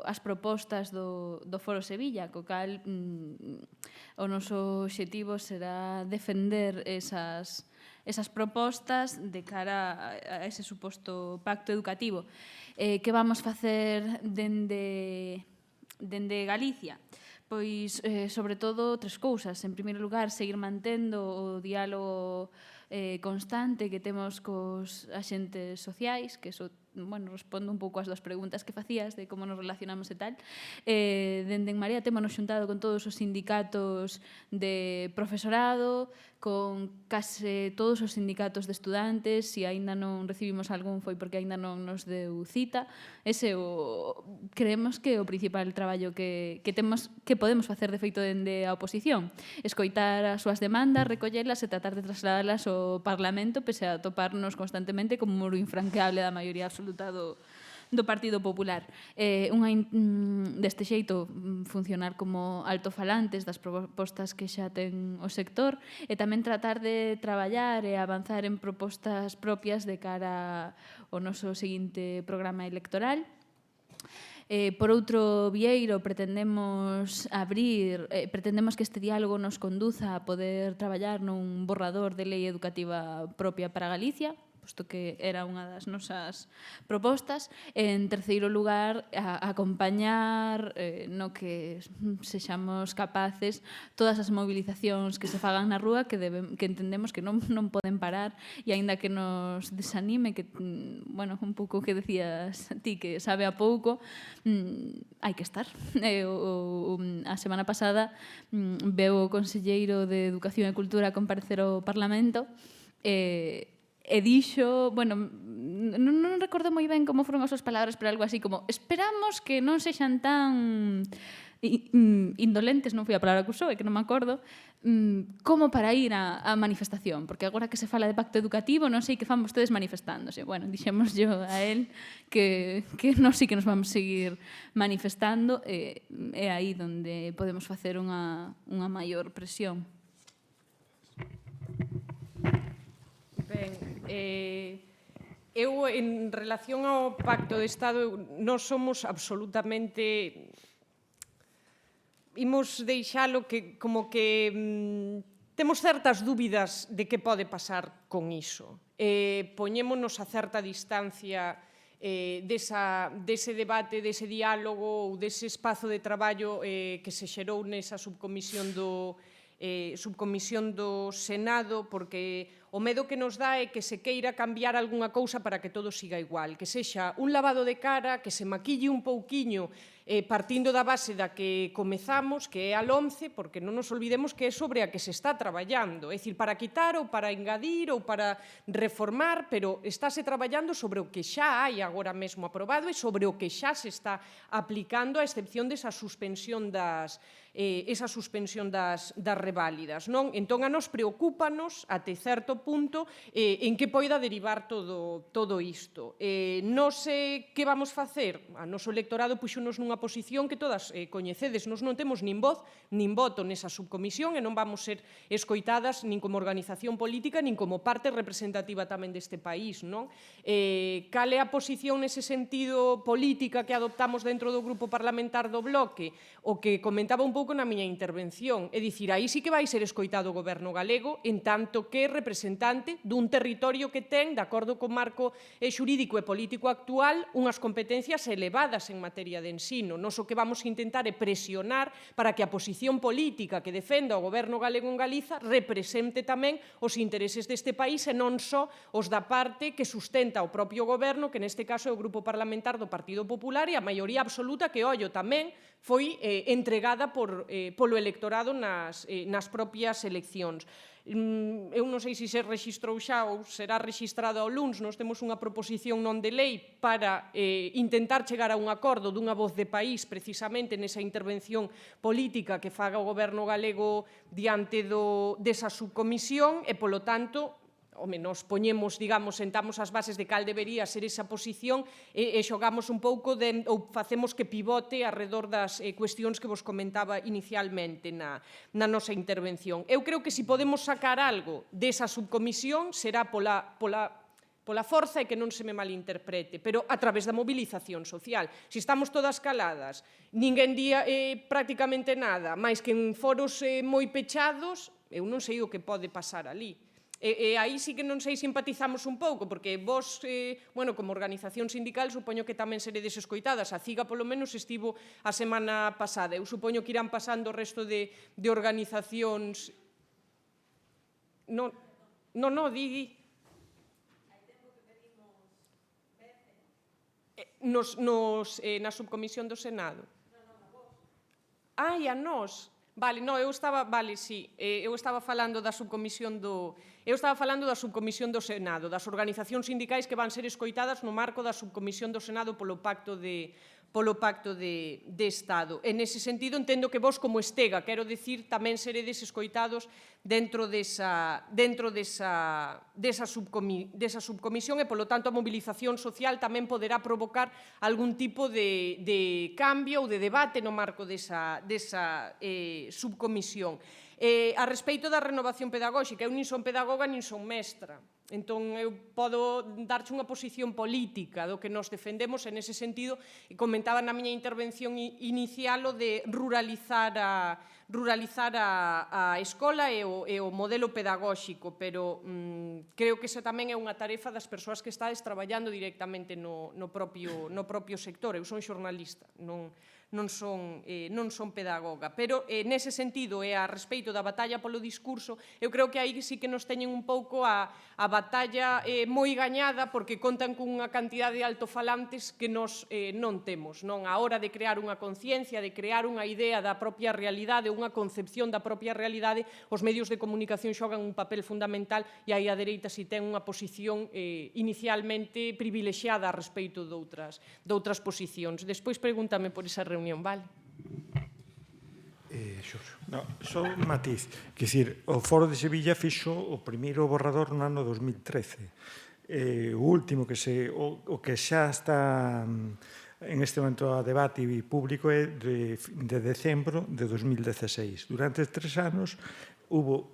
as propostas do Foro Sevilla, co cal o noso obxectivo será defender esas propostas de cara a ese suposto pacto educativo. Que vamos facer dende Galicia? Pois, sobre todo, tres cousas. En primeiro lugar, seguir mantendo o diálogo constante que temos cos axentes sociais, que iso, bueno, respondo un pouco ás dos preguntas que facías de como nos relacionamos e tal. Dende En Marea témonos xuntado con todos os sindicatos de profesorado, con case todos os sindicatos de estudantes. Se aínda non recibimos algún foi porque aínda non nos deu cita. Ese creemos que é o principal traballo que podemos facer de feito dende a oposición. Escoitar as súas demandas, recollelas e tratar de trasladalas ao Parlamento, pese a toparnos constantemente como un muro infranqueable da maioría absoluta do Partido Popular. Deste xeito, funcionar como altofalantes das propostas que xa ten o sector e tamén tratar de traballar e avanzar en propostas propias de cara ao noso seguinte programa electoral. Por outro vieiro, pretendemos que este diálogo nos conduza a poder traballar nun borrador de lei educativa propia para Galicia, posto que era unha das nosas propostas. En terceiro lugar, acompañar no que sexamos capaces todas as movilizacións que se fagan na rúa, que entendemos que non poden parar, e aínda que nos desanime, que, bueno, un pouco que decías ti, que sabe a pouco, hai que estar. A semana pasada veu o conselleiro de Educación e Cultura comparecer ao Parlamento e dixo, bueno, non recordo moi ben como foron as súas palabras, pero algo así como: esperamos que non sexan tan indolentes, non foi a palabra que usou, é que non me acordo, como para ir á manifestación, porque agora que se fala de pacto educativo non sei que fan vostedes manifestándose. Bueno, dixemos yo a él que nós sí que nos vamos seguir manifestando, e é aí onde podemos facer unha maior presión. Ben, eu, en relación ao Pacto de Estado, nós somos absolutamente... Imos deixalo que, como que temos certas dúbidas de que pode pasar con iso. Poñémonos a certa distancia dese debate, dese diálogo ou dese espazo de traballo que se xerou nesa subcomisión do Senado, porque O medo que nos dá é que se queira cambiar algunha cousa para que todo siga igual, que sexa un lavado de cara, que se maquille un pouquiño partindo da base da que comezamos, que é a LOMCE, porque non nos olvidemos que é sobre a que se está traballando, é dicir, para quitar ou para engadir ou para reformar, pero estáse traballando sobre o que xa hai agora mesmo aprobado e sobre o que xa se está aplicando, a excepción desa suspensión das reválidas, non? Entón, a nos preocúpanos, até certo punto, en que poida derivar todo isto. Non sei que vamos facer. A noso electorado puxonos nunha posición que todas coñecedes. Nos non temos nin voz nin voto nesa subcomisión e non vamos ser escoitadas nin como organización política nin como parte representativa tamén deste país, non? Cal é a posición nese sentido política que adoptamos dentro do grupo parlamentar do Bloque? O que comentaba un pouco na miña intervención, é dicir, aí sí que vai ser escoitado o goberno galego en tanto que representante dun territorio que ten, de acordo co marco xurídico e político actual, unhas competencias elevadas en materia de ensino. Nos o que vamos a intentar é presionar para que a posición política que defenda o goberno galego en Galiza represente tamén os intereses deste país e non só os da parte que sustenta o propio goberno, que neste caso é o grupo parlamentar do Partido Popular e a maioría absoluta que, ollo, tamén foi entregada polo electorado nas propias eleccións. Eu non sei se se registrou xa ou será registrado ao luns, nós temos unha proposición non de lei para intentar chegar a un acordo dunha voz de país precisamente nesa intervención política que faga o goberno galego diante desa subcomisión e, polo tanto, nos poñemos, digamos, sentamos as bases de cal debería ser esa posición e xogamos un pouco ou facemos que pivote arredor das cuestións que vos comentaba inicialmente na nosa intervención. Eu creo que se podemos sacar algo desa subcomisión será pola forza e que non se me malinterprete, pero a través da movilización social. Se estamos todas caladas, ninguén di prácticamente nada, máis que en foros moi pechados, eu non sei o que pode pasar ali. E aí sí que non sei, simpatizamos un pouco, porque vos, como organización sindical, supoño que tamén seredes escoitadas. A CIGA, polo menos, estivo a semana pasada. Eu supoño que irán pasando o resto de organizacións... Non, di... Na subcomisión do Senado. Ai, a nós... Vale, non, eu estaba falando da subcomisión do Senado, das organizacións sindicais que van ser escoitadas no marco da subcomisión do Senado polo Pacto de Estado. En ese sentido, entendo que vos, como Estega, quero dicir, tamén seredes escoitados dentro desa subcomisión e, polo tanto, a mobilización social tamén poderá provocar algún tipo de cambio ou de debate no marco desa subcomisión. A respeito da renovación pedagóxica, eu nin son pedagoga nin son mestra. Entón, eu podo darche unha posición política do que nos defendemos en ese sentido, e comentaba na miña intervención inicial o de ruralizar a escola e o modelo pedagóxico, pero creo que esa tamén é unha tarefa das persoas que estades traballando directamente no propio sector. Eu son xornalista, non son pedagoga, pero nese sentido e a respeito da batalla polo discurso, eu creo que aí sí que nos teñen un pouco a batalla moi gañada, porque contan cunha cantidad de altofalantes que nos non temos, non? A hora de crear unha conciencia, de crear unha idea da propia realidade, unha concepción da propia realidade, os medios de comunicación xogan un papel fundamental e aí a dereita si ten unha posición inicialmente privilexiada a respeito doutras posicións. Despois pregúntame por esa reunión, vale? Só un matiz. Quer dizer, o Foro de Sevilla fixo o primeiro borrador no ano 2013. O último o que xa está en este momento a debate público é de decembro de 2016. Durante 3 anos hubo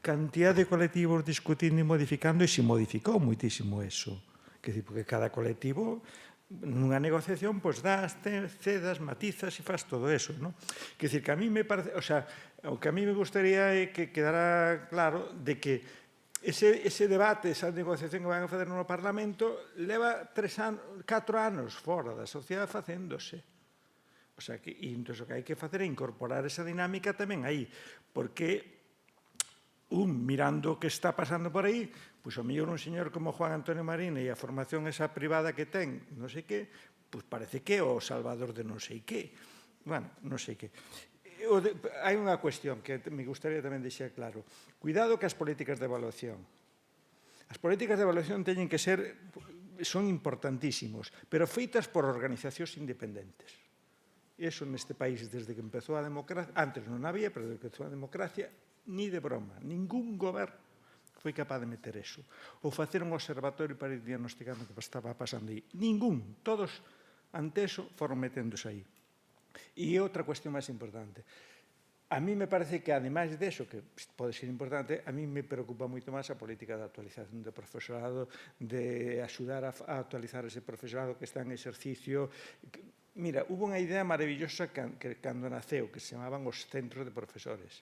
cantidad de colectivos discutindo e modificando e se modificou moitísimo eso. Quer dizer, porque cada colectivo nunha negociación, pois das, cedas, matizas e faz todo eso, non? Quer dizer, que a mí me parece, o sea, o que a mí me gustaría é que quedara claro de que ese debate, esa negociación que van a fazer no Parlamento leva 4 anos fora da sociedade facéndose. O sea, entón, o que hai que facer é incorporar esa dinámica tamén aí, porque mirando o que está pasando por aí, pois o mellor un señor como Juan Antonio Marín e a formación esa privada que ten, non sei que, pois parece que é o salvador de non sei que. Bueno, non sei que. Hai unha cuestión que me gustaría tamén deixar claro. Cuidado que as políticas de evaluación. As políticas de evaluación teñen que ser, son importantísimos, pero feitas por organizacións independentes. Eso neste país, desde que empezou a democracia, antes non había, pero desde que empezou a democracia, ni de broma, ningún goberno foi capaz de meter eso. Ou facer un observatorio para ir diagnosticando o que estaba pasando aí. Ningún. Todos, ante eso, foron meténdose aí. E outra cuestión máis importante. A mí me parece que, ademais de eso, que pode ser importante, a mí me preocupa moito máis a política de actualización do profesorado, de axudar a actualizar ese profesorado que está en exercicio. Mira, hubo unha idea maravillosa que cando naceu, que se chamaban os centros de profesores,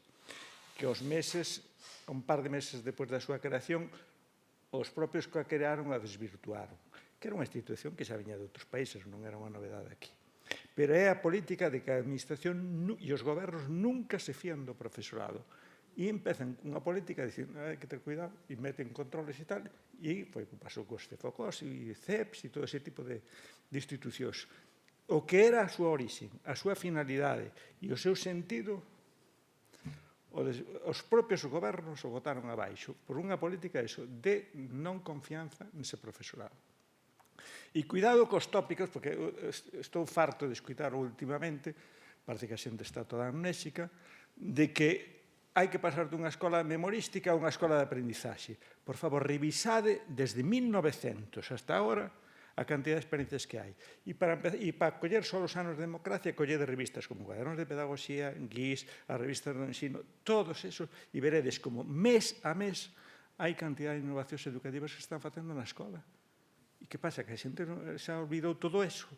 que os meses, un par de meses depois da súa creación, os propios que a crearon a desvirtuaron, que era unha institución que xa viña de outros países, non era unha novedade aquí. Pero é a política de que a administración e os gobernos nunca se fían do profesorado. E empezan unha política dicindo, hai que ter cuidado, e meten controles e tal, e foi o que pasou co Cefocos e CEPS e todo ese tipo de institucións. O que era a súa orixe, a súa finalidade e o seu sentido, os propios gobernos o botaron abaixo por unha política de non confianza nese profesorado. E cuidado cos tópicos, porque estou farto de escutar últimamente, parece que a xente está toda amnésica, de que hai que pasar dunha escola memorística a unha escola de aprendizaxe. Por favor, revisade desde 1900 hasta agora a cantidad de experiencias que hai. E para coller só os anos de democracia, collede revistas como Cuadernos de Pedagogía, GUIS, as revistas do ensino, todos esos, e veredes como mes a mes hai cantidad de innovacións educativas que se están facendo na escola. E que pasa? Que a xente xa olvidou todo eso.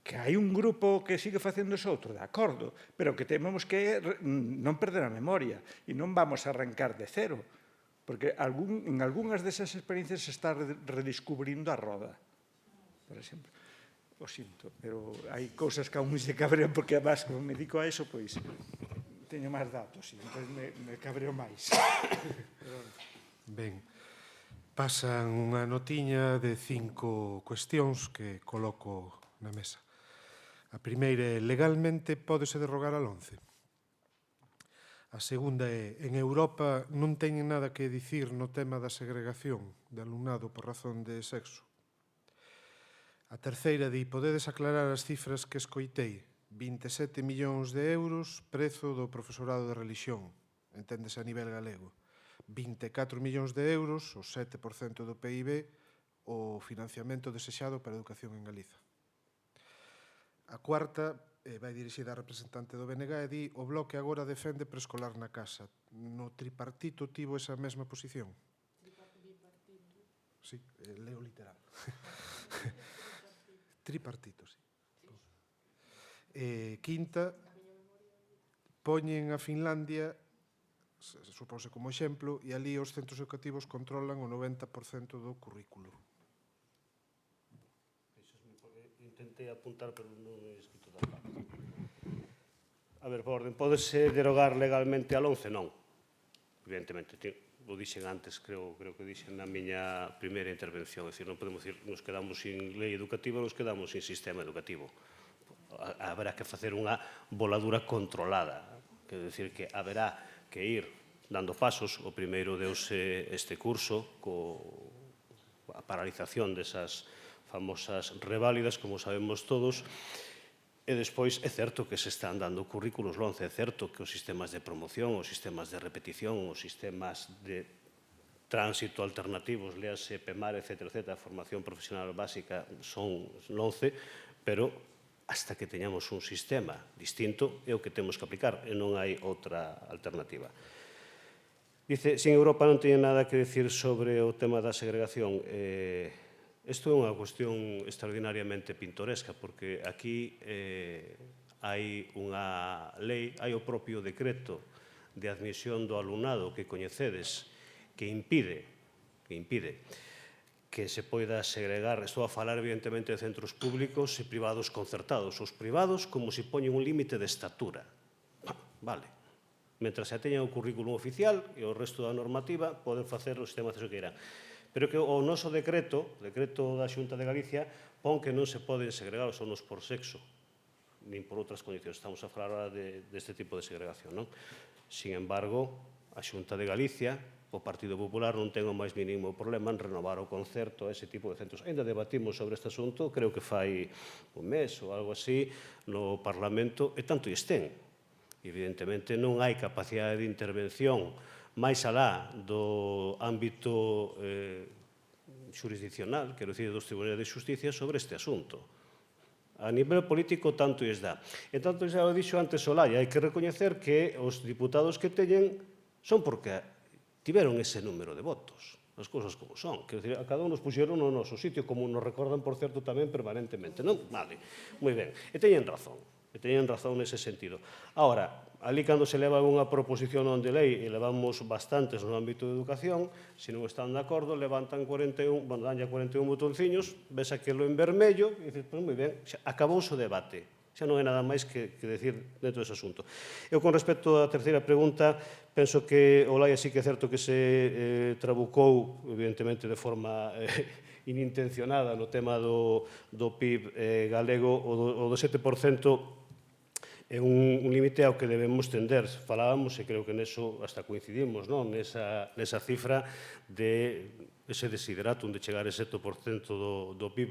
Que hai un grupo que sigue facendo eso outro, de acordo, pero que temos que non perder a memoria e non vamos a arrancar de cero. Porque en algunhas desas experiencias se está redescubrindo a roda. Por exemplo, o sinto, pero hai cousas que aún se cabrean porque, además, como me dedico a eso, pois teño máis datos e entón me cabreo máis. Ben, pasan unha notiña de 5 cuestións que coloco na mesa. A primeira é, legalmente pódese derrogar a LOMCE? A segunda é, en Europa non teñen nada que dicir no tema da segregación de alumnado por razón de sexo. A terceira di, podedes aclarar as cifras que escoitei. 27 millóns de euros, prezo do profesorado de religión, enténdese a nivel galego. 24 millóns de euros, o 7% do PIB, o financiamento desexado para a educación en Galiza. A cuarta vai dirixida a representante do BNG e di o Bloque agora defende preescolar na casa. No tripartito tivo esa mesma posición? Tripartito. Sí, leo literal. Tripartito, sí. Quinta, poñen a Finlandia, supose como exemplo, e ali os centros educativos controlan o 90% do currículo. Intentei apuntar, pero non he escrito tan rápido. A ver, por orden, pódese derogar legalmente a LOMCE? Non. Evidentemente, o dixen antes, creo que dixen na miña primeira intervención. É dicir, non podemos dicir, nos quedamos sin lei educativa, nos quedamos sin sistema educativo. Haberá que facer unha voladura controlada. Quer dicir que haberá que ir dando pasos. O primeiro deuse este curso, coa paralización desas famosas reválidas, como sabemos todos, e despois é certo que se están dando currículos LOMCE, é certo que os sistemas de promoción, os sistemas de repetición, os sistemas de tránsito alternativos, léase PEMAR, etc., formación profesional básica, son LOMCE, pero hasta que teñamos un sistema distinto é o que temos que aplicar e non hai outra alternativa. Dice, sin Europa non teñen nada que decir sobre o tema da segregación. Isto é unha cuestión extraordinariamente pintoresca, porque aquí hai unha lei, hai o propio decreto de admisión do alumnado que coñecedes, que impide que se poida segregar. Estou a falar, evidentemente, de centros públicos e privados concertados. Os privados, como se poñen un límite de estatura. Vale. Mentre se teñan o currículum oficial e o resto da normativa, poden facer o sistema de acceso que irán. Pero que o noso decreto, o decreto da Xunta de Galicia, pon que non se poden segregar os alunos por sexo, nin por outras condicións. Estamos a falar deste tipo de segregación, non? Sin embargo, a Xunta de Galicia, o Partido Popular non ten o máis mínimo problema en renovar o concerto a ese tipo de centros. Ainda debatimos sobre este asunto, creo que fai un mes ou algo así, no Parlamento, e tanto estén. Evidentemente non hai capacidade de intervención máis alá do ámbito xurisdiccional, quero dicir, dos tribunais de xusticia sobre este asunto. A nivel político tanto lles dá. E tanto xa o dixo antes Olaya, hai que recoñecer que os diputados que teñen son porque tiveron ese número de votos. As cousas como son. Quero dicir, a cada un nos puxeron no noso sitio, como nos recordan, por certo, tamén permanentemente. Non? Vale, moi ben. E teñen razón. E teñen razón nese sentido. Ahora, ali cando se leva unha proposición non de lei, e levamos bastantes no ámbito de educación, se non están de acordo, levantan 41, bueno, danlle 41 botonciños, ves aquilo en vermello, e dices, pois moi ben, xa acabouse o debate. Xa non é nada máis que decir dentro dese asunto. Eu, con respecto á terceira pregunta, penso que Olaya sí que é certo que se trabucou, evidentemente, de forma inintencionada no tema do PIB galego, o do 7%, é un límite ao que debemos tender. Falábamos, e creo que neso hasta coincidimos, nesa cifra de ese desideratum de chegar a 7% do PIB.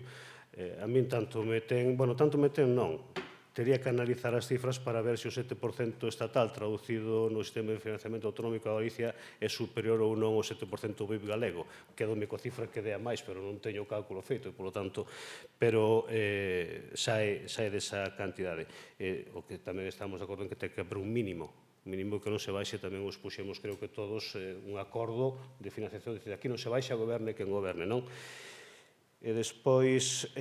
A min tanto me ten non. Tería que analizar as cifras para ver se o 7% estatal traducido no sistema de financiamento autonómico da Galicia é superior ou non ao 7% do PIB galego. Quedome coa cifra que dea máis, pero non teño o cálculo feito, e, polo tanto, pero sae desa cantidade. O que tamén estamos de acordo en que ten que haber un mínimo que non se baixe, tamén os puxemos, creo que todos, un acordo de financiación, de aquí non se baixe a goberne quen goberne, non? E despois,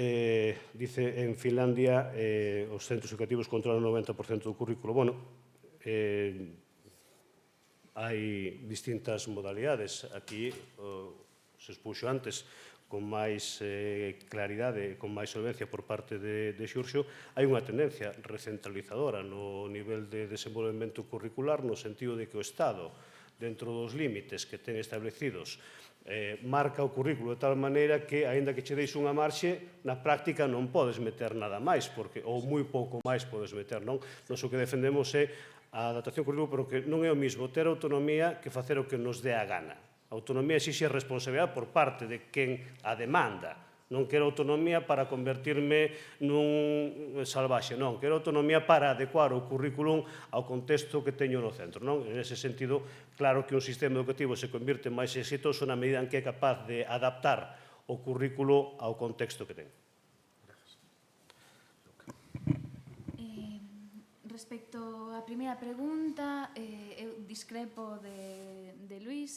dice, en Finlandia, os centros educativos controlan o 90% do currículo. Bueno, hai distintas modalidades. Aquí, se expuxo antes, con máis claridade, con máis solvencia por parte de Xurxo, hai unha tendencia recentralizadora no nivel de desenvolvemento curricular, no sentido de que o Estado, dentro dos límites que ten establecidos, marca o currículo de tal maneira que, aínda que che deixe unha marxe, na práctica non podes meter nada máis, ou moi pouco máis podes meter, non? Nos o que defendemos é a adaptación ao currículo, pero que non é o mismo ter autonomía que facer o que nos dé a gana. A autonomía exixe responsabilidade por parte de quen a demanda. Non quero autonomía para convertirme nun salvaxe, non. Quero autonomía para adecuar o currículum ao contexto que teño no centro, non? En ese sentido, claro que un sistema educativo se convirte máis exitoso na medida en que é capaz de adaptar o currículo ao contexto que ten. Respecto á primeira pregunta, eu discrepo de Luís.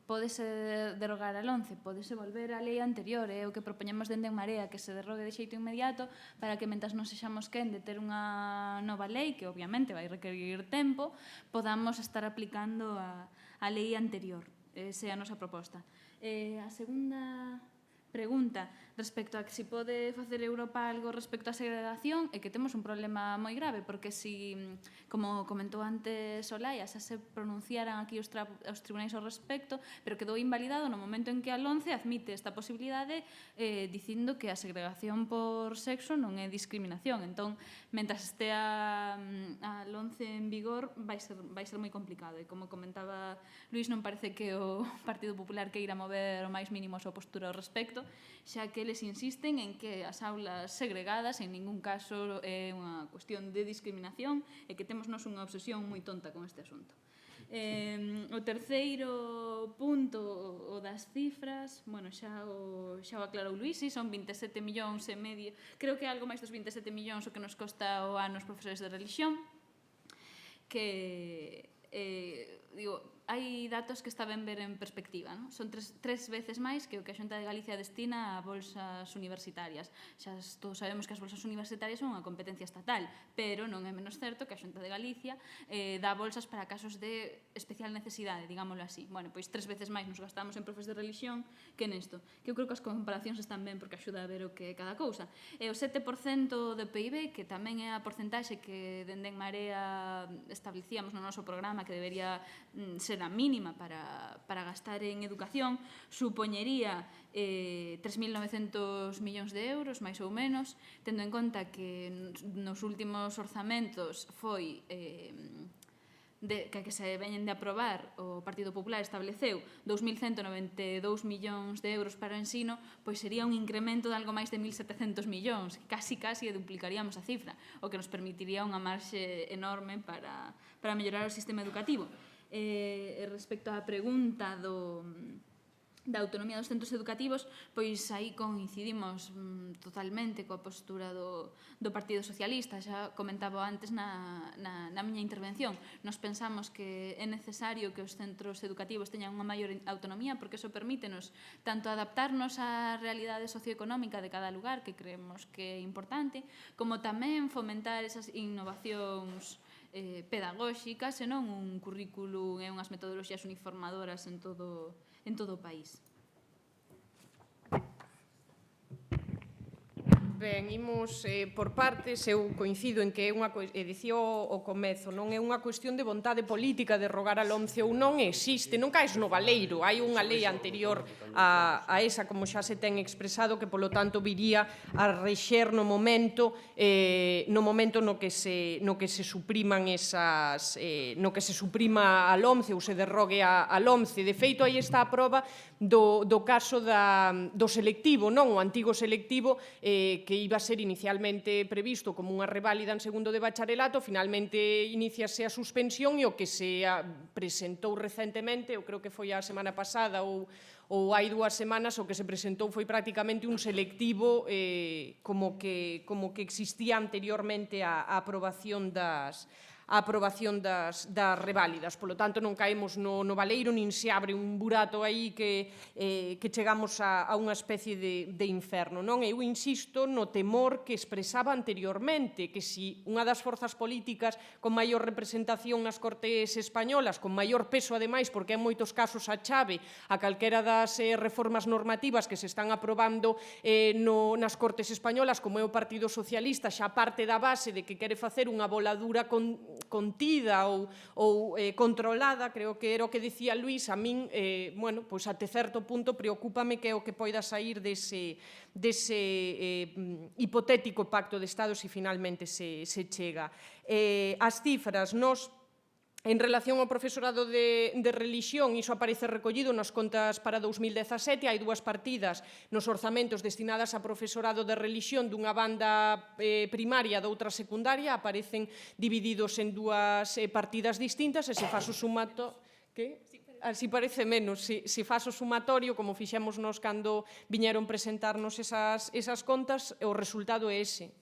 Pódese derogar a LOMCE, pódese volver á lei anterior, é o que propoñemos dende En Marea, que se derrogue de xeito inmediato para que, mentas non sexamos quen de ter unha nova lei, que obviamente vai requerir tempo, podamos estar aplicando a lei anterior. Esa é a nosa proposta. A segunda pregunta, respecto a que se pode facer Europa algo respecto á segregación, é que temos un problema moi grave, porque si, como comentou antes Olaya, xa se pronunciaran aquí os tribunais ao respecto, pero quedou invalidado no momento en que a LOMCE admite esta posibilidade dicindo que a segregación por sexo non é discriminación. Entón, mentras este a LOMCE en vigor, vai ser moi complicado. E como comentaba Luís, non parece que o Partido Popular queira mover o máis mínimo a súa postura ao respecto, xa que eles insisten en que as aulas segregadas en ningún caso é unha cuestión de discriminación e que temos nos unha obsesión moi tonta con este asunto. O terceiro punto, o das cifras, bueno, xa o aclarou Luís, son 27 millóns e medio, creo que é algo máis dos 27 millóns o que nos costa o ano os profesores de religión, que, digo, hai datos que está ben ver en perspectiva, non? Son tres veces máis que o que a Xunta de Galicia destina a bolsas universitarias. Xa todos sabemos que as bolsas universitarias son unha competencia estatal, pero non é menos certo que a Xunta de Galicia dá bolsas para casos de especial necesidade, digámoslo así. Bueno, pois 3 veces máis nos gastamos en profes de religión que nesto. Que eu creo que as comparacións están ben porque axuda a ver o que é cada cousa. E o 7% do PIB, que tamén é a porcentaxe que dende en Marea establecíamos no noso programa que debería ser a mínima para gastar en educación, supoñería 3.900 millóns de euros, máis ou menos, tendo en conta que nos últimos orzamentos foi que se veñen de aprobar, o Partido Popular estableceu 2.192 millóns de euros para o ensino, pois sería un incremento de algo máis de 1.700 millóns, casi duplicaríamos a cifra, o que nos permitiría unha marxe enorme para mellorar o sistema educativo. Respecto á pregunta da autonomía dos centros educativos, pois aí coincidimos totalmente coa postura do Partido Socialista. Xa comentaba antes na miña intervención. Nos pensamos que é necesario que os centros educativos teñan unha maior autonomía porque eso permítenos tanto adaptarnos á realidade socioeconómica de cada lugar, que creemos que é importante, como tamén fomentar esas innovacións pedagóxicas e non un currículum e unhas metodoloxías uniformadoras en todo o país. Ben, imos por partes, eu coincido en que é unha, dicía o comezo, non é unha cuestión de vontade política de rogar a LOMCE ou non existe, non caes no baleiro, hai unha lei anterior a esa, como xa se ten expresado, que polo tanto viría a rexer no momento no que se supriman esas, no que se suprima a LOMCE ou se derrogue a LOMCE. De feito, aí está a proba do caso do selectivo, non? O antigo selectivo que iba a ser inicialmente previsto como unha reválida en segundo de bacharelato, finalmente iniciase a suspensión e o que se presentou recentemente, eu creo que foi a semana pasada ou hai 2 semanas, o que se presentou foi prácticamente un selectivo como que existía anteriormente a aprobación das reválidas. Polo tanto, non caemos no baleiro, nin se abre un burato aí que chegamos a unha especie de inferno. Non? Eu insisto no temor que expresaba anteriormente, que si unha das forzas políticas con maior representación nas Cortes españolas, con maior peso, ademais, porque en moitos casos a chave a calquera das reformas normativas que se están aprobando nas Cortes españolas, como é o Partido Socialista, xa parte da base de que quere facer unha voladura contida ou controlada, creo que era o que dicía Luís, a min, bueno, pois até certo punto preocúpame que é o que poida sair dese hipotético pacto de Estado se finalmente se chega. As cifras, nos en relación ao profesorado de religión, iso aparece recollido nas contas para 2017, hai 2 partidas nos orzamentos destinadas a profesorado de religión dunha banda primaria e doutra secundaria, aparecen divididos en 2 partidas distintas e se faz o sumato... Que? Así parece menos, se faz o sumatorio, como fixemos nos cando viñeron presentarnos esas contas, o resultado é ese.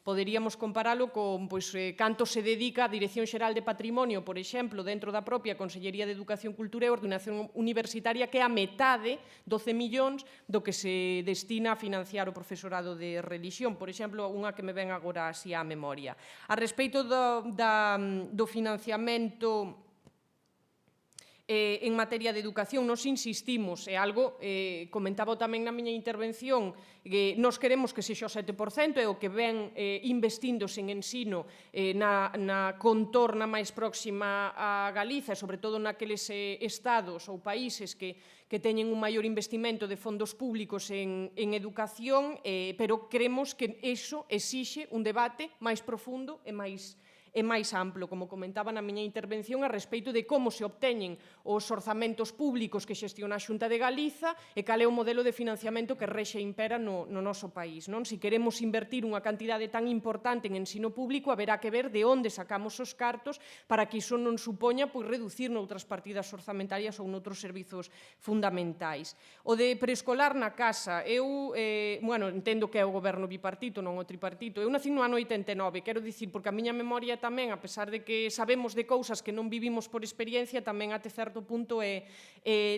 Poderíamos comparalo con canto se dedica a Dirección Xeral de Patrimonio, por exemplo, dentro da propia Consellería de Educación, Cultura e Ordenación Universitaria, que é a metade, 12 millóns, do que se destina a financiar o profesorado de religión. Por exemplo, unha que me ven agora así á memoria. A respeito do financiamento en materia de educación, nos insistimos, é algo, comentaba tamén na miña intervención, que nos queremos que sexa o 7%, é o que ven investíndose en ensino na contorna máis próxima a Galiza, sobre todo naqueles estados ou países que teñen un maior investimento de fondos públicos en educación, pero creemos que iso exixe un debate máis profundo e máis amplo, como comentaba na miña intervención, a respeito de como se obteñen os orzamentos públicos que xestiona a Xunta de Galiza e cal é o modelo de financiamento que rexe e impera no noso país. Se queremos invertir unha cantidade tan importante en ensino público, haberá que ver de onde sacamos os cartos para que iso non supoña reducir noutras partidas orzamentarias ou noutros servizos fundamentais. O de preescolar na casa, eu entendo que é o goberno bipartito, non o tripartito. Eu nacín no ano 89, quero dicir, porque a miña memoria tamén, a pesar de que sabemos de cousas que non vivimos por experiencia, tamén até certo punto é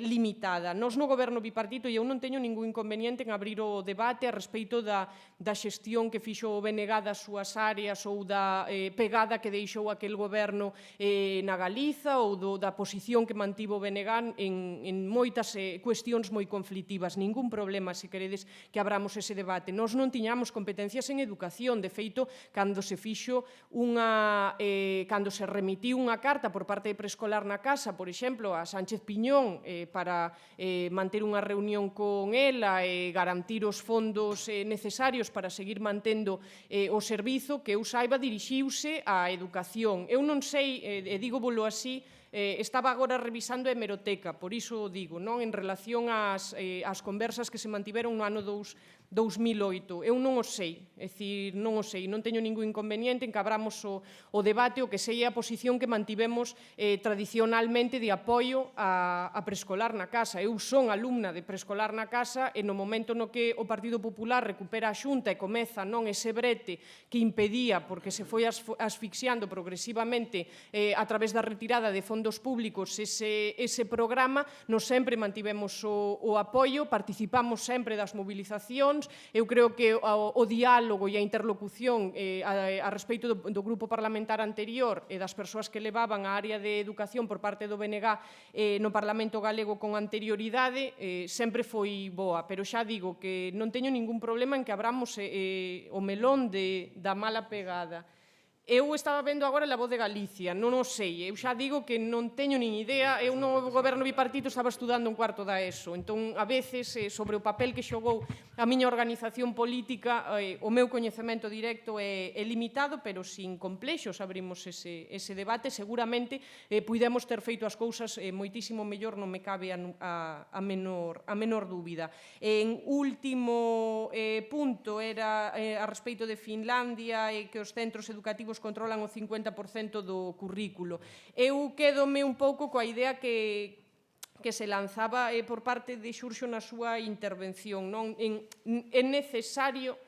limitada. Nos no goberno bipartito, e eu non teño ningún inconveniente en abrir o debate a respeito da xestión que fixo o BNG das súas áreas ou da pegada que deixou aquel goberno na Galiza ou da posición que mantivo o BNG en moitas cuestións moi conflitivas. Ningún problema, se queredes, que abramos ese debate. Nós non tiñamos competencias en educación. De feito, cando se remitiu unha carta por parte de Preescolar na Casa, por exemplo, a Sánchez Piñón para manter unha reunión con ela e garantir os fondos necesarios para seguir mantendo o servizo, que eu saiba, dirixiuse á educación. Eu non sei, e dígovolo así, estaba agora revisando a hemeroteca, por iso digo, non, en relación ás conversas que se mantiveron no ano 2008. Eu non o sei, é dicir, non o sei, non teño ningún inconveniente en que abramos o debate, o que sei é a posición que mantivemos tradicionalmente de apoio a Preescolar na Casa. Eu son alumna de Preescolar na Casa e no momento no que o Partido Popular recupera a Xunta e comeza non ese brete que impedía, porque se foi asfixiando progresivamente a través da retirada de fondos públicos ese programa, nos sempre mantivemos o apoio, participamos sempre das movilizacións. Eu creo que o diálogo e a interlocución a respeito do grupo parlamentar anterior e das persoas que levaban a área de educación por parte do BNG no Parlamento galego con anterioridade sempre foi boa, pero xa digo que non teño ningún problema en que abramos o melón da mala pegada. Eu estaba vendo agora La Voz de Galicia, non o sei, eu xa digo que non teño nin idea, eu no goberno bipartito estaba estudando un cuarto da ESO, entón, a veces, sobre o papel que xogou a miña organización política, o meu coñecemento directo é limitado, pero sin complexos abrimos ese debate, seguramente puidemos ter feito as cousas moitísimo mellor, non me cabe a menor dúbida. En último punto era a respeito de Finlandia e que os centros educativos controlan o 50% do currículo. Eu quédome un pouco coa idea que se lanzaba por parte de Xurxo na súa intervención. É necesario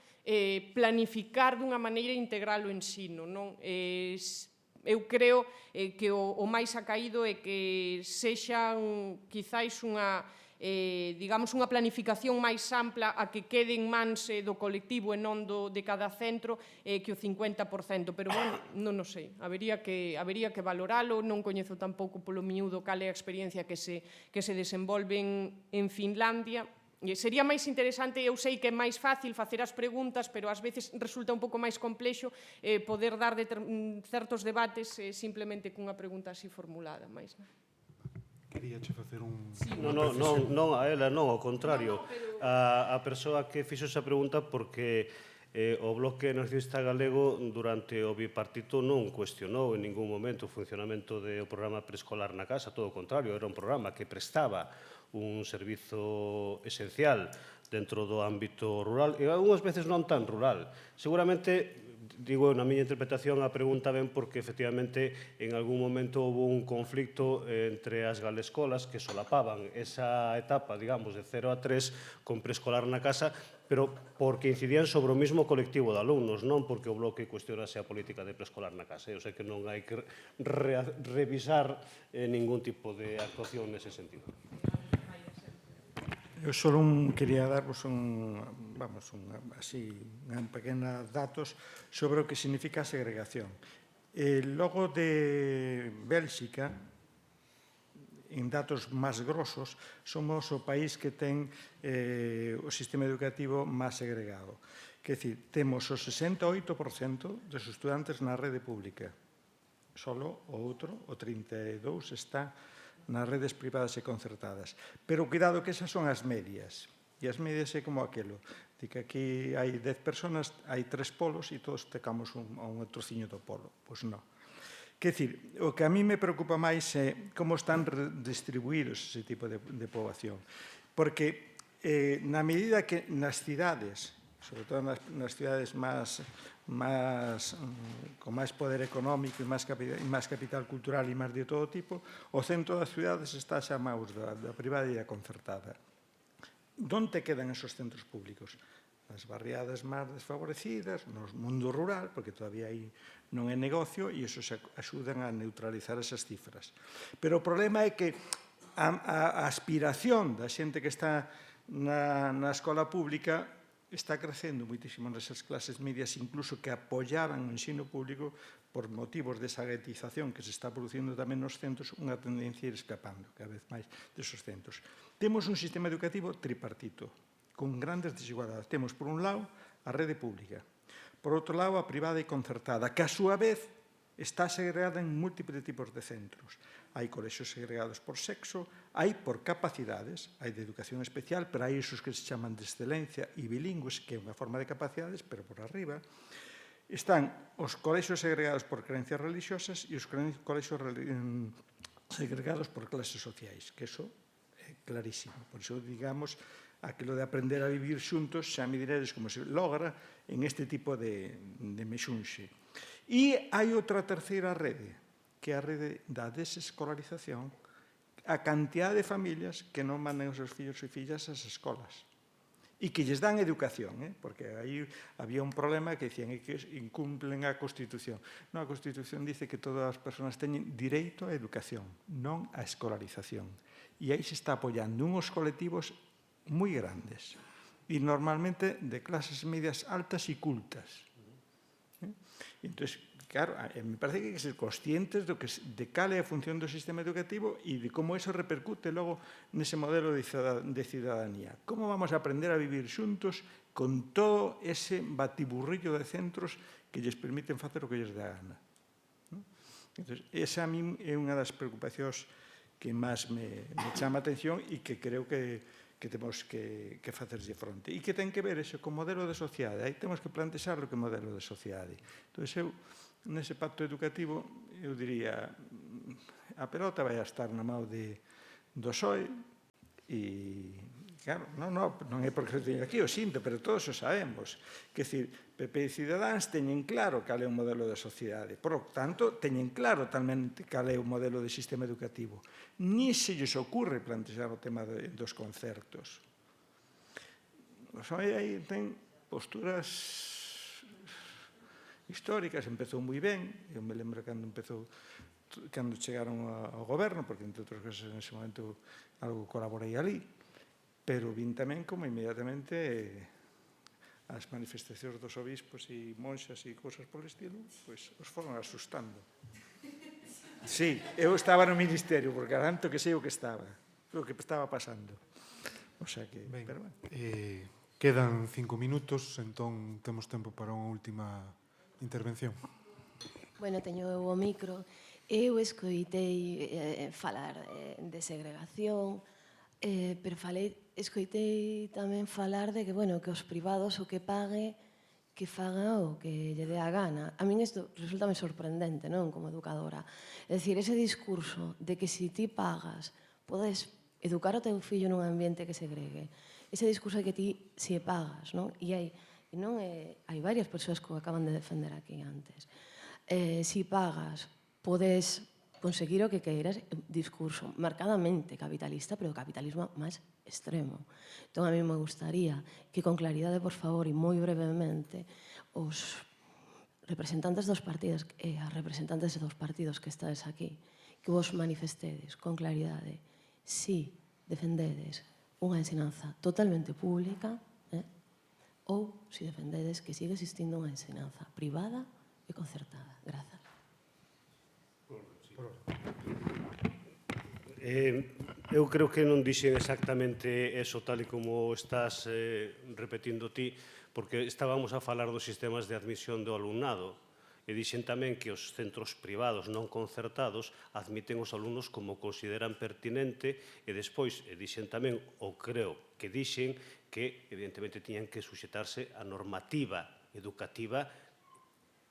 planificar dunha maneira integral o ensino. Eu creo que o máis acaído é que sexan quizáis unha planificación máis ampla a que quede en mans do colectivo e non de cada centro que o 50%, pero non o sei, habería que valoralo, non coñezo tampouco polo miúdo cal é a experiencia que se desenvolve en Finlandia. Sería máis interesante, eu sei que é máis fácil facer as preguntas, pero ás veces resulta un pouco máis complexo poder dar certos debates simplemente cunha pregunta así formulada. Queríache facer un... Non, a ela non, ao contrario. A persoa que fixo esa pregunta porque o Bloque Nacionalista Galego durante o bipartito non cuestionou en ningún momento o funcionamento do programa Preescolar na Casa, todo o contrario, era un programa que prestaba un servizo esencial dentro do ámbito rural e algunhas veces non tan rural. Seguramente, digo, na miña interpretación a pregunta ven porque efectivamente en algún momento houve un conflicto entre as galescolas que solapaban esa etapa, digamos, de 0 a 3 con Preescolar na Casa, pero porque incidían sobre o mismo colectivo de alumnos, non porque o Bloque cuestionase a política de Preescolar na Casa. Eu sei que non hai que revisar ningún tipo de actuación nese sentido. Eu só quería darvos un pequena datos sobre o que significa a segregación. Logo de Bélxica, en datos máis grosos, somos o país que ten o sistema educativo máis segregado. Quer dicir, temos o 68% dos estudantes na rede pública. Solo o outro, o 32%, está nas redes privadas e concertadas. Pero cuidado que esas son as medias. E as medias é como aquelo. De que aquí hai 10 personas, hai 3 polos e todos tecamos a un trociño do polo. Pois non. Quer dicir, o que a mí me preocupa máis é como están distribuídos ese tipo de poboación. Porque na medida que nas cidades, sobre todo nas cidades con máis poder económico e máis capital cultural e máis de todo tipo, o centro das cidades está xa máis da privada e da concertada. Onde quedan esos centros públicos? nas barriadas máis desfavorecidas, no mundo rural, porque todavía aí non é negocio, e iso axudan a neutralizar esas cifras. Pero o problema é que a aspiración da xente que está na escola pública está crecendo moitísimo nesas clases medias, incluso que apoyaran o ensino público por motivos desa guetización que se está producindo tamén nos centros, unha tendencia a ir escapando cada vez máis desos centros. Temos un sistema educativo tripartito, con grandes desigualdades. Temos, por un lado, a rede pública, por outro lado, a privada e concertada, que a súa vez está segregada en múltiples tipos de centros. Hai colexios segregados por sexo, hai por capacidades, hai de educación especial, pero hai esos que se chaman de excelencia e bilingües, que é unha forma de capacidades, pero por arriba. Están os colexios segregados por creencias religiosas e os colexios segregados por clases sociais, que iso é clarísimo. Por iso, digamos, aquilo de aprender a vivir xuntos, xa me diredes como se logra en este tipo de mexunxe. E hai outra terceira rede, que é a rede da desescolarización, a cantidad de familias que non mandan os seus fillos e fillas ás escolas e que lles dan educación, porque aí había un problema que dicían que incumplen a Constitución. Non, a Constitución dice que todas as persoas teñen direito á educación, non á escolarización. E aí se está apoiando unhos colectivos moi grandes e normalmente de clases medias altas e cultas. Entón, claro, me parece que hai que ser conscientes de cal é a función do sistema educativo e de como eso repercute logo nese modelo de cidadanía. Como vamos a aprender a vivir xuntos con todo ese batiburrillo de centros que lles permiten facer o que lles dá gana. Entón, esa a mí é unha das preocupacións que máis me chama a atención e que creo que temos que facerlle fronte. E que ten que ver eso con modelo de sociedade. Aí temos que plantexar o que é modelo de sociedade. Entón, eu, nese pacto educativo, eu diría, a pelota vai a estar na mão do PSOE e, claro, non é porque eu teño aquí, o sinto, pero todos o sabemos. Que, decir, PP e Cidadáns teñen claro cal é o modelo de sociedade. Por lo tanto, teñen claro tamén cal é o modelo de sistema educativo. Ni se lles ocurre plantexar o tema dos concertos. O PSOE aí ten posturas históricas, empezou moi ben, eu me lembro cando chegaron ao goberno, porque entre outras cosas en ese momento algo colaborei ali, pero vin tamén como inmediatamente as manifestacións dos obispos e monxas e cousas por estilo, pois os foron asustando. Sí, eu estaba no ministerio, porque garanto que sei o que estaba pasando. O sea que, pero bueno. Quedan 5 minutos, entón temos tempo para unha última intervención. Bueno, teño eu o micro. Eu escoitei falar de segregación, pero escoitei tamén falar de que, bueno, que os privados o que pague, que faga o que lle dé a gana. A min isto resultame sorprendente, non, como educadora. É dicir, ese discurso de que se ti pagas, podes educar o teu fillo nun ambiente que segregue. Ese discurso de que ti se pagas, non? E hai varias persoas que o acaban de defender aquí antes. Si pagas, podes conseguir o que queiras, discurso marcadamente capitalista, pero o capitalismo máis extremo. Entón, a mí me gustaría que con claridade, por favor, e moi brevemente, os representantes dos partidos e as representantes dos partidos que estades aquí, que vos manifestedes con claridade si defendedes unha ensinanza totalmente pública ou si defendedes que sigue existindo unha ensinanza privada e concertada. Grazas. Eu creo que non dixen exactamente eso tal e como estás repetindo ti, porque estábamos a falar dos sistemas de admisión do alumnado e dixen tamén que os centros privados non concertados admiten os alumnos como consideran pertinente e despois dixen tamén, ou creo que dixen, que evidentemente tiñan que suxetarse a normativa educativa,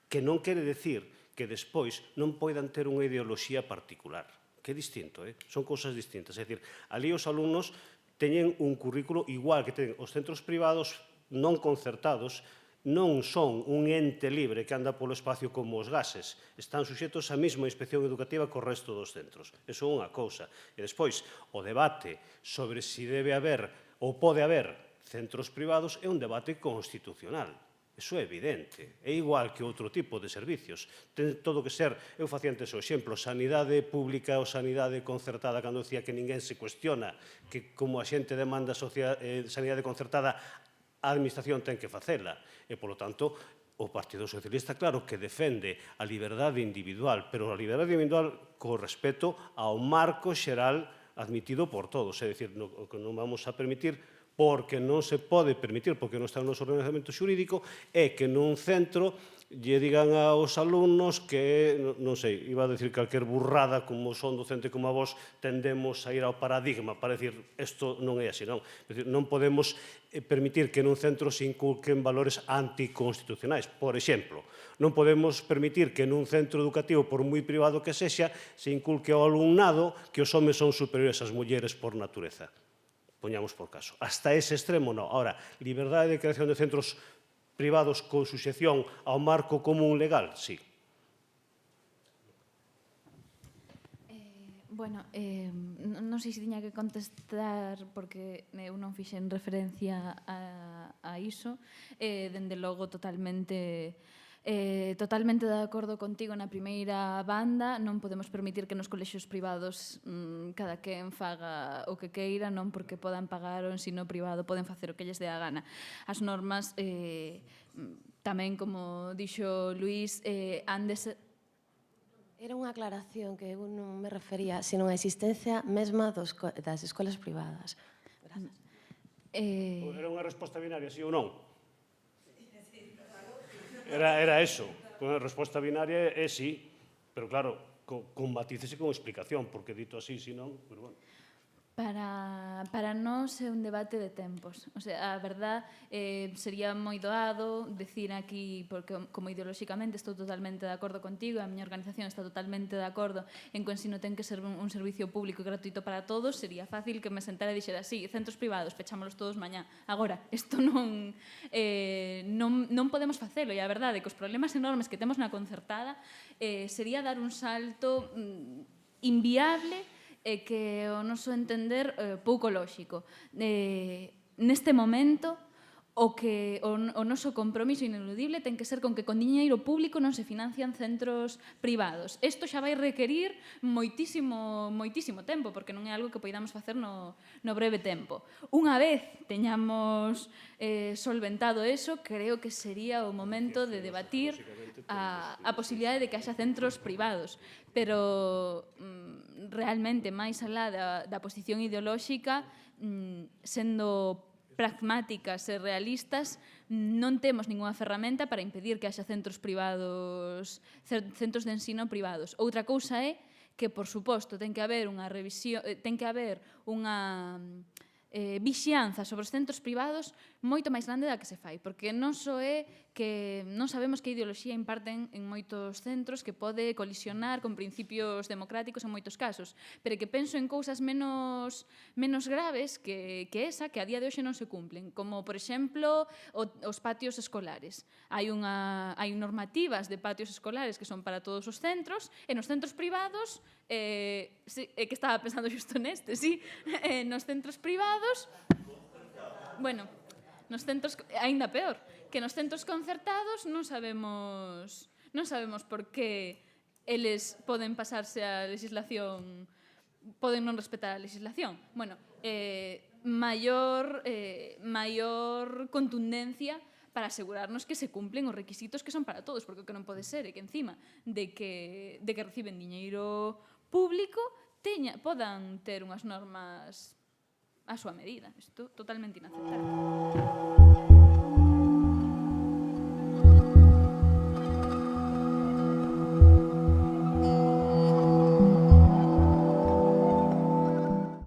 que non quere decir que despois non poidan ter unha ideoloxía particular, que é distinto, son cousas distintas. É dicir, ali os alumnos teñen un currículo igual que teñen os centros privados non concertados, non son un ente libre que anda polo espacio como os gases, están suxetos á mesma inspección educativa co resto dos centros. Eso é unha cousa. E despois, o debate sobre se debe haber ou pode haber centros privados é un debate constitucional. Iso é evidente. É igual que outro tipo de servicios. Ten todo que ser, eu facía antes o exemplo, sanidade pública ou sanidade concertada, cando decía que ninguén se cuestiona que como a xente demanda sanidade concertada, a administración ten que facela. E, polo tanto, o Partido Socialista, claro, que defende a liberdade individual, pero a liberdade individual co respeto ao marco xeral admitido por todos. É dicir, o que non vamos a permitir, porque non se pode permitir, porque non está no noso ordenamento xurídico, é que nun centro lle digan aos alumnos que, non sei, iba a decir calquer burrada, como son docente como a vos, tendemos a ir ao paradigma para decir, isto non é así, non? É dicir, non podemos permitir que nun centro se inculquen valores anticonstitucionais. Por exemplo, non podemos permitir que nun centro educativo, por moi privado que sexa, se inculque ao alumnado que os homes son superiores ás mulleres por natureza. Poñamos por caso. Hasta ese extremo, non. Ahora, liberdade de creación de centros privados con suxección ao marco común legal, sí. Bueno, non sei se tiña que contestar porque eu non fixen referencia a iso. Dende logo, totalmente de acordo contigo na primeira banda. Non podemos permitir que nos colexios privados cada quen faga o que queira, non porque podan pagar o ensino privado, poden facer o que lles dé a gana. As normas, tamén, como dixo Luís, han de ser... Era unha aclaración que eu non me refería, sino a existencia mesma das escolas privadas. Grazas. Era unha resposta binaria, sí ou non? Era eso. A resposta binaria é sí, pero claro, con matices e con explicación, porque dito así, si non, pero bueno. Para nós é un debate de tempos. O sea, a verdad, sería moi doado decir aquí, porque como ideolóxicamente estou totalmente de acordo contigo, a miña organización está totalmente de acordo en que o ensino ten que ser un servicio público e gratuito para todos, sería fácil que me sentara e dixera, sí, centros privados, pechámolos todos mañá. Agora, isto non podemos facelo, e a verdade é que os problemas enormes que temos na concertada sería dar un salto inviable e que o noso entender pouco lóxico. Neste momento, o noso compromiso ineludible ten que ser con que con diñeiro público non se financian centros privados. Isto xa vai requerir moitísimo tempo, porque non é algo que poidamos facer no breve tempo. Unha vez teñamos solventado eso, creo que sería o momento de debatir a posibilidade de que haxa centros privados. Pero realmente, máis alá da posición ideolóxica, sendo pragmáticas e realistas, non temos ningunha ferramenta para impedir que haxa centros privados, centros de ensino privados. Outra cousa é que, por suposto, ten que haber unha revisión, ten que haber unha vixianza sobre os centros privados moito máis grande da que se fai, porque non só é que non sabemos que ideoloxía imparten en moitos centros que pode colisionar con principios democráticos en moitos casos, pero que penso en cousas menos graves que esa, que a día de hoxe non se cumplen, como, por exemplo, os patios escolares. Hai normativas de patios escolares que son para todos os centros, e nos centros privados, é que estaba pensando xusto neste, sí, nos centros privados, bueno, nos centros, aínda peor, que nos centros concertados non sabemos por que eles poden pasarse a legislación, poden non respetar a legislación. Bueno, maior contundencia para asegurarnos que se cumplen os requisitos que son para todos, porque o que non pode ser é que encima de que reciben diñeiro público podan ter unhas normas a súa medida. Isto totalmente inaceptable.